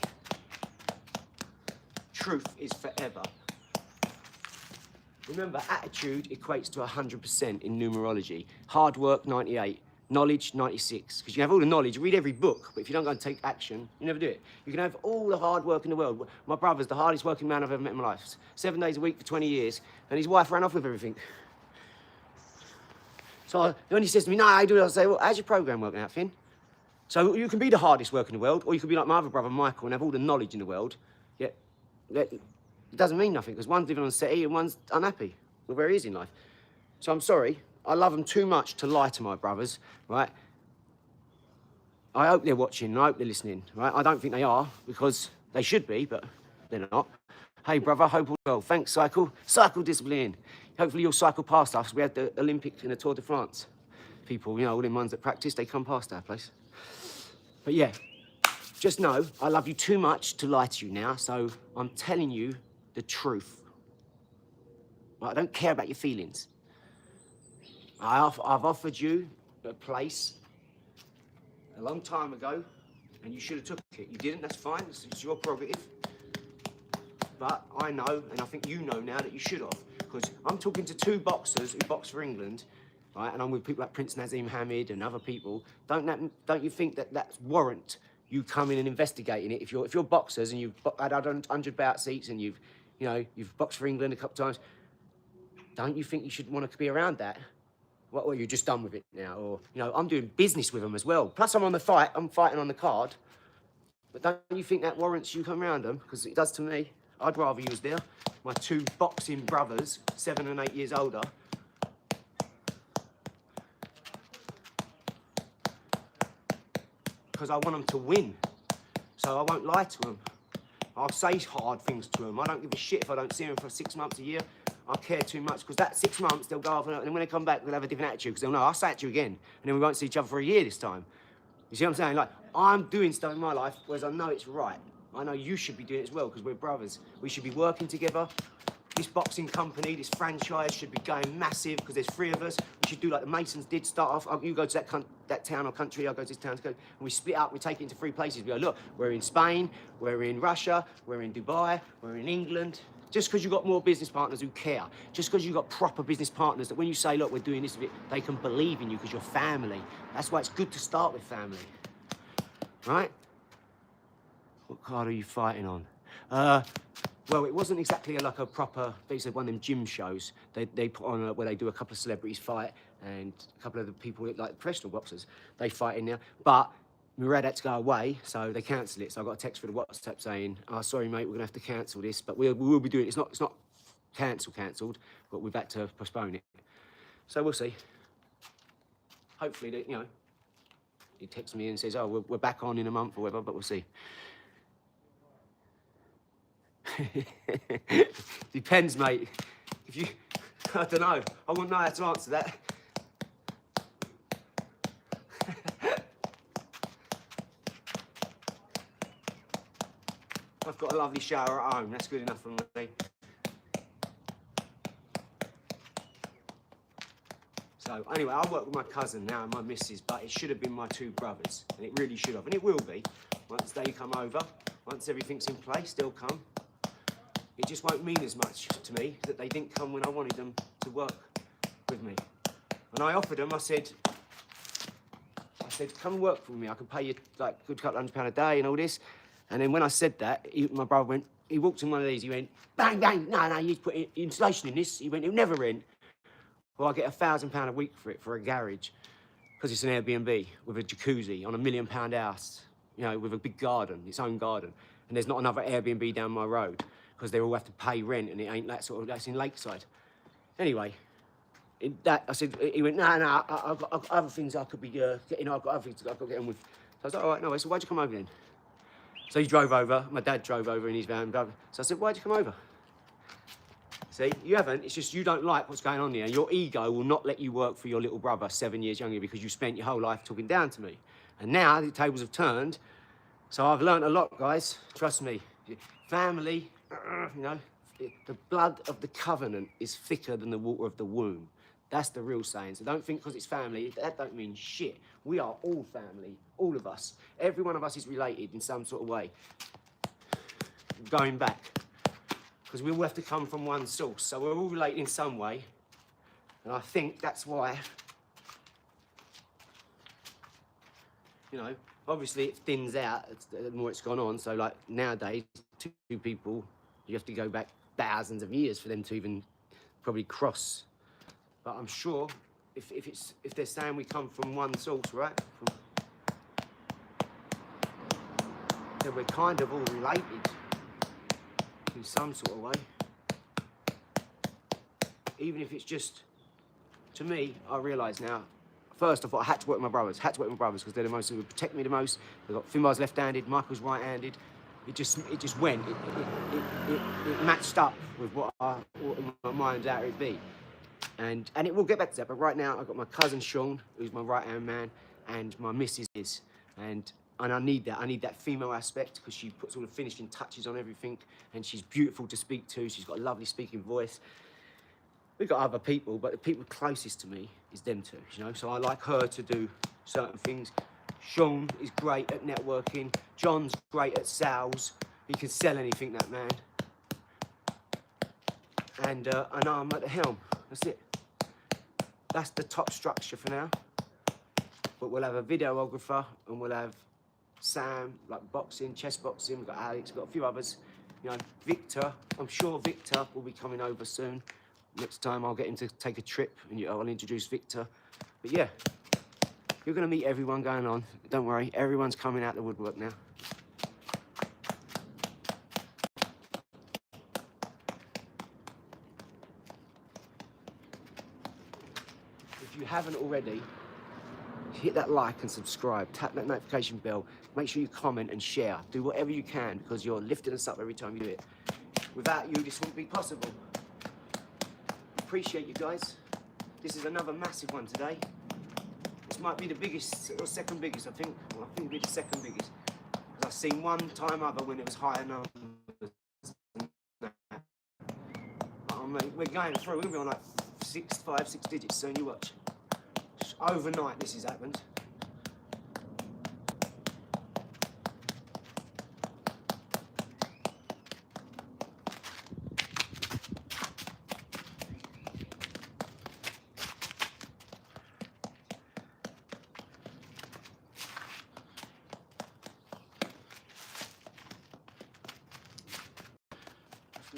Speaker 2: Truth is forever. Remember, attitude equates to 100% in numerology. Hard work, 98. Knowledge, 96. Because you can have all the knowledge, read every book, but if you don't go and take action, you never do it. You can have all the hard work in the world. My brother's the hardest working man I've ever met in my life. 7 days a week for 20 years, and his wife ran off with everything. So when he says to me, no, I do it, I'll say, well, how's your program working out, Finn? So you can be the hardest worker in the world, or you can be like my other brother, Michael, and have all the knowledge in the world, yet it doesn't mean nothing, because one's living on SETI and one's unhappy with where he is in life. So I'm sorry, I love them too much to lie to my brothers, right? I hope they're watching, and I hope they're listening, right? I don't think they are, because they should be, but they're not. Hey, brother, hope all well. Thanks, cycle. Cycle discipline. Hopefully you'll cycle past us. We had the Olympics and the Tour de France. People, you know, all them ones that practice, they come past our place. But yeah, just know, I love you too much to lie to you now, so I'm telling you the truth. Right, I don't care about your feelings. I've offered you a place a long time ago, and you should have took it. You didn't, that's fine, it's your prerogative. But I know, and I think you know now, that you should have. Because I'm talking to two boxers who box for England, right? And I'm with people like Prince Nazim Hamid and other people. Don't you think that that's warrant you coming and investigating it? If you're boxers and you've had 100 bout seats and you've boxed for England a couple of times, don't you think you should want to be around that? What, or you're just done with it now? Or, you know, I'm doing business with them as well. Plus I'm on the fight, I'm fighting on the card. But don't you think that warrants you come around them? Because it does to me. I'd rather you was there. My two boxing brothers, 7 and 8 years older. Because I want them to win. So I won't lie to them. I'll say hard things to them. I don't give a shit if I don't see them for 6 months, a year. I care too much, because that 6 months, they'll go off, and when they come back, they'll have a different attitude, because they'll know, I'll say it to you again, and then we won't see each other for a year this time. You see what I'm saying? Like, I'm doing stuff in my life, whereas I know it's right. I know you should be doing it as well, because we're brothers. We should be working together. This boxing company, this franchise should be going massive, because there's 3 of us. We should do like the Masons did, start off. You go to that town or country, I go to this town, and we split up, we take it into 3 places. We go, look, we're in Spain, we're in Russia, we're in Dubai, we're in England. Just because you've got more business partners who care, just because you've got proper business partners that when you say, look, we're doing this, they can believe in you because you're family. That's why it's good to start with family, right? What card are you fighting on? Well, it wasn't exactly like a proper, they said one of them gym shows. They put on where they do a couple of celebrities fight and a couple of the people, like professional boxers, they fight in there. But Murad had to go away, so they cancelled it. So I got a text for the WhatsApp saying, oh, sorry, mate, we're going to have to cancel this. But we will be doing it. It's not cancelled, but we've had to postpone it. So we'll see. Hopefully, you know, he texts me and says, oh, we're back on in a month or whatever, but we'll see. Depends, mate. If you, I don't know. I wouldn't know how to answer that. I've got a lovely shower at home. That's good enough for me. So anyway, I work with my cousin now and my missus, but it should have been my 2 brothers, and it really should have, and it will be. Once they come over, once everything's in place, they'll come. It just won't mean as much to me that they didn't come when I wanted them to work with me. And I offered them, I said, come and work for me. I can pay you like a good £200 a day and all this. And then when I said that, my brother went, he walked in one of these, he went, bang, bang, no, you put insulation in this. He went, it'll never rent. Well, I get £1,000 a week for it, for a garage, because it's an Airbnb with a jacuzzi on a £1 million house, you know, with a big garden, its own garden. And there's not another Airbnb down my road, because they all have to pay rent, and it ain't that sort of, that's in Lakeside. Anyway, I said, he went, no, I've got other things I could be getting, I've got other things I've got to get on with. So I was like, all right, no, so why'd you come over then? So he drove over, my dad drove over in his van. So I said, why'd you come over? See, you haven't, it's just you don't like what's going on here. Your ego will not let you work for your little brother, 7 years younger, because you spent your whole life talking down to me. And now the tables have turned, so I've learned a lot, guys. Trust me. Family, you know, the blood of the covenant is thicker than the water of the womb. That's the real saying. So don't think because it's family, that don't mean shit. We are all family, all of us. Every one of us is related in some sort of way. Going back. Because we all have to come from one source. So we're all related in some way. And I think that's why, you know, obviously it thins out the more it's gone on. So like nowadays, two people, you have to go back thousands of years for them to even probably cross. But I'm sure if they're saying we come from one source, right? Then we're kind of all related in some sort of way. Even if it's just, to me, I realise now, first I thought I had to work with my brothers, because they're the most who would protect me the most. They've got Finbar's left-handed, Michael's right-handed. It just went. It matched up with what in my mind out it'd be. And it will get back to that, but right now I've got my cousin Sean, who's my right-hand man, and my missus is. And I need that female aspect, because she puts all the finishing touches on everything, and she's beautiful to speak to. She's got a lovely speaking voice. We've got other people, but the people closest to me is them two, you know? So I like her to do certain things. Sean is great at networking. John's great at sales. He can sell anything, that man. And I'm at the helm. That's it. That's the top structure for now. But we'll have a videographer, and we'll have Sam, like boxing, chess boxing. We've got Alex, we've got a few others. You know, Victor. I'm sure Victor will be coming over soon. Next time I'll get him to take a trip, and I'll introduce Victor. But yeah, you're going to meet everyone going on. Don't worry, everyone's coming out the woodwork now. If you haven't already, hit that like and subscribe. Tap that notification bell. Make sure you comment and share. Do whatever you can, because you're lifting us up every time you do it. Without you, this wouldn't be possible. Appreciate you guys. This is another massive one today. This might be the biggest, or second biggest, I think. Well, I think it'll be the second biggest. Because I've seen one time other when it was higher numbers. Oh, mate, we're going through. We're going to be on like 5, 6 digits soon. You watch. Just overnight this has happened.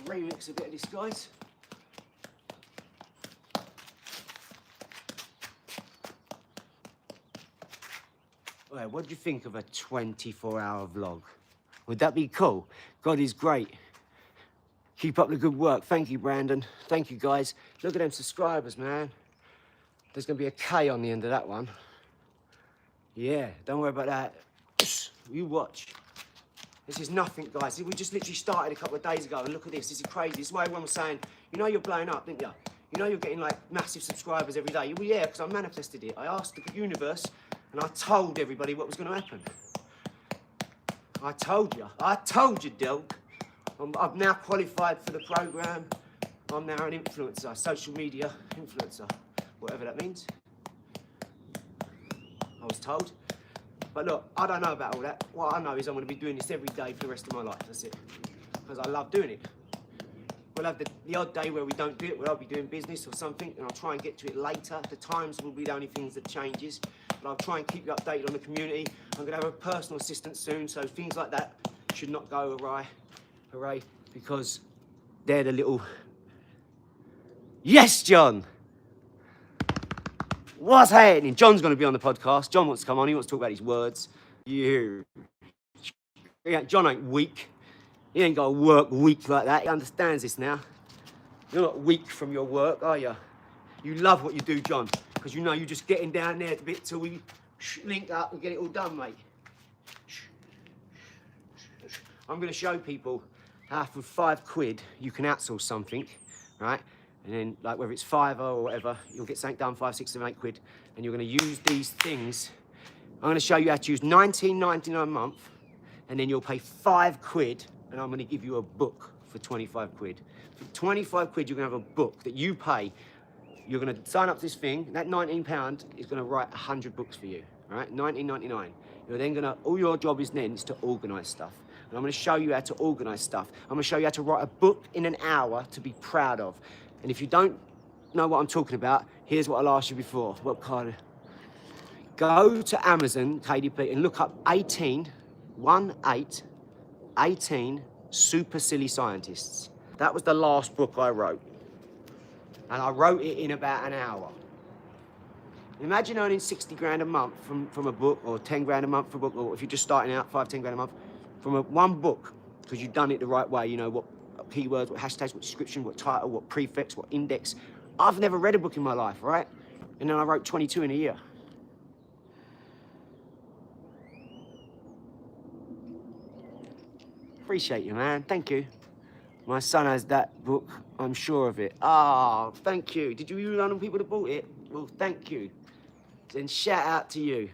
Speaker 2: Remix a bit of this, guys. Well, what do you think of a 24-hour vlog? Would that be cool? God is great. Keep up the good work. Thank you, Brandon. Thank you, guys. Look at them subscribers, man. There's going to be a K on the end of that one. Yeah, don't worry about that. You watch. This is nothing, guys. We just literally started a couple of days ago, and look at this. This is crazy. This is why everyone was saying, you know you're blowing up, didn't you? You know you're getting, like, massive subscribers every day. Well, yeah, because I manifested it. I asked the universe, and I told everybody what was going to happen. I told you. I told you, Delk. I've now qualified for the programme. I'm now an influencer, social media influencer, whatever that means. I was told. But look, I don't know about all that. What I know is I'm going to be doing this every day for the rest of my life. That's it. Because I love doing it. We'll have the odd day where we don't do it, where I'll be doing business or something, and I'll try and get to it later. The times will be the only things that changes. But I'll try and keep you updated on the community. I'm going to have a personal assistant soon, so things like that should not go awry. Hooray. Because they're the little... Yes, John! What's happening? John's going to be on the podcast. John wants to come on. He wants to talk about his words. You. Yeah, John ain't weak. He ain't got to work weak like that. He understands this now. You're not weak from your work, are you? You love what you do, John, because you know you're just getting down there a bit till we link up and get it all done, mate. I'm going to show people how for £5 you can outsource something, right? And then, like, whether it's £5 or whatever, you'll get something done, 5, 6, 7, £8, and you're going to use these things. I'm going to show you how to use £19.99 a month, and then you'll pay £5, and I'm going to give you a book for £25. For £25, you're going to have a book that you pay you're going to sign up to this thing. That £19 is going to write 100 books for you, all right? £19.99. You're then going to, all your job is then is to organise stuff. And I'm going to show you how to organise stuff. I'm going to show you how to write a book in an hour to be proud of. And if you don't know what I'm talking about, here's what I'll ask you before. What kind? Go to Amazon, KDP, and look up 18 super silly scientists. That was the last book I wrote. And I wrote it in about an hour. Imagine earning 60 grand a month from a book, or 10 grand a month for a book, or if you're just starting out, 5, 10 grand a month, from one book, because you've done it the right way. You know what keywords, what hashtags, what description, what title, what prefix, what index. I've never read a book in my life, right? And then I wrote 22 in a year. Appreciate you, man. Thank you. My son has that book. I'm sure of it. Ah, thank you. Did you know people that bought it? Well, thank you. Then shout out to you.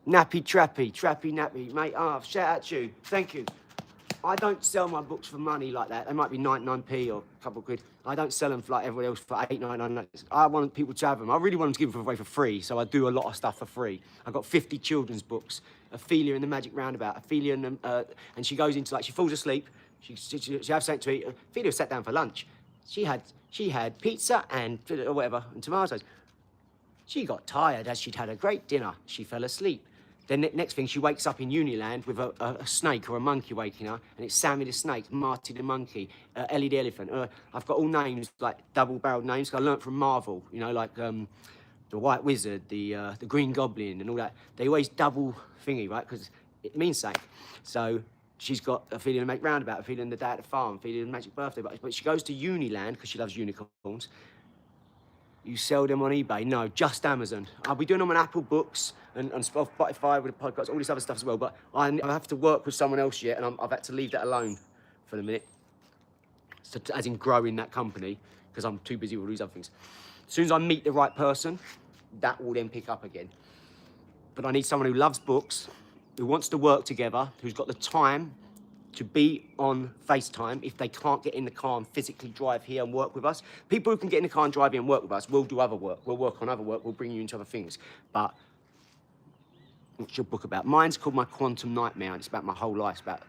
Speaker 2: Nappy Trappy, Trappy Nappy, mate. Ah, shout out to you. Thank you. I don't sell my books for money like that. They might be 99p or a couple of quid. I don't sell them for like everyone else for 8.99. I want people to have them. I really want them to give them away for free, so I do a lot of stuff for free. I've got 50 children's books. Ophelia and the Magic Roundabout. Ophelia and she goes into, like, she falls asleep. She has something to eat. Ophelia sat down for lunch. She had pizza and whatever and tomatoes. She got tired as she'd had a great dinner. She fell asleep. Then the next thing, she wakes up in Uniland with a snake or a monkey waking her, and it's Sammy the snake, Marty the monkey, Ellie the elephant. I've got all names, like double-barrelled names, 'cause I learnt from Marvel, you know, like the White Wizard, the Green Goblin and all that. They always double thingy, right, because it means something. So she's got Ophelia and the Magic Roundabout, Ophelia and the Day at the Farm, Ophelia and the Magic Birthday, but she goes to Uniland because she loves unicorns. You sell them on eBay? No, just Amazon. I'll be doing them on Apple Books and Spotify with a podcast, all this other stuff as well, but I have to work with someone else yet, and I've had to leave that alone for the minute. So, as in growing that company, because I'm too busy with all these other things. As soon as I meet the right person, that will then pick up again. But I need someone who loves books, who wants to work together, who's got the time to be on FaceTime if they can't get in the car and physically drive here and work with us. People who can get in the car and drive here and work with us will do other work. We'll work on other work. We'll bring you into other things. But what's your book about? Mine's called My Quantum Nightmare, and it's about my whole life. It's about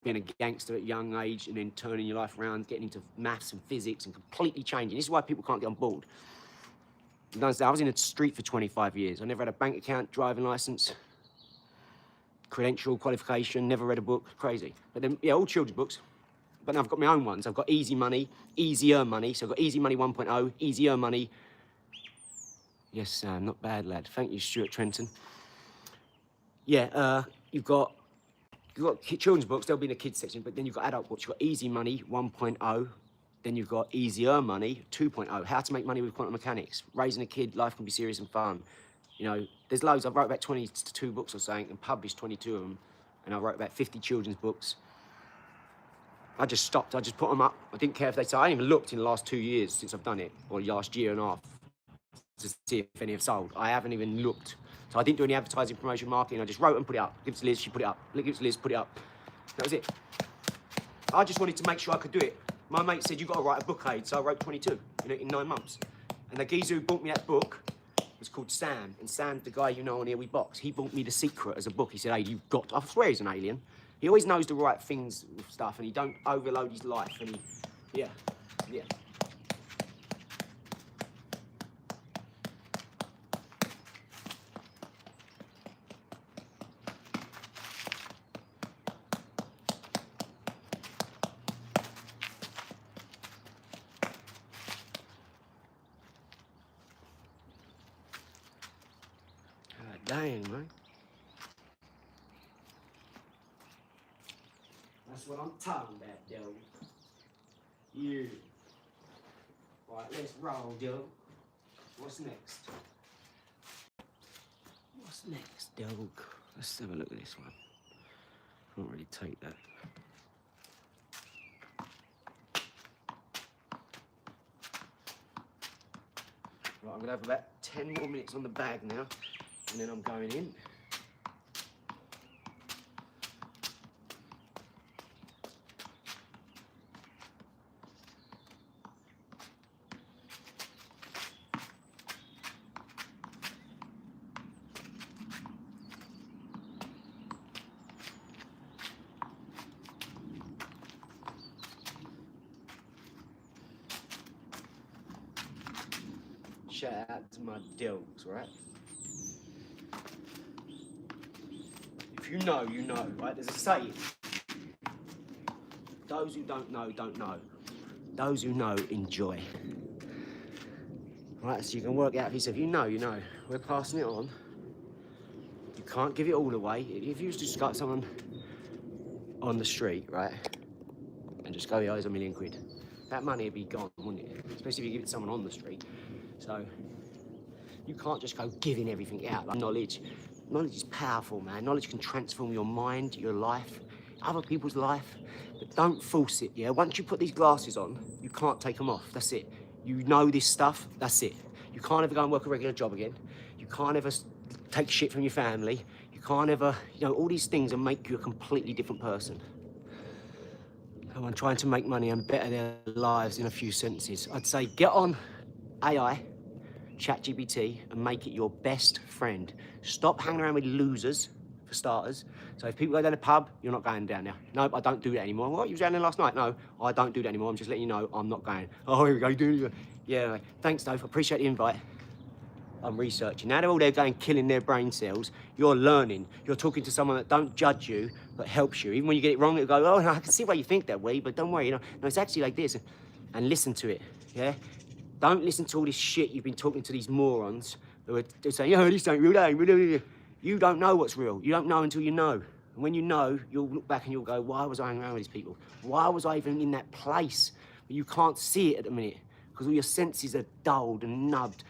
Speaker 2: being a gangster at a young age and then turning your life around, getting into maths and physics and completely changing. This is why people can't get on board. I was in the street for 25 years. I never had a bank account, driving license, credential, qualification, never read a book, crazy. But then, yeah, all children's books. But now I've got my own ones. I've got Easy Money, Easier Money. So I've got Easy Money 1.0, Easier Money. Yes, Sam, not bad, lad. Thank you, Stuart Trenton. Yeah, you've got children's books, they'll be in the kids section, but then you've got adult books. You've got Easy Money 1.0. Then you've got Easier Money 2.0, How to Make Money with Quantum Mechanics. Raising a kid, life can be serious and fun. You know, there's loads. I've wrote about 22 books or something and published 22 of them. And I wrote about 50 children's books. I just stopped. I just put them up. I didn't care if they sold. I haven't even looked in the last 2 years since I've done it, or last year and a half, to see if any have sold. I haven't even looked. So I didn't do any advertising, promotion, marketing. I just wrote and put it up. Give it to Liz, she put it up. Give it to Liz, put it up. That was it. I just wanted to make sure I could do it. My mate said, you've got to write a book, Aid. So I wrote 22 in 9 months. And the geezer who bought me that book was called Sam. And Sam, the guy you know on Here We Box, he bought me The Secret as a book. He said, hey, you've got to. I swear he's an alien. He always knows the right things with stuff, and he don't overload his life. And yeah. Dang, man. That's what I'm talking about, Doe. Yeah. Right, let's roll, Doe. What's next? What's next, Doe? Let's have a look at this one. Can't really take that. Right, I'm gonna have about 10 more minutes on the bag now. And then I'm going in. shout out to my dogs, right? If you know, you know, right? There's a saying. Those who don't know, don't know. Those who know, enjoy. Right, so you can work out for yourself. You know, you know. We're passing it on. You can't give it all away. If you just got someone on the street, right, and just go, oh, here's £1 million, that money would be gone, wouldn't it? Especially if you give it to someone on the street. So you can't just go giving everything out like knowledge. Knowledge is powerful, man. Knowledge can transform your mind, your life, other people's life. But don't force it, yeah? Once you put these glasses on, you can't take them off. That's it. You know this stuff, that's it. You can't ever go and work a regular job again. You can't ever take shit from your family. You can't ever, you know, all these things will make you a completely different person. I'm trying to make money and better their lives in a few sentences. I'd say get on AI, ChatGPT, and make it your best friend. Stop hanging around with losers, for starters. So if people go down the pub, you're not going down there. No, I don't do that anymore. What, you was down there last night? No, I don't do that anymore. I'm just letting you know I'm not going. Oh, here we go, do it. Yeah, thanks, Dave. I appreciate the invite. I'm researching. Now they're all there going, killing their brain cells. You're learning. You're talking to someone that don't judge you, but helps you. Even when you get it wrong, it'll go, oh, no, I can see why you think that way, but don't worry, you know. No, it's actually like this. And listen to it, yeah? Don't listen to all this shit you've been talking to these morons who are saying, oh, this ain't real. You don't know what's real. You don't know until you know. And when you know, you'll look back and you'll go, why was I hanging around with these people? Why was I even in that place? But you can't see it at the minute because all your senses are dulled and nubbed.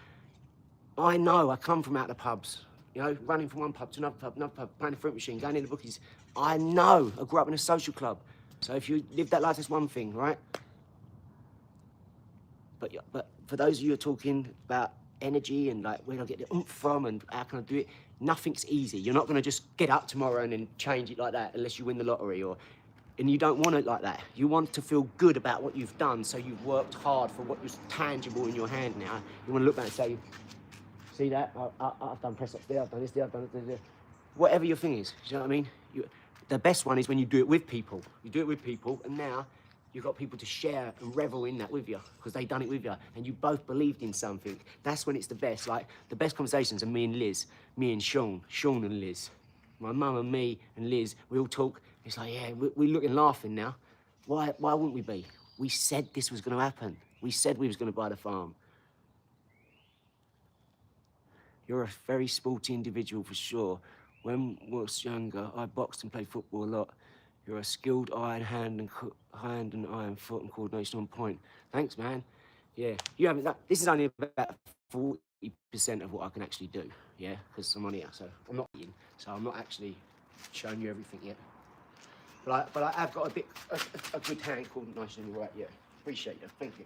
Speaker 2: I know, I come from out the pubs, you know, running from one pub to another pub, playing the fruit machine, going in the bookies. I know, I grew up in a social club. So if you live that life, that's one thing, right? But for those of you who are talking about energy and like, where do I get the oomph from and how can I do it? Nothing's easy. You're not gonna just get up tomorrow and then change it like that unless you win the lottery and you don't want it like that. You want to feel good about what you've done, so you've worked hard for what was tangible in your hand now. You wanna look back and say, see that? I've done press ups there, I've done this there, I've done this there. Whatever your thing is, do you know what I mean? The best one is when you do it with people. You do it with people, and now you've got people to share and revel in that with you, because they've done it with you, and you both believed in something. That's when it's the best. Like, the best conversations are me and Liz, me and Sean and Liz. My mum and me and Liz, we all talk. It's like, yeah, we're looking laughing now. Why wouldn't we be? We said this was going to happen. We said we was going to buy the farm. You're a very sporty individual for sure. When I was younger, I boxed and played football a lot. You're a skilled hand and iron foot and coordination on point. Thanks, man. Yeah, you haven't. This is only about 40% of what I can actually do. Yeah, because I'm on here, so I'm not eating, so I'm not actually showing you everything yet. But I have got a good hand coordination in the right. Yeah, appreciate you. Thank you.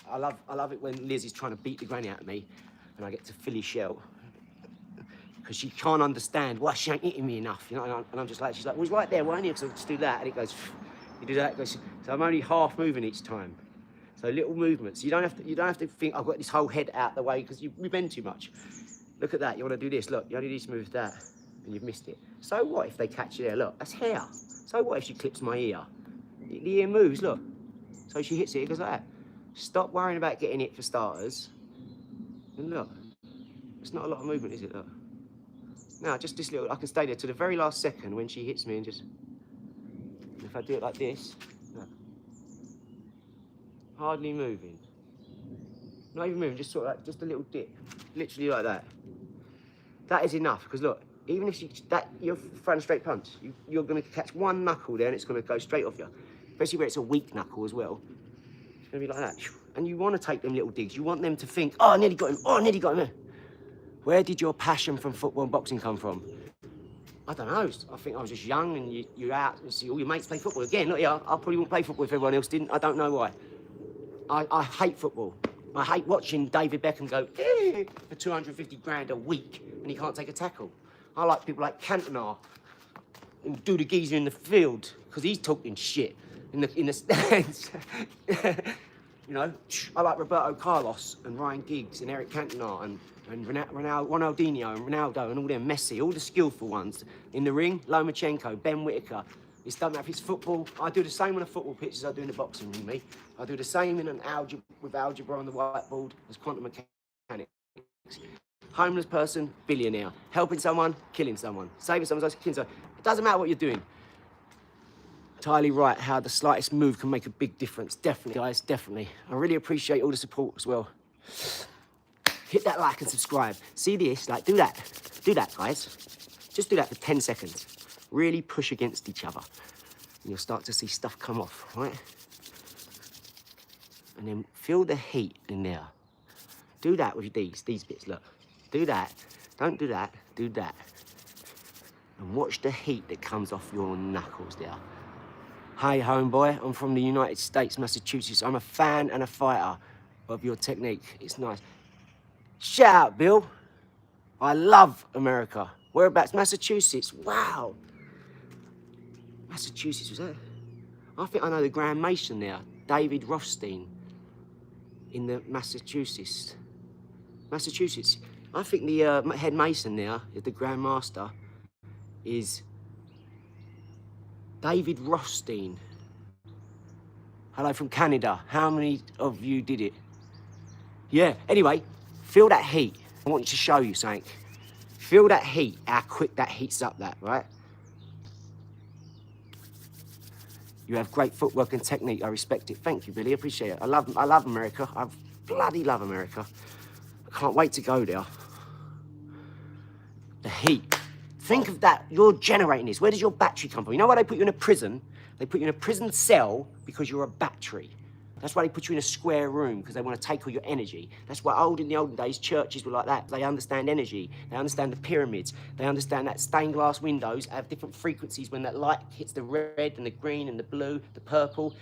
Speaker 2: I love it when Liz is trying to beat the granny out of me, and I get to fill his shell. Because she can't understand why she ain't eating me enough, you know. And I'm just like, she's like, well, he's right there, why don't you? Because I just do that, and it goes, you do that, it goes. So I'm only half moving each time. So little movements. You don't have to think I've got this whole head out the way because you bend too much. Look at that. You want to do this? Look, you only need to move that, and you've missed it. So what if they catch you there? Look, that's hair. So what if she clips my ear? The ear moves. Look. So she hits it. It goes like that. Stop worrying about getting it for starters. And look, it's not a lot of movement, is it? Look. Now, just this little, I can stay there to the very last second when she hits me and just, if I do it like this, look. Hardly moving. Not even moving, just sort of like, just a little dip. Literally like that. That is enough, because look, even if you're throwing a straight punch, you're going to catch one knuckle there and it's going to go straight off you. Especially where it's a weak knuckle as well. It's going to be like that. And you want to take them little digs. You want them to think, oh, I nearly got him. Oh, I nearly got him. Where did your passion from football and boxing come from? I don't know. I think I was just young and you're out and see all your mates play football. Again, look here, I probably wouldn't play football if everyone else didn't. I don't know why. I hate football. I hate watching David Beckham go for 250 grand a week and he can't take a tackle. I like people like Cantona who do the geezer in the field because he's talking shit in the stands. You know, I like Roberto Carlos and Ryan Giggs and Eric Cantona and Ronaldinho and Ronaldo and all them Messi, all the skillful ones. In the ring, Lomachenko, Ben Whittaker, It doesn't matter if it's football. I do the same on a football pitch as I do in the boxing ring, me. I do the same in with algebra on the whiteboard as quantum mechanics. Homeless person, billionaire. Helping someone, killing someone. Saving someone's life, killing someone. It doesn't matter what you're doing. Entirely right, how the slightest move can make a big difference. Definitely, guys, definitely. I really appreciate all the support as well. Hit that like and subscribe. See this? Like, do that. Do that, guys. Just do that for 10 seconds. Really push against each other. And you'll start to see stuff come off, right? And then feel the heat in there. Do that with these bits, look. Do that. Don't do that. Do that. And watch the heat that comes off your knuckles there. Hey, homeboy, I'm from the United States, Massachusetts. I'm a fan and a fighter of your technique. It's nice. Shout out, Bill. I love America. Whereabouts? Massachusetts. Wow. Massachusetts, was that? I think I know the Grand Mason there, David Rothstein, in the Massachusetts. I think the head mason there, the Grand Master, is David Rothstein. Hello from Canada. How many of you did it? Yeah, anyway, feel that heat. I want you to show you something. Feel that heat, how quick that heats up that, right? You have great footwork and technique. I respect it. Thank you, Billy. I appreciate it. I love America. I bloody love America. I can't wait to go there. The heat. Think of that. You're generating this. Where does your battery come from? You know why they put you in a prison? They put you in a prison cell because you're a battery. That's why they put you in a square room, because they want to take all your energy. That's why in the olden days, churches were like that. They understand energy. They understand the pyramids. They understand that stained glass windows have different frequencies when that light hits the red and the green and the blue, the purple.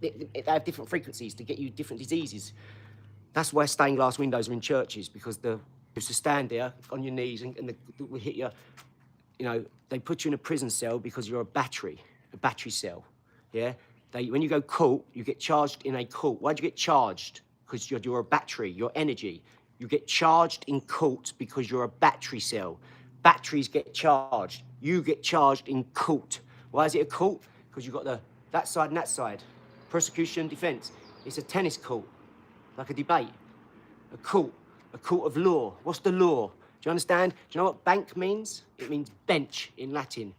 Speaker 2: They have different frequencies to get you different diseases. That's why stained glass windows are in churches, because you used to stand there on your knees and will hit you. You know, they put you in a prison cell because you're a battery cell, yeah? When you go court, you get charged in a court. Why'd you get charged? Because you're a battery, your energy. You get charged in court because you're a battery cell. Batteries get charged. You get charged in court. Why is it a court? Because you've got that side and that side. Prosecution, defense. It's a tennis court, like a debate. A court of law. What's the law? Do you understand? Do you know what bank means? It means bench in Latin.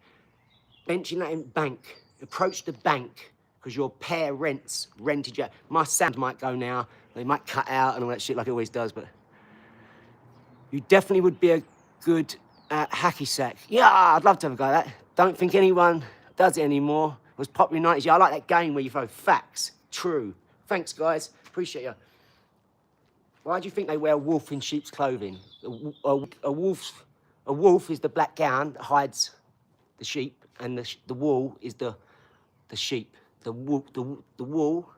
Speaker 2: Bench in Latin, bank. Approach the bank, because your parents rented you. My sound might go now. They might cut out and all that shit like it always does, but you definitely would be a good hacky sack. Yeah, I'd love to have a go at that. Don't think anyone does it anymore. It was popular in the 90s. Yeah, I like that game where you throw facts. True. Thanks, guys. Appreciate you. Why do you think they wear wolf in sheep's clothing? A wolf is the black gown that hides the sheep, and the wool is the sheep. The wool.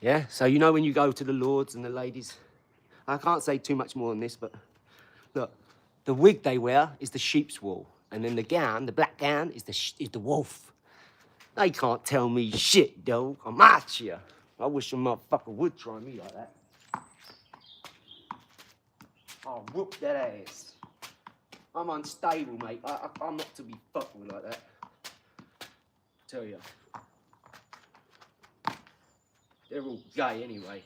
Speaker 2: Yeah, so you know when you go to the lords and the ladies, I can't say too much more on this, but look, the wig they wear is the sheep's wool, and then the gown, the black gown, is the wolf. They can't tell me shit, dog. I'm at you. I wish a motherfucker would try me like that. I'll whoop that ass. I'm unstable, mate. I'm not to be fucked with like that. Tell you. They're all gay anyway.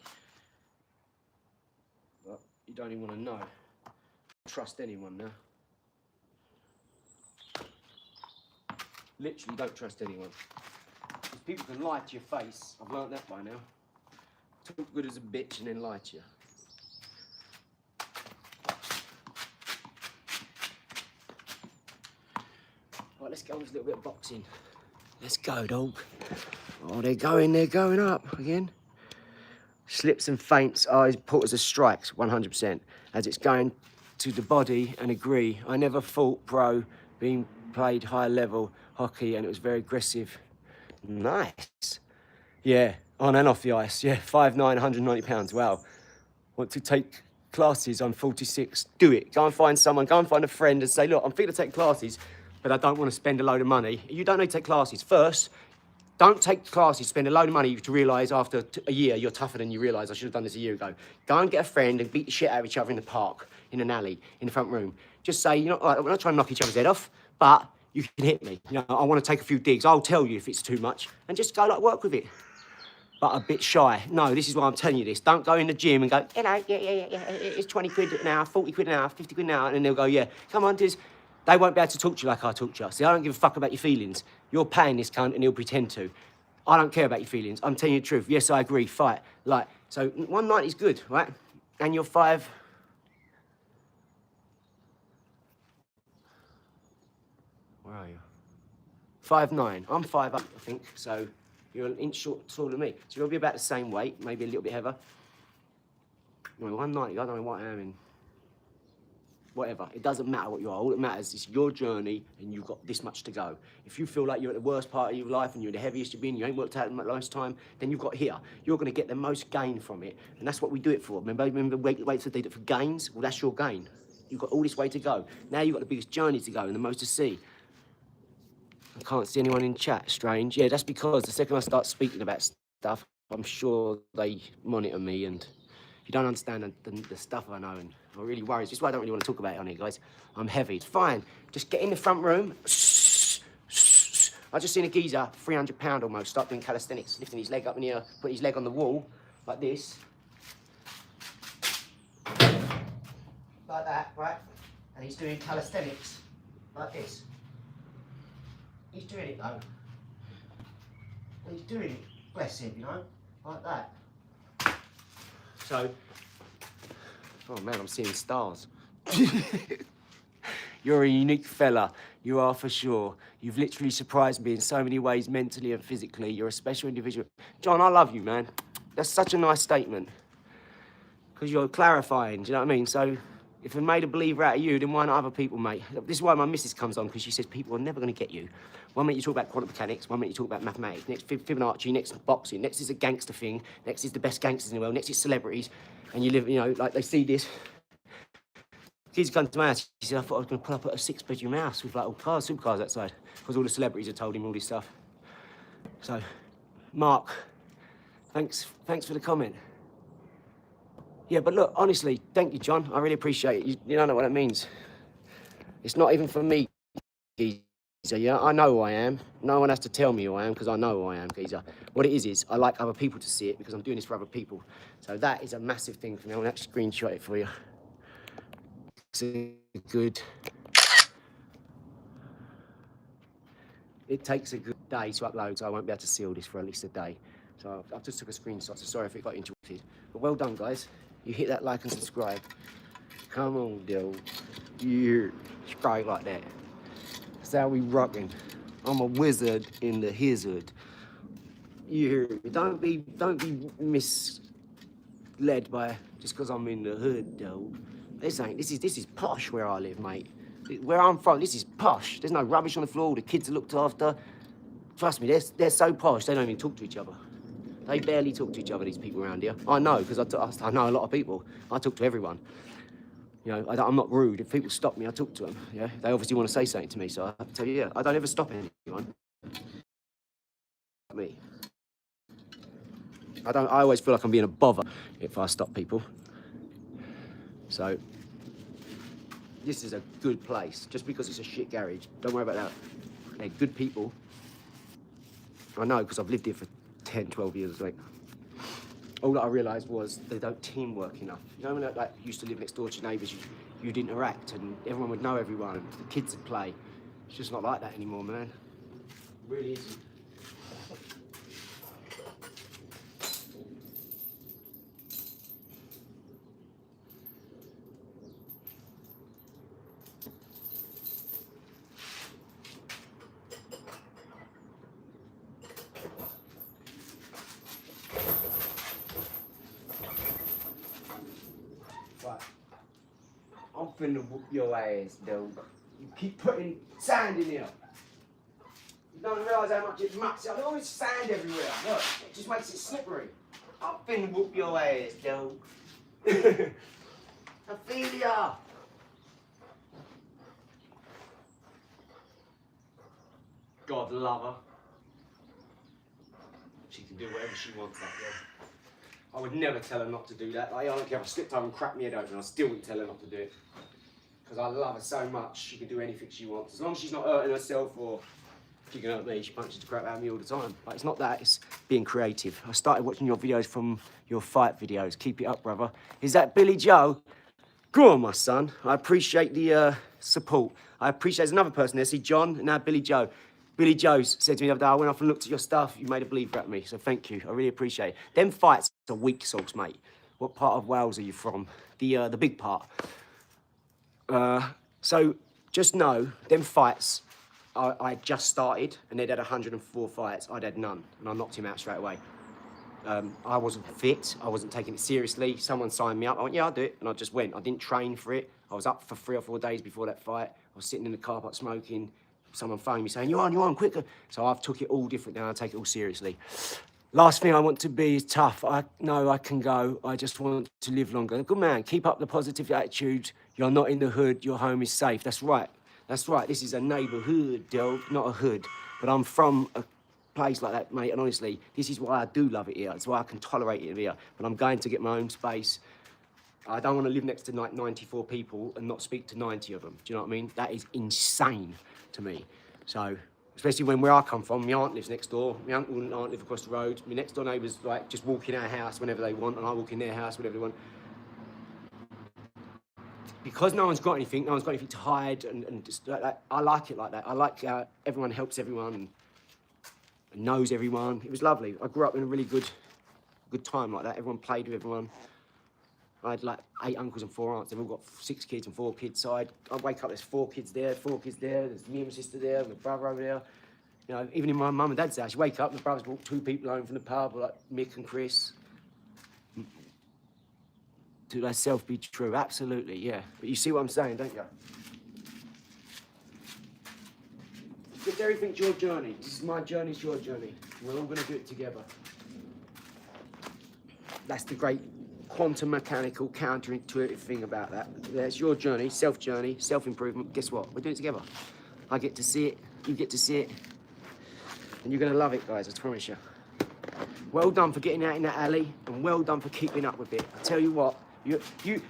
Speaker 2: But you don't even want to know. Trust anyone now. Literally don't trust anyone. Because people can lie to your face. I've learnt that by now. Talk good as a bitch and then lie to you. Right, let's go with a little bit of boxing. Let's go, dog. Oh, they're going up again. Slips and feints are put as a strikes, 100%. As it's going to the body and agree. I never fought pro, being played high level hockey, and it was very aggressive. Nice. Yeah, on and off the ice. Yeah, 5'9", 190 pounds. Wow. Want to take classes? I'm 46. Do it. Go and find someone. Go and find a friend and say, look, I'm thinking of taking classes, but I don't want to spend a load of money. You don't need to take classes. First, don't take classes, spend a load of money to realise after a year you're tougher than you realise. I should have done this a year ago. Go and get a friend and beat the shit out of each other in the park, in an alley, in the front room. Just say, you know, we're not trying to knock each other's head off, but you can hit me. You know, I want to take a few digs. I'll tell you if it's too much, and just go like work with it. But a bit shy. No, this is why I'm telling you this. Don't go in the gym and go, yeah, it's 20 quid an hour, 40 quid an hour, 50 quid an hour, and then they'll go, yeah, come on, Diz. They won't be able to talk to you like I talk to you. See, I don't give a fuck about your feelings. You're paying this cunt and he'll pretend to. I don't care about your feelings. I'm telling you the truth. Yes, I agree, fight. Like, so 190 is good, right? And you're 5... Where are you? 5'9". I'm 5'8", I think, so you're an inch taller than me. So you'll be about the same weight, maybe a little bit heavier. Anyway, 190, I don't know what I am in. Whatever, it doesn't matter what you are. All that matters is your journey and you've got this much to go. If you feel like you're at the worst part of your life and you're the heaviest you've been, you ain't worked out in last time, then you've got here. You're going to get the most gain from it. And that's what we do it for. Remember weights did it for gains? Well, that's your gain. You've got all this way to go. Now you've got the biggest journey to go and the most to see. I can't see anyone in chat, strange. Yeah, that's because the second I start speaking about stuff, I'm sure they monitor me and you don't understand the stuff I know and it really worries. This is why I don't really want to talk about it on here, guys. I'm heavy. It's fine. Just get in the front room. I just seen a geezer, 300 pound almost, start doing calisthenics, lifting his leg up in the air, put his leg on the wall, like this. Like that, right? And he's doing calisthenics, like this. He's doing it though. He's doing it, bless him, you know, like that. So, oh man, I'm seeing stars. You're a unique fella, you are for sure. You've literally surprised me in so many ways, mentally and physically. You're a special individual. John, I love you, man. That's such a nice statement. Because you're clarifying, do you know what I mean? So, if I made a believer out of you, then why not other people, mate? This is why my missus comes on, because she says people are never going to get you. One minute you talk about quantum mechanics, one minute you talk about mathematics, next Fibonacci, next boxing, next is a gangster thing, next is the best gangsters in the world, next is celebrities, and you live, you know, like they see this. Kids come to my house, she said, I thought I was going to put up at a 6-bedroom house with like all cars, supercars outside, because all the celebrities had told him all this stuff. So, Mark, thanks for the comment. Yeah, but look, honestly, thank you, John. I really appreciate it. You don't know what it means. It's not even for me, geezer, yeah? I know who I am. No one has to tell me who I am, because I know who I am, geezer. What it is I like other people to see it, because I'm doing this for other people. So that is a massive thing for me. I'll actually screenshot it for you. It takes a good day to upload, so I won't be able to see all this for at least a day. So I just took a screenshot, so sorry if it got interrupted. But well done, guys. You hit that like and subscribe. Come on, dude. Yeah, straight like that. That's how we rocking. I'm a wizard in the hizzard. Yeah, don't be misled by just because I'm in the hood, dude. This is posh where I live, mate. Where I'm from, this is posh. There's no rubbish on the floor. The kids are looked after. Trust me, they're so posh they don't even talk to each other. They barely talk to each other, these people around here. I know, because I know a lot of people. I talk to everyone. You know, I'm not rude. If people stop me, I talk to them. Yeah, they obviously want to say something to me, so I have to tell you, yeah, I don't ever stop anyone. Me. I always feel like I'm being a bother if I stop people. So, this is a good place. Just because it's a shit garage, don't worry about that. They're good people. I know, because I've lived here for 10, 12 years, like. All that I realised was they don't teamwork enough. You know when I used to live next door to your neighbours, you'd interact and everyone would know everyone and the kids would play. It's just not like that anymore, man. It really isn't. I'm finna whoop your ass, dude. You keep putting sand in here. You don't realise how much it mucks up. There's always sand everywhere. Look, it just makes it slippery. I'm finna whoop your ass, dude. Ophelia! God love her. She can do whatever she wants up there. I would never tell her not to do that. Like, I don't care if I slipped over and cracked my head open, I still wouldn't tell her not to do it. because I love her so much. She can do anything she wants. As long as she's not hurting herself or she can hurt me, she punches the crap out of me all the time. But it's not that, it's being creative. I started watching your videos from your fight videos. Keep it up, brother. Is that Billy Joe? Go on, my son. I appreciate the support. I appreciate, there's another person there, see John, and now Billy Joe. Billy Joe said to me the other day, I went off and looked at your stuff, you made a believer out of me, so thank you. I really appreciate it. Them fights are weak sauce, mate. What part of Wales are you from? The big part. So just know, them fights, I just started, and they'd had 104 fights. I'd had none, and I knocked him out straight away. I wasn't fit, I wasn't taking it seriously. Someone signed me up, I went, yeah, I'll do it, and I just went. I didn't train for it. I was up for 3 or 4 days before that fight. I was sitting in the car park smoking. Someone phoned me saying, you're on, quicker. So I've took it all different now, I take it all seriously. Last thing I want to be is tough. I know I can go, I just want to live longer. Good man, keep up the positive attitude. You're not in the hood, your home is safe. That's right, this is a neighbourhood, dog, not a hood. But I'm from a place like that, mate, and honestly, this is why I do love it here. It's why I can tolerate it here. But I'm going to get my own space. I don't want to live next to 94 people and not speak to 90 of them. Do you know what I mean? That is insane to me. So, especially when where I come from, my aunt lives next door, my uncle and aunt live across the road, my next door neighbours like just walk in our house whenever they want, and I walk in their house whenever they want. Because no one's got anything to hide, and just like, I like it like that. I like everyone helps everyone and knows everyone. It was lovely. I grew up in a really good time like that. Everyone played with everyone. I had like 8 uncles and 4 aunts. They've all got 6 kids and 4 kids. So I'd wake up, there's 4 kids there, 4 kids there. There's me and my sister there, my brother over there. You know, even in my mum and dad's house, you wake up, my brother's brought 2 people home from the pub, like Mick and Chris. To thyself be true, absolutely, yeah. But you see what I'm saying, don't you? Because everything's your journey. This is my journey, it's your journey. We're all gonna do it together. That's the great quantum mechanical counterintuitive thing about that. That's your journey, self-improvement. Guess what? We're doing it together. I get to see it, you get to see it. And you're gonna love it, guys, I promise you. Well done for getting out in that alley, and well done for keeping up with it. I tell you what, you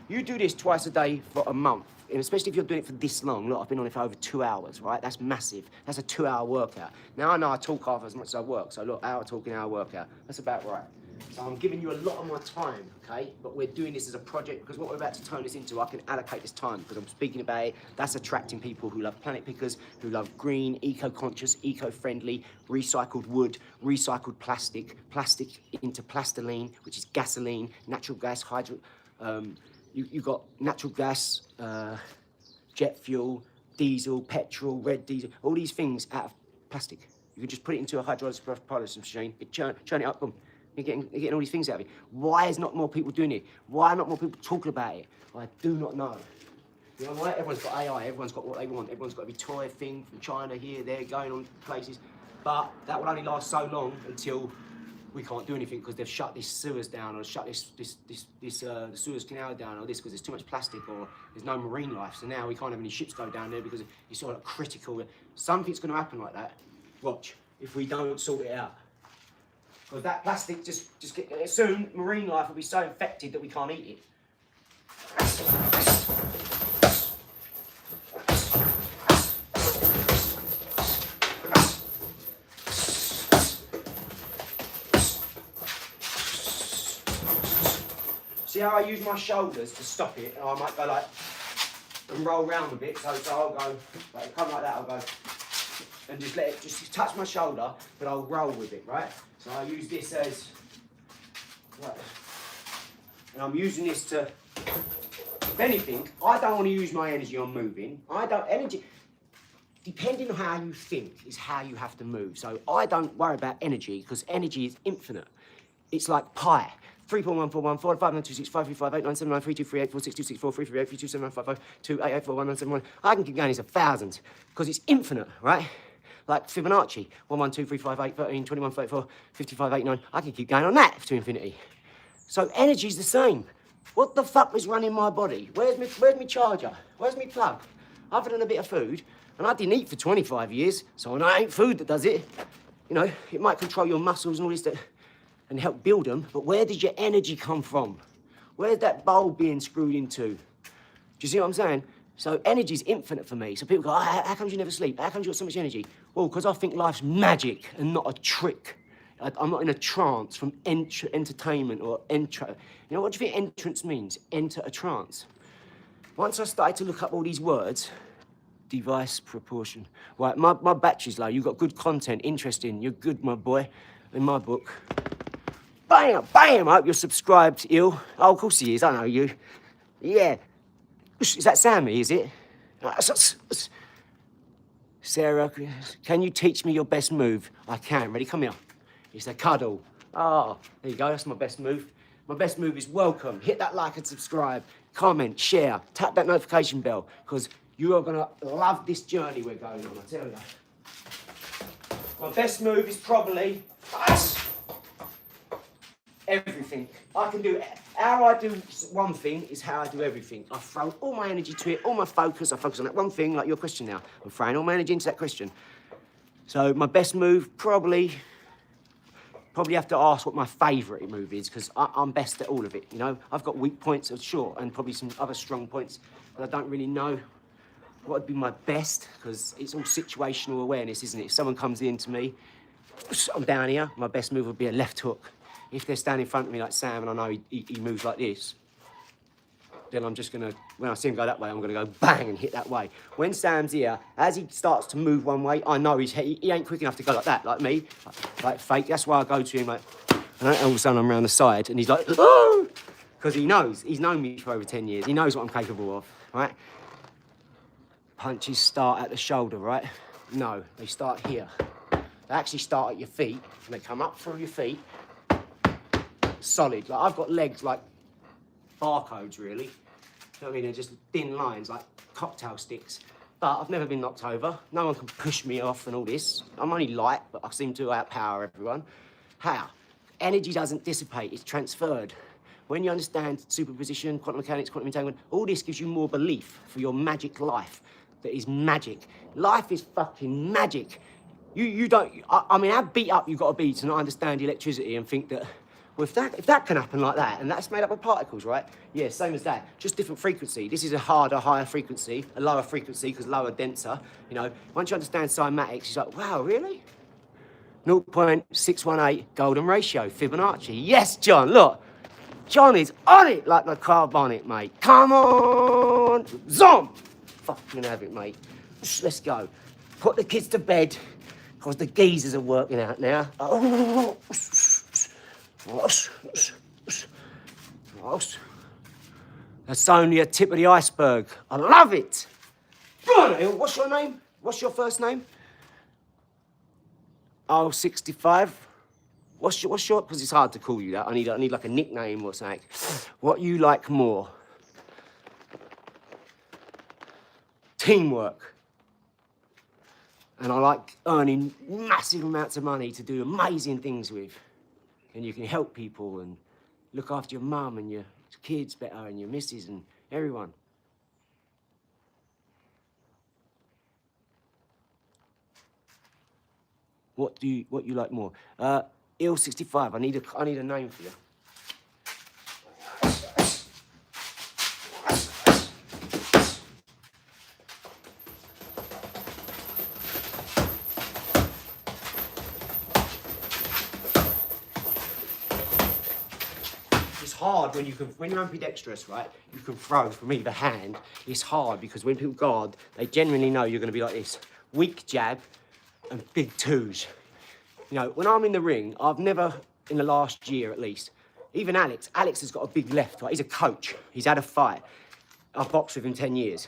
Speaker 2: do this twice a day for a month, and especially if you're doing it for this long. Look, I've been on it for over 2 hours, right? That's massive. That's a 2-hour workout. Now I know I talk half as much as I work, so look, hour talking, hour workout. That's about right. So I'm giving you a lot of my time, okay? But we're doing this as a project because what we're about to turn this into, I can allocate this time because I'm speaking about it. That's attracting people who love planet pickers, who love green, eco-conscious, eco-friendly, recycled wood, recycled plastic, plastic into plastiline, which is gasoline, natural gas, you've got natural gas, jet fuel, diesel, petrol, red diesel, all these things out of plastic. You can just put it into a hydrolysis machine, churn it up, boom. You're getting all these things out of it. Why is not more people doing it? Why are not more people talking about it? I do not know. You know why? Everyone's got AI, everyone's got what they want. Everyone's got every toy thing from China, here, there, going on places. But that will only last so long until we can't do anything because they've shut these sewers down or shut the Suez Canal down or this because there's too much plastic or there's no marine life. So now we can't have any ships go down there because it's sort of critical. Something's going to happen like that. Watch, if we don't sort it out. Because that plastic just get, soon marine life will be so infected that we can't eat it. See how I use my shoulders to stop it? And I might go like and roll around a bit. So I'll go like come like that. I'll go and just let it just touch my shoulder, but I'll roll with it, right? So I use this as, right, and I'm using this to, if anything, I don't want to use my energy on moving. Depending on how you think is how you have to move. So I don't worry about energy because energy is infinite. It's like pi. 3.141 4 5 9 2 6 5 3 5 8 9 7 9 3 2 3 8 4 6 2 6 4 3 3 8 3 2 7 9 5 5 2 8 8 4 1 9 7 1. I can keep going. It's 1,000 because it's infinite, right? Like Fibonacci, 1, 1, 2, 3, 5, 8, 13, 21, 34, 55, 89. I can keep going on that to infinity. So energy's the same. What the fuck is running my body? Where's my charger? Where's my plug? Other than a bit of food, and I didn't eat for 25 years, so I ain't food that does it. You know, it might control your muscles and all this and help build them, but where did your energy come from? Where's that bulb being screwed into? Do you see what I'm saying? So energy's infinite for me. So people go, oh, how come you never sleep? How come you got so much energy? Well, because I think life's magic and not a trick. I'm not in a trance from entertainment or You know, what do you think entrance means? Enter a trance. Once I started to look up all these words, device, proportion. Right, my battery's low. You've got good content, interesting. You're good, my boy, in my book. Bam, bam, I hope you're subscribed, Il. Oh, of course he is, I know you. Yeah. Is that Sammy, is it? Sarah, can you teach me your best move? I can. Ready? Come here. It's a cuddle. Oh, there you go. That's my best move. My best move is welcome. Hit that like and subscribe. Comment, share, tap that notification bell, because you are going to love this journey we're going on, I tell you. My best move is probably everything. I can do it. How I do one thing is how I do everything. I throw all my energy to it, all my focus. I focus on that one thing, like your question now. I'm throwing all my energy into that question. So my best move, probably have to ask what my favourite move is, because I'm best at all of it, you know? I've got weak points, sure, and probably some other strong points, but I don't really know what would be my best, because it's all situational awareness, isn't it? If someone comes in to me, I'm down here, my best move would be a left hook. If they're standing in front of me like Sam and I know he moves like this, then I'm just gonna, when I see him go that way, I'm gonna go bang and hit that way. When Sam's here, as he starts to move one way, I know he ain't quick enough to go like that, like me, like fake. That's why I go to him like, and all of a sudden I'm around the side and he's like, oh! Because he knows, he's known me for over 10 years. He knows what I'm capable of, right? Punches start at the shoulder, right? No, they start here. They actually start at your feet and they come up through your feet, solid. Like I've got legs like barcodes, really. You know what I mean? They're just thin lines, like cocktail sticks. But I've never been knocked over. No one can push me off and all this. I'm only light, but I seem to outpower everyone. How? Energy doesn't dissipate, it's transferred. When you understand superposition, quantum mechanics, quantum entanglement, all this gives you more belief for your magic life that is magic. Life is fucking magic. You don't, I mean, how beat up you got to be to not understand electricity and think that, well, if that can happen like that, and that's made up of particles, right? Yeah, same as that, just different frequency. This is a harder, higher frequency, a lower frequency, because lower, denser, you know. Once you understand cymatics, it's like, wow, really? 0.618 golden ratio, Fibonacci. Yes, John, look. John is on it like the carbonic, mate. Come on! Zom! Fucking have it, mate. Let's go. Put the kids to bed, because the geezers are working out now. That's only a tip of the iceberg. I love it. What's your name? What's your first name? Oh, 65. What's your, because it's hard to call you that. I need like a nickname or something. What you like more? Teamwork. And I like earning massive amounts of money to do amazing things with. And you can help people and look after your mum and your kids better and your missus and everyone. What you like more? Il 65. I need a name for you. It's hard when you're ambidextrous, right? You can throw from either hand. It's hard because when people guard, they genuinely know you're going to be like this. Weak jab and big twos. You know, when I'm in the ring, I've never, in the last year at least, even Alex has got a big left, right? He's a coach. He's had a fight. I've boxed with him 10 years.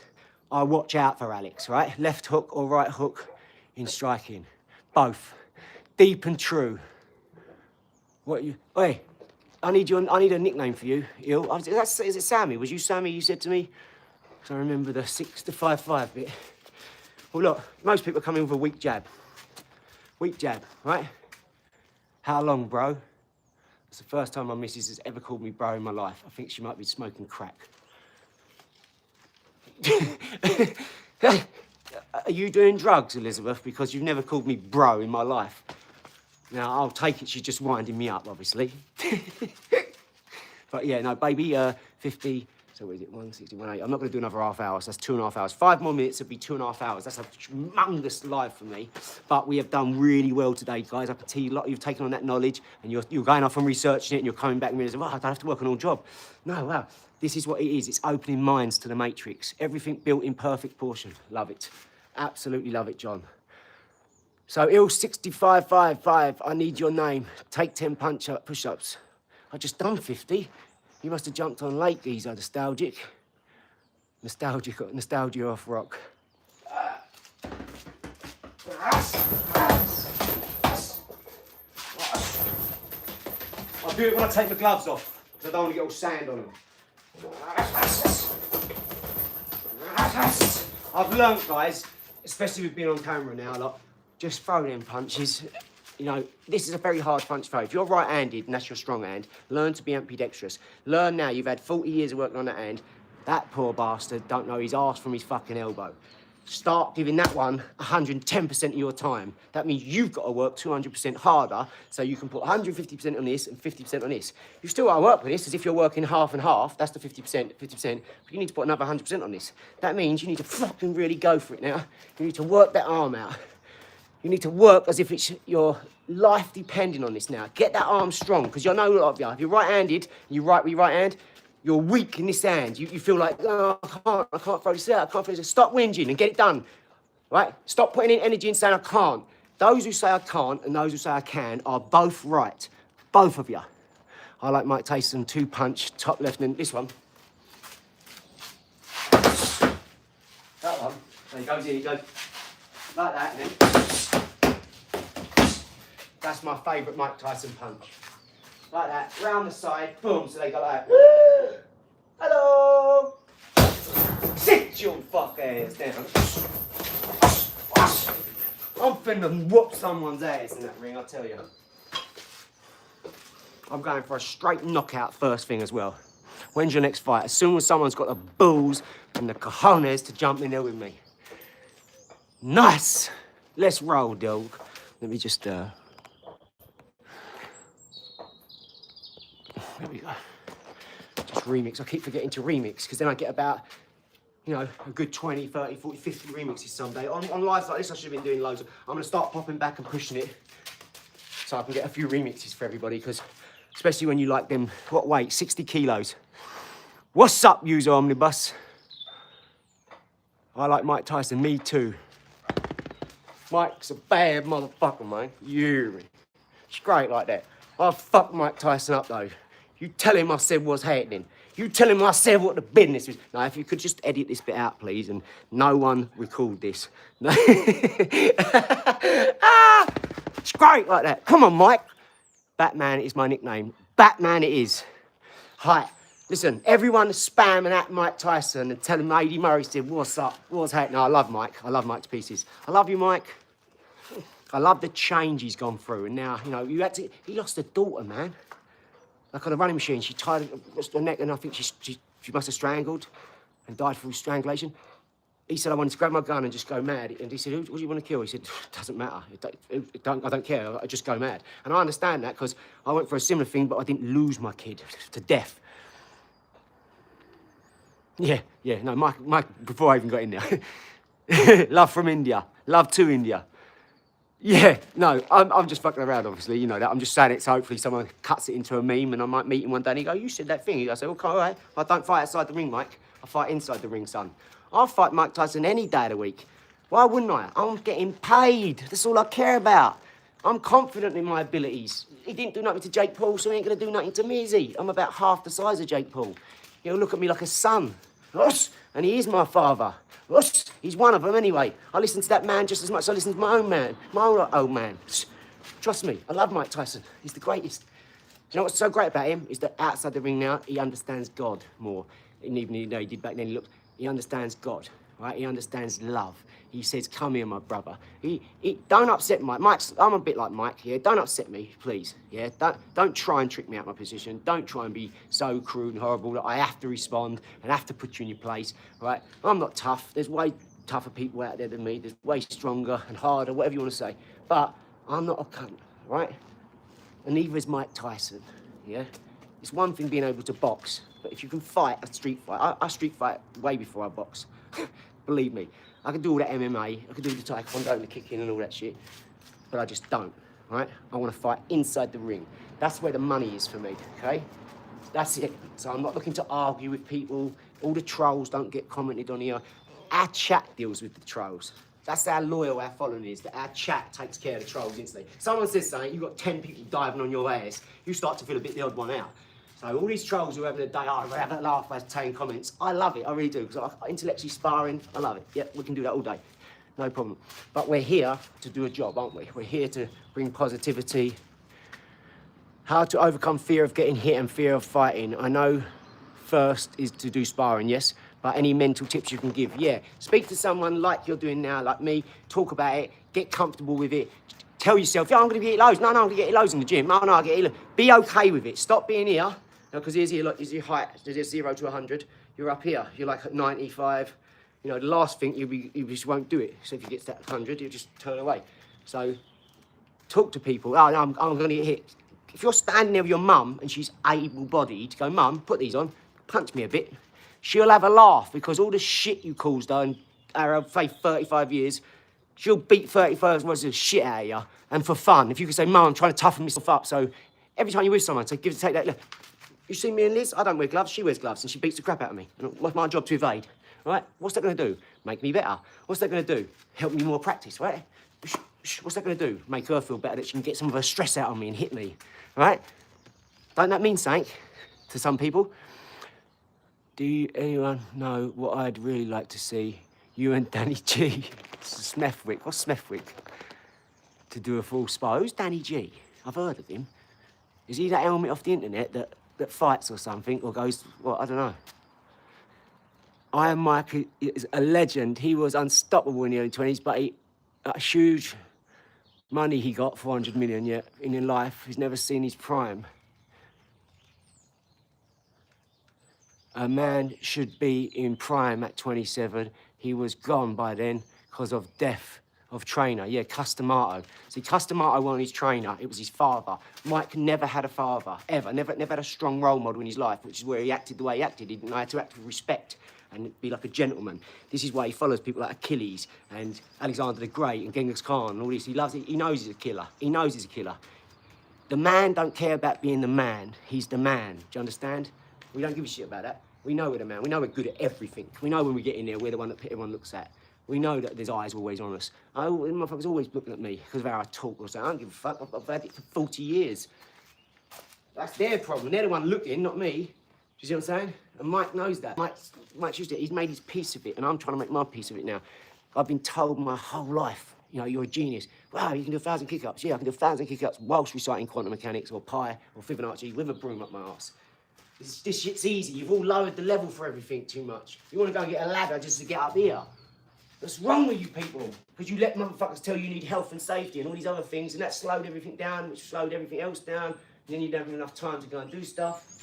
Speaker 2: I watch out for Alex, right? Left hook or right hook in striking. Both. Deep and true. Hey, I need a nickname for you, Il. Is it Sammy? Was you Sammy you said to me? Because I remember the 6 to 5-5 bit. Well, look, most people come in with a weak jab. Weak jab, right? How long, bro? It's the first time my missus has ever called me bro in my life. I think she might be smoking crack. Are you doing drugs, Elizabeth? Because you've never called me bro in my life. Now, I'll take it she's just winding me up, obviously. But yeah, no, baby, 50, So what is it, 160, 180? I'm not going to do another half hour, so that's 2.5 hours. 5 more minutes would be 2.5 hours. That's a humongous life for me. But we have done really well today, guys. I can tell you a lot. You've taken on that knowledge, and you're going off and researching it, and you're coming back and realizing, well, I don't have to work on all job. No, wow. This is what it is. It's opening minds to the matrix. Everything built in perfect portion. Love it. Absolutely love it, John. So, Il6555, I need your name. Take 10 push-ups. I just done 50. You must have jumped on late, geezer, nostalgia off rock. I'll do it when I take my gloves off, because I don't want to get all sand on them. I've learnt, guys, especially with being on camera now, like, just throw them punches. You know, this is a very hard punch throw. If you're right-handed and that's your strong hand, learn to be ambidextrous. Learn now, you've had 40 years of working on that hand. That poor bastard don't know his arse from his fucking elbow. Start giving that one 110% of your time. That means you've got to work 200% harder, so you can put 150% on this and 50% on this. You've still got to work with this as if you're working half and half. That's the 50%, but you need to put another 100% on this. That means you need to fucking really go for it now. You need to work that arm out. You need to work as if it's your life depending on this now. Get that arm strong, because you know a lot of you. If you're right-handed and you write with your right hand, you're weak in this hand. You feel like, oh, I can't throw this out, I can't throw this out. Stop whinging and get it done, right? Stop putting in energy and saying I can't. Those who say I can't and those who say I can are both right. Both of you. I like Mike Tyson, 2-punch, top left, and this one. That one. There you go, here you go. Like that, and then. That's my favourite Mike Tyson punch. Like that, round the side, boom, so they go like that. Hello! Sit your fuck ass down. I'm finna whoop someone's ass in that ring, I tell you. I'm going for a straight knockout first thing as well. When's your next fight? As soon as someone's got the balls and the cojones to jump in there with me. Nice! Let's roll, dog. Let me just, There we go. Just remix. I keep forgetting to remix, because then I get about, you know, a good 20, 30, 40, 50 remixes someday. On lives like this, I should have been doing loads. I'm going to start popping back and pushing it so I can get a few remixes for everybody, because especially when you like them, what weight? 60 kilos. What's up, user omnibus? I like Mike Tyson. Me too. Mike's a bad motherfucker, man. You. It's great like that. I fucked Mike Tyson up, though. You tell him I said what's happening. You tell him I said what the business is. Now, if you could just edit this bit out, please, and no one record this. Ah, it's great like that. Come on, Mike. Batman is my nickname. Batman it is. Hi. Listen, everyone spamming at Mike Tyson and telling Lady Murray said, what's up? What's happening? I love Mike. I love Mike to pieces. I love you, Mike. I love the change he's gone through. And now, you know, he lost a daughter, man. Like on a running machine, she tied her neck, and I think she must have strangled and died through strangulation. He said, I wanted to grab my gun and just go mad. And he said, who do you want to kill? He said, doesn't matter. I don't care. I just go mad. And I understand that, because I went for a similar thing, but I didn't lose my kid to death. Yeah, no, Mike, before I even got in there. Love from India. Love to India. Yeah, no, I'm just fucking around, obviously, you know that. I'm just saying it so hopefully someone cuts it into a meme and I might meet him one day and he go, you said that thing. I say, okay, all right. I don't fight outside the ring, Mike. I fight inside the ring, son. I'll fight Mike Tyson any day of the week. Why wouldn't I? I'm getting paid. That's all I care about. I'm confident in my abilities. He didn't do nothing to Jake Paul, so he ain't gonna do nothing to me, is he? I'm about half the size of Jake Paul. He'll look at me like a son. And he is my father. He's one of them anyway. I listen to that man just as much as I listen to my own man, my own old man. Trust me, I love Mike Tyson. He's the greatest. You know what's so great about him is that outside the ring now, he understands God more. And even though he did back then, he understands God, right? He understands love. He says, come here, my brother. Don't upset Mike. I'm a bit like Mike here. Don't upset me, please. Yeah, don't try and trick me out of my position. Don't try and be so crude and horrible that I have to respond and have to put you in your place, right? I'm not tough. There's way tougher people out there than me. There's way stronger and harder, whatever you want to say. But I'm not a cunt, right? And neither is Mike Tyson, yeah? It's one thing being able to box, but if you can fight a street fight, I street fight way before I box. Believe me, I can do all that MMA, I can do the taekwondo and the kicking and all that shit, but I just don't, right? I want to fight inside the ring. That's where the money is for me, okay? That's it. So I'm not looking to argue with people. All the trolls don't get commented on here. Our chat deals with the trolls. That's how loyal our following is, that our chat takes care of the trolls instantly. Someone says something, you've got 10 people diving on your ass, you start to feel a bit the odd one out. So all these trolls who are having a day, oh, we have a laugh by saying comments, I love it, I really do, because intellectually sparring, I love it. Yep, we can do that all day, no problem. But we're here to do a job, aren't we? We're here to bring positivity, how to overcome fear of getting hit and fear of fighting. I know first is to do sparring, yes, but any mental tips you can give, yeah. Speak to someone like you're doing now, like me, talk about it, get comfortable with it. Tell yourself, yeah, I'm going to get loads. No, I'm going to get loads in the gym. No, I get loads. Be okay with it. Stop being here. Because here's your height. There's 0 to 100. You're up here. You're like at 95. You know, the last thing, you just won't do it. So if you get to that 100, you'll just turn away. So talk to people. Oh, no, I'm going to get hit. If you're standing there with your mum and she's able-bodied, go, Mum, put these on, punch me a bit. She'll have a laugh because all the shit you caused her in her faith 35 years, she'll beat 35 words of shit out of you. And for fun, if you could say, Mum, I'm trying to toughen myself up. So every time you're with someone, say, take that. Look. You see me and Liz? I don't wear gloves. She wears gloves and she beats the crap out of me. And what's my job to evade? Right? What's that going to do? Make me better. What's that going to do? Help me more practice, right? What's that going to do? Make her feel better that she can get some of her stress out on me and hit me, right? Don't that mean something to some people? Do anyone know what I'd really like to see? You and Danny G. Smethwick. What's Smethwick? To do a full spar. Who's Danny G? I've heard of him. Is he that helmet off the internet that fights or something, or goes, well, I don't know. Iron Mike is a legend. He was unstoppable in the early 20s, but a huge money he got, 400 million, yet in his life. He's never seen his prime. A man should be in prime at 27. He was gone by then because of death of trainer. Yeah, Customato. See, Customato wasn't his trainer, it was his father. Mike never had a father, ever. Never had a strong role model in his life, which is where he acted the way he acted. He didn't know how to act with respect and be like a gentleman. This is why he follows people like Achilles and Alexander the Great and Genghis Khan and all this. He loves it. He knows he's a killer. He knows he's a killer. The man don't care about being the man. He's the man. Do you understand? We don't give a shit about that. We know we're the man. We know we're good at everything. We know when we get in there, we're the one that everyone looks at. We know that there's eyes always on us. The motherfucker's always looking at me because of how I talk or something. I don't give a fuck. I've had it for 40 years. That's their problem. They're the one looking, not me. Do you see what I'm saying? And Mike knows that. Mike's used to it. He's made his piece of it, and I'm trying to make my piece of it now. I've been told my whole life, you know, you're a genius. Wow, you can do 1,000 kick-ups. Yeah, I can do 1,000 kick-ups whilst reciting quantum mechanics or pi or Fibonacci with a broom up my arse. This shit's easy. You've all lowered the level for everything too much. You want to go and get a ladder just to get up here. What's wrong with you people? Because you let motherfuckers tell you need health and safety and all these other things, and that slowed everything down, which slowed everything else down, and then you don't have enough time to go and do stuff.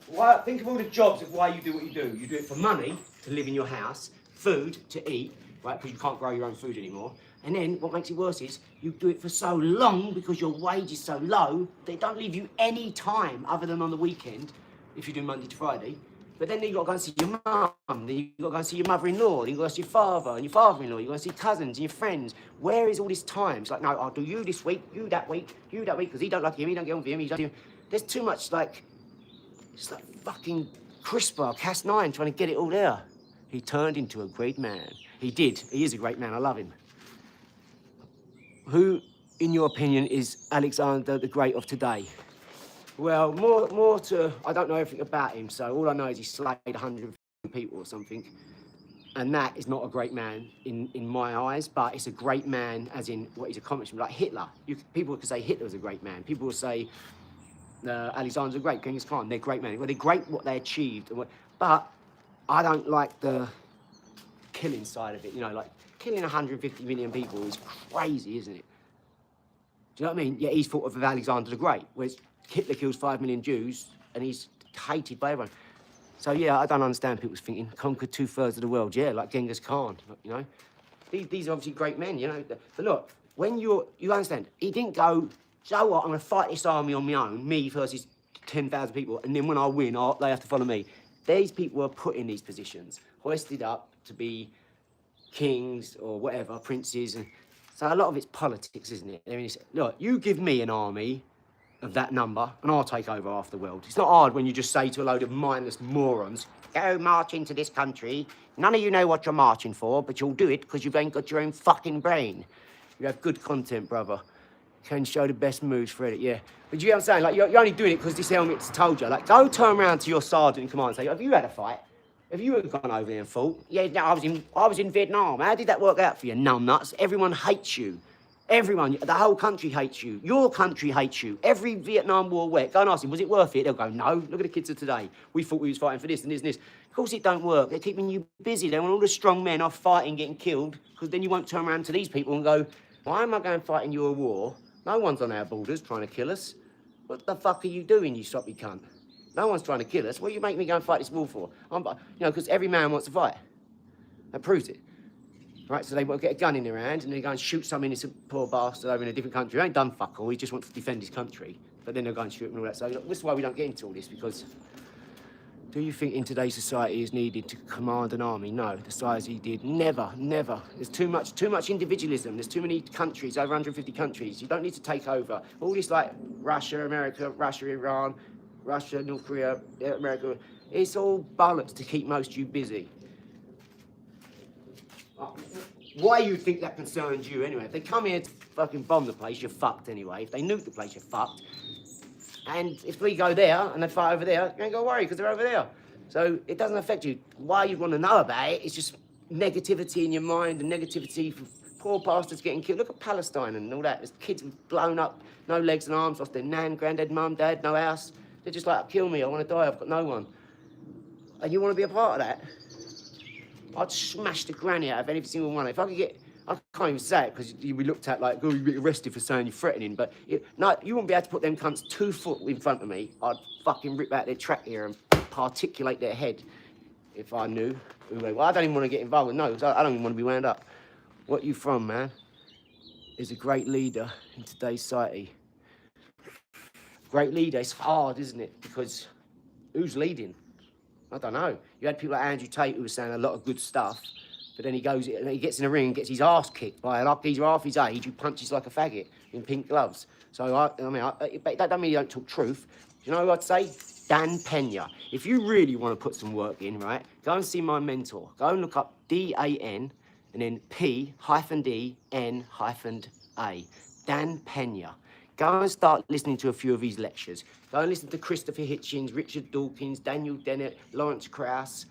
Speaker 2: Why, think of all the jobs of why you do what you do. You do it for money, to live in your house, food, to eat, right, because you can't grow your own food anymore. And then what makes it worse is you do it for so long because your wage is so low, they don't leave you any time other than on the weekend, if you do Monday to Friday. But then you've got to go and see your mum, then you've got to go and see your mother-in-law, then you've got to see your father and your father-in-law, you've got to see cousins and your friends. Where is all this time? It's like, no, I'll do you this week, you that week, because he don't like him, he don't get on with him, he don't do him. There's too much, like, it's like fucking CRISPR, Cas9 trying to get it all there. He turned into a great man. He did. He is a great man. I love him. Who, in your opinion, is Alexander the Great of today? Well, more to, I don't know everything about him, so all I know is he slayed 100 people or something. And that is not a great man in my eyes, but it's a great man as in what he's accomplished. Like Hitler. People could say Hitler was a great man. People will say Alexander the Great, Genghis Khan, they're great men. Well, they're great what they achieved. But I don't like the killing side of it. You know, like killing 150 million people is crazy, isn't it? Do you know what I mean? Yeah, he's thought of Alexander the Great, whereas Hitler kills 5 million Jews and he's hated by everyone. So yeah, I don't understand people's thinking. Conquered 2/3 of the world, yeah, like Genghis Khan, you know. These are obviously great men, you know. But look, when you understand, he didn't go, so what, I'm gonna fight this army on my own, me versus 10,000 people, and then when I win, they have to follow me. These people are put in these positions, hoisted up to be kings or whatever, princes. And so a lot of it's politics, isn't it? I mean, look, you give me an army of that number, and I'll take over half the world. It's not hard when you just say to a load of mindless morons, go march into this country. None of you know what you're marching for, but you'll do it because you ain't got your own fucking brain. You have good content, brother. Can show the best moves for it, yeah. But you get what I'm saying? Like, you're only doing it because this helmet's told you. Like, go turn around to your sergeant in command and say, have you had a fight? Have you gone over there and fought? Yeah, no, I was in Vietnam. How did that work out for you, numbnuts? Everyone hates you. Everyone, the whole country hates you. Your country hates you. Every Vietnam War wet. Go and ask them, was it worth it? They'll go, no. Look at the kids of today. We thought we was fighting for this and this and this. Of course it don't work. They're keeping you busy. They want all the strong men off fighting, getting killed, because then you won't turn around to these people and go, why am I going fighting you a war? No one's on our borders trying to kill us. What the fuck are you doing, you soppy cunt? No one's trying to kill us. What do you make me go and fight this war for? Because every man wants to fight. That proves it. Right, so they will get a gun in their hand and they go and shoot some innocent poor bastard over in a different country. He ain't done fuck all, he just wants to defend his country. But then they'll go and shoot him and all that. So look, this is why we don't get into all this, because do you think in today's society is needed to command an army? No, the society did. Never, never. There's too much individualism. There's too many countries, over 150 countries. You don't need to take over. All this like Russia, America, Russia, Iran, Russia, North Korea, America. It's all bollocks to keep most of you busy. Why you think that concerns you anyway? If they come here to fucking bomb the place, you're fucked anyway. If they nuke the place, you're fucked. And if we go there and they fight over there, you ain't got to worry because they're over there. So it doesn't affect you. Why you'd want to know about it, it's just negativity in your mind and negativity for poor bastards getting killed. Look at Palestine and all that. There's kids blown up, no legs and arms, lost their nan, granddad, mum, dad, no house. They're just like, kill me, I want to die, I've got no one. And you want to be a part of that? I'd smash the granny out of every single one. If I could get, I can't even say it because you'll be looked at like, oh, you'll be arrested for saying you're threatening. But no, you wouldn't be able to put them cunts 2 foot in front of me. I'd fucking rip out their trachea and particulate their head if I knew who they were. I don't even want to get involved with no, because I don't even want to be wound up. What you from, man? Is a great leader in today's society. Great leader, it's hard, isn't it? Because who's leading? I don't know. You had people like Andrew Tate who was saying a lot of good stuff, but then he gets in a ring and gets his ass kicked by a lot. He's half his age who punches like a faggot in pink gloves. So, that don't mean you don't talk truth. You know who I'd say? Dan Pena. If you really want to put some work in, right, go and see my mentor. Go and look up D-A-N and then P-D-N-A. Dan Pena. Go and start listening to a few of his lectures. Go and listen to Christopher Hitchens, Richard Dawkins, Daniel Dennett, Lawrence Krauss,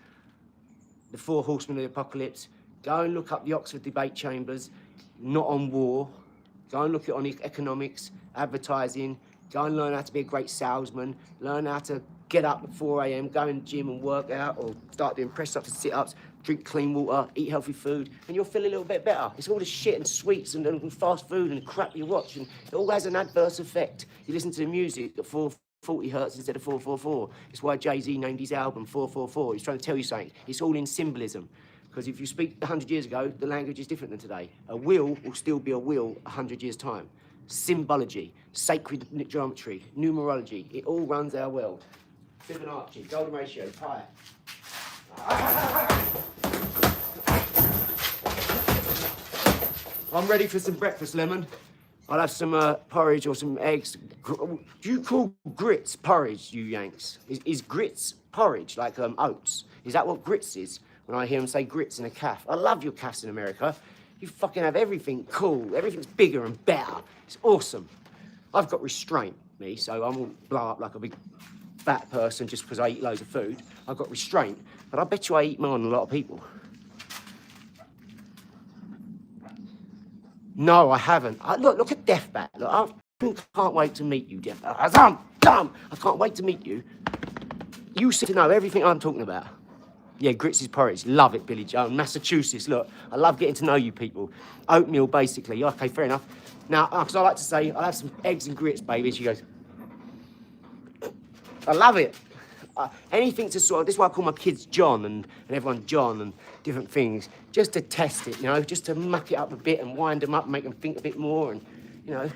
Speaker 2: the 4 Horsemen of the Apocalypse. Go and look up the Oxford debate chambers, Not on War. Go and look at on economics, advertising. Go and learn how to be a great salesman. Learn how to get up at 4 a.m, go in the gym and work out, or start doing press-ups and sit-ups, drink clean water, eat healthy food, and you'll feel a little bit better. It's all the shit and sweets and fast food and crap you watch, and it all has an adverse effect. You listen to the music at 440 hertz instead of 444. It's why Jay-Z named his album 444. He's trying to tell you something. It's all in symbolism. Because if you speak 100 years ago, the language is different than today. A will still be a will 100 years' time. Symbology, sacred geometry, numerology, it all runs our world. Fibonacci, golden ratio, pi. I'm ready for some breakfast, Lemon. I'll have some porridge or some eggs. Do you call grits porridge, you Yanks? Is grits porridge, like oats? Is that what grits is? When I hear them say grits in a calf. I love your calves in America. You fucking have everything cool. Everything's bigger and better. It's awesome. I've got restraint, me, so I won't blow up like a big fat person just because I eat loads of food. I've got restraint, but I bet you I eat more than a lot of people. No, I haven't. Look at Deathbat. Look, I can't wait to meet you, Deathbat. I can't wait to meet you. You seem to know everything I'm talking about. Yeah, grits is porridge. Love it, Billy Joe. Massachusetts, look. I love getting to know you people. Oatmeal, basically. Okay, fair enough. Now, because I like to say, I'll have some eggs and grits, baby. She goes, I love it. Anything to sort of, this is why I call my kids John and everyone John and different things, just to test it, you know, just to muck it up a bit and wind them up and make them think a bit more. And, you know,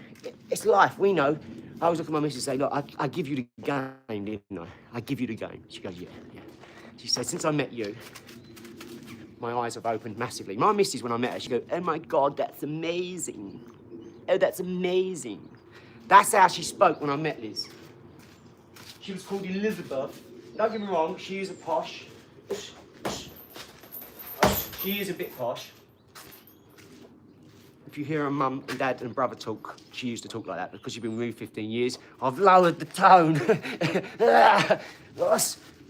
Speaker 2: it's life. We know I always look at my missus and say, look, I give you the game, didn't I? I give you the game. She goes, yeah. She said, since I met you, my eyes have opened massively. My missus, when I met her, she goes, oh my God, that's amazing. Oh, that's amazing. That's how she spoke when I met Liz. She was called Elizabeth. Don't get me wrong, she is a posh. She is a bit posh. If you hear her mum and dad and brother talk, she used to talk like that because she's been married 15 years. I've lowered the tone.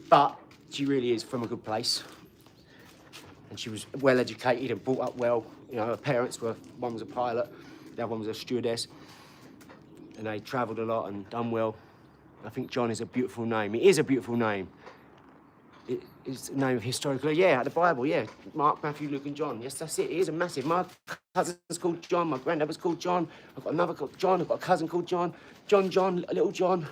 Speaker 2: But she really is from a good place. And she was well educated and brought up well. You know, her parents were, one was a pilot, the other one was a stewardess. And they travelled a lot and done well. I think John is a beautiful name. It is a beautiful name. It's a name historically, yeah, the Bible, yeah. Mark, Matthew, Luke, and John. Yes, that's it. It is a massive. My cousin's called John. My granddad was called John. I've got another called John. I've got a cousin called John. John, little John.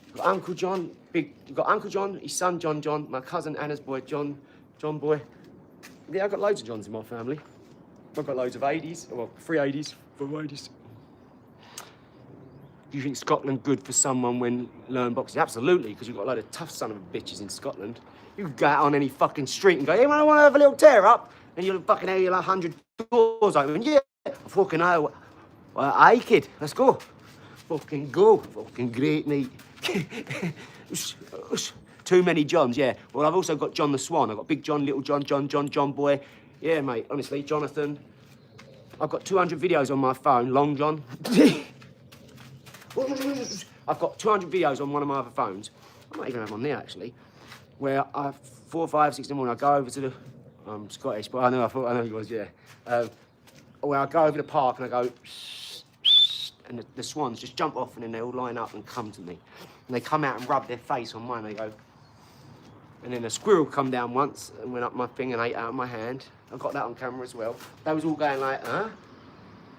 Speaker 2: I've got Uncle John, big. You've got Uncle John, his son John. My cousin Anna's boy, John boy. Yeah, I've got loads of Johns in my family. I've got loads of 80s. Well, 3 80s, 4 80s. Do you think Scotland good for someone when learn boxing? Absolutely, because you've got a load of tough son of a bitches in Scotland. You can go out on any fucking street and go, hey, man, I want to have a little tear up, and you'll fucking have 100 doors open. Yeah, fucking hell. Aye, kid, let's go. Fucking go. Fucking great, mate. Too many Johns, yeah. Well, I've also got John the Swan. I've got Big John, Little John, John boy. Yeah, mate, honestly, Jonathan. I've got 200 videos on my phone, Long John. I've got 200 videos on one of my other phones. I might even have one there, actually, where 4, 5, 6 in the morning, I go over to the... I'm Scottish, but I know he was, yeah. Where I go over the park and I go... And the swans just jump off and then they all line up and come to me. And they come out and rub their face on mine. They go... And then a squirrel come down once and went up my thing and ate out of my hand. I've got that on camera as well. They was all going like, huh?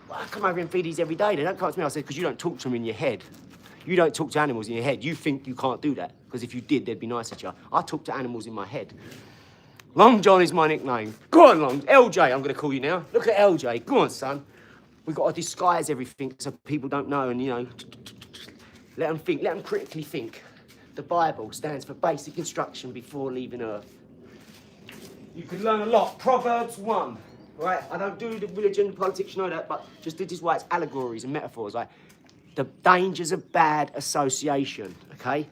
Speaker 2: Well, I come over and feed these every day. They don't come up to me. I said, because you don't talk to them in your head. You don't talk to animals in your head. You think you can't do that. Because if you did, they'd be nice at you. I talk to animals in my head. Long John is my nickname. Go on, Long. LJ, I'm going to call you now. Look at LJ. Go on, son. We've got to disguise everything so people don't know and, you know, let them think. Let them critically think. The Bible stands for basic instruction before leaving Earth. You can learn a lot. Proverbs 1. Right? I don't do the religion, politics, you know that, but just this is why it's allegories and metaphors. Like, the dangers of bad association, okay?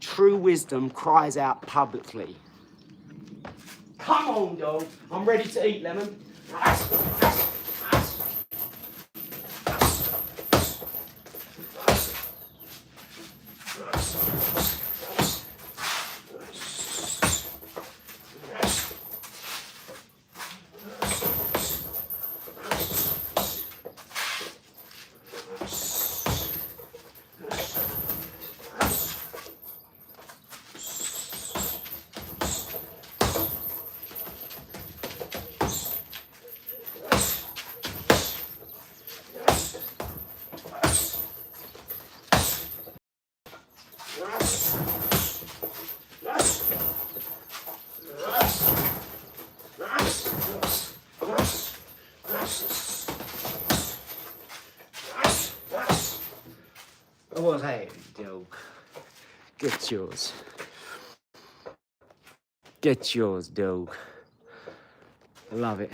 Speaker 2: True wisdom cries out publicly. Come on, dog. I'm ready to eat, Lemon. Oh, hey, dog. Get yours. Get yours, dog. I love it.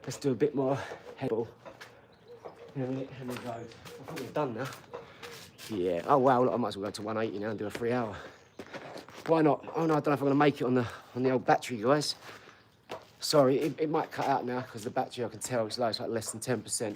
Speaker 2: Let's do a bit more headball. In a minute, and we go. I think we're done now. Yeah. Oh wow, look, I might as well go to 180 now and do a 3 hour. Why not? Oh no, I don't know if I'm gonna make it on the old battery, guys. Sorry, it might cut out now because the battery, I can tell, it's low. It's like less than 10%.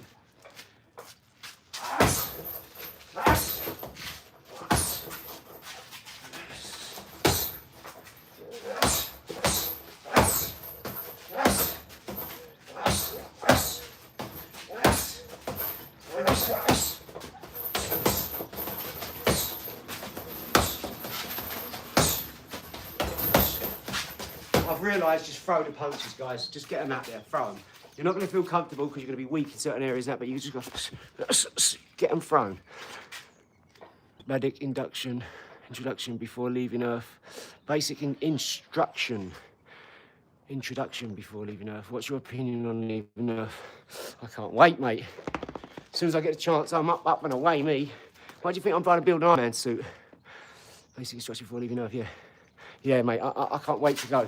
Speaker 2: I've realised, just throw the punches, guys. Just get them out there, throw them. You're not going to feel comfortable because you're going to be weak in certain areas now, but you just got to get them thrown. Medic introduction before leaving Earth. Basic instruction. Introduction before leaving Earth. What's your opinion on leaving Earth? I can't wait, mate. As soon as I get a chance, I'm up and away, me. Why do you think I'm trying to build an Iron Man suit? Basic instruction before leaving Earth, yeah. Yeah, mate, I can't wait to go.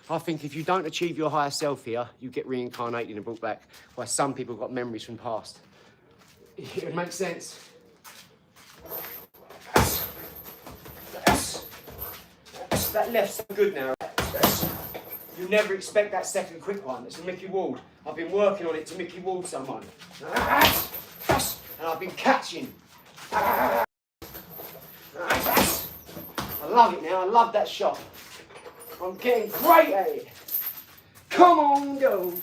Speaker 2: I think if you don't achieve your higher self here, you get reincarnated and brought back by some people who've got memories from the past. It makes sense. That left's so good now. You never expect that second quick one. It's a Mickey Ward. I've been working on it to Mickey Ward someone. And I've been catching. I love it now. I love that shot. I'm getting great at it. Come on, go.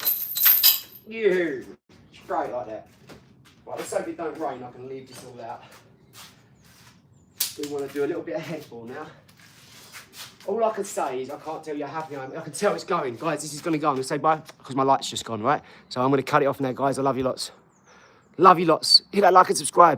Speaker 2: Yeah. Straight like that. Right, let's hope it don't rain. I can leave this all out. We want to do a little bit of headball now. All I can say is I can't tell you how happy I am. I can tell it's going. Guys, this is going to go. I'm going to say bye because my light's just gone, right? So I'm going to cut it off now, guys. I love you lots. Love you lots. Hit that like and subscribe.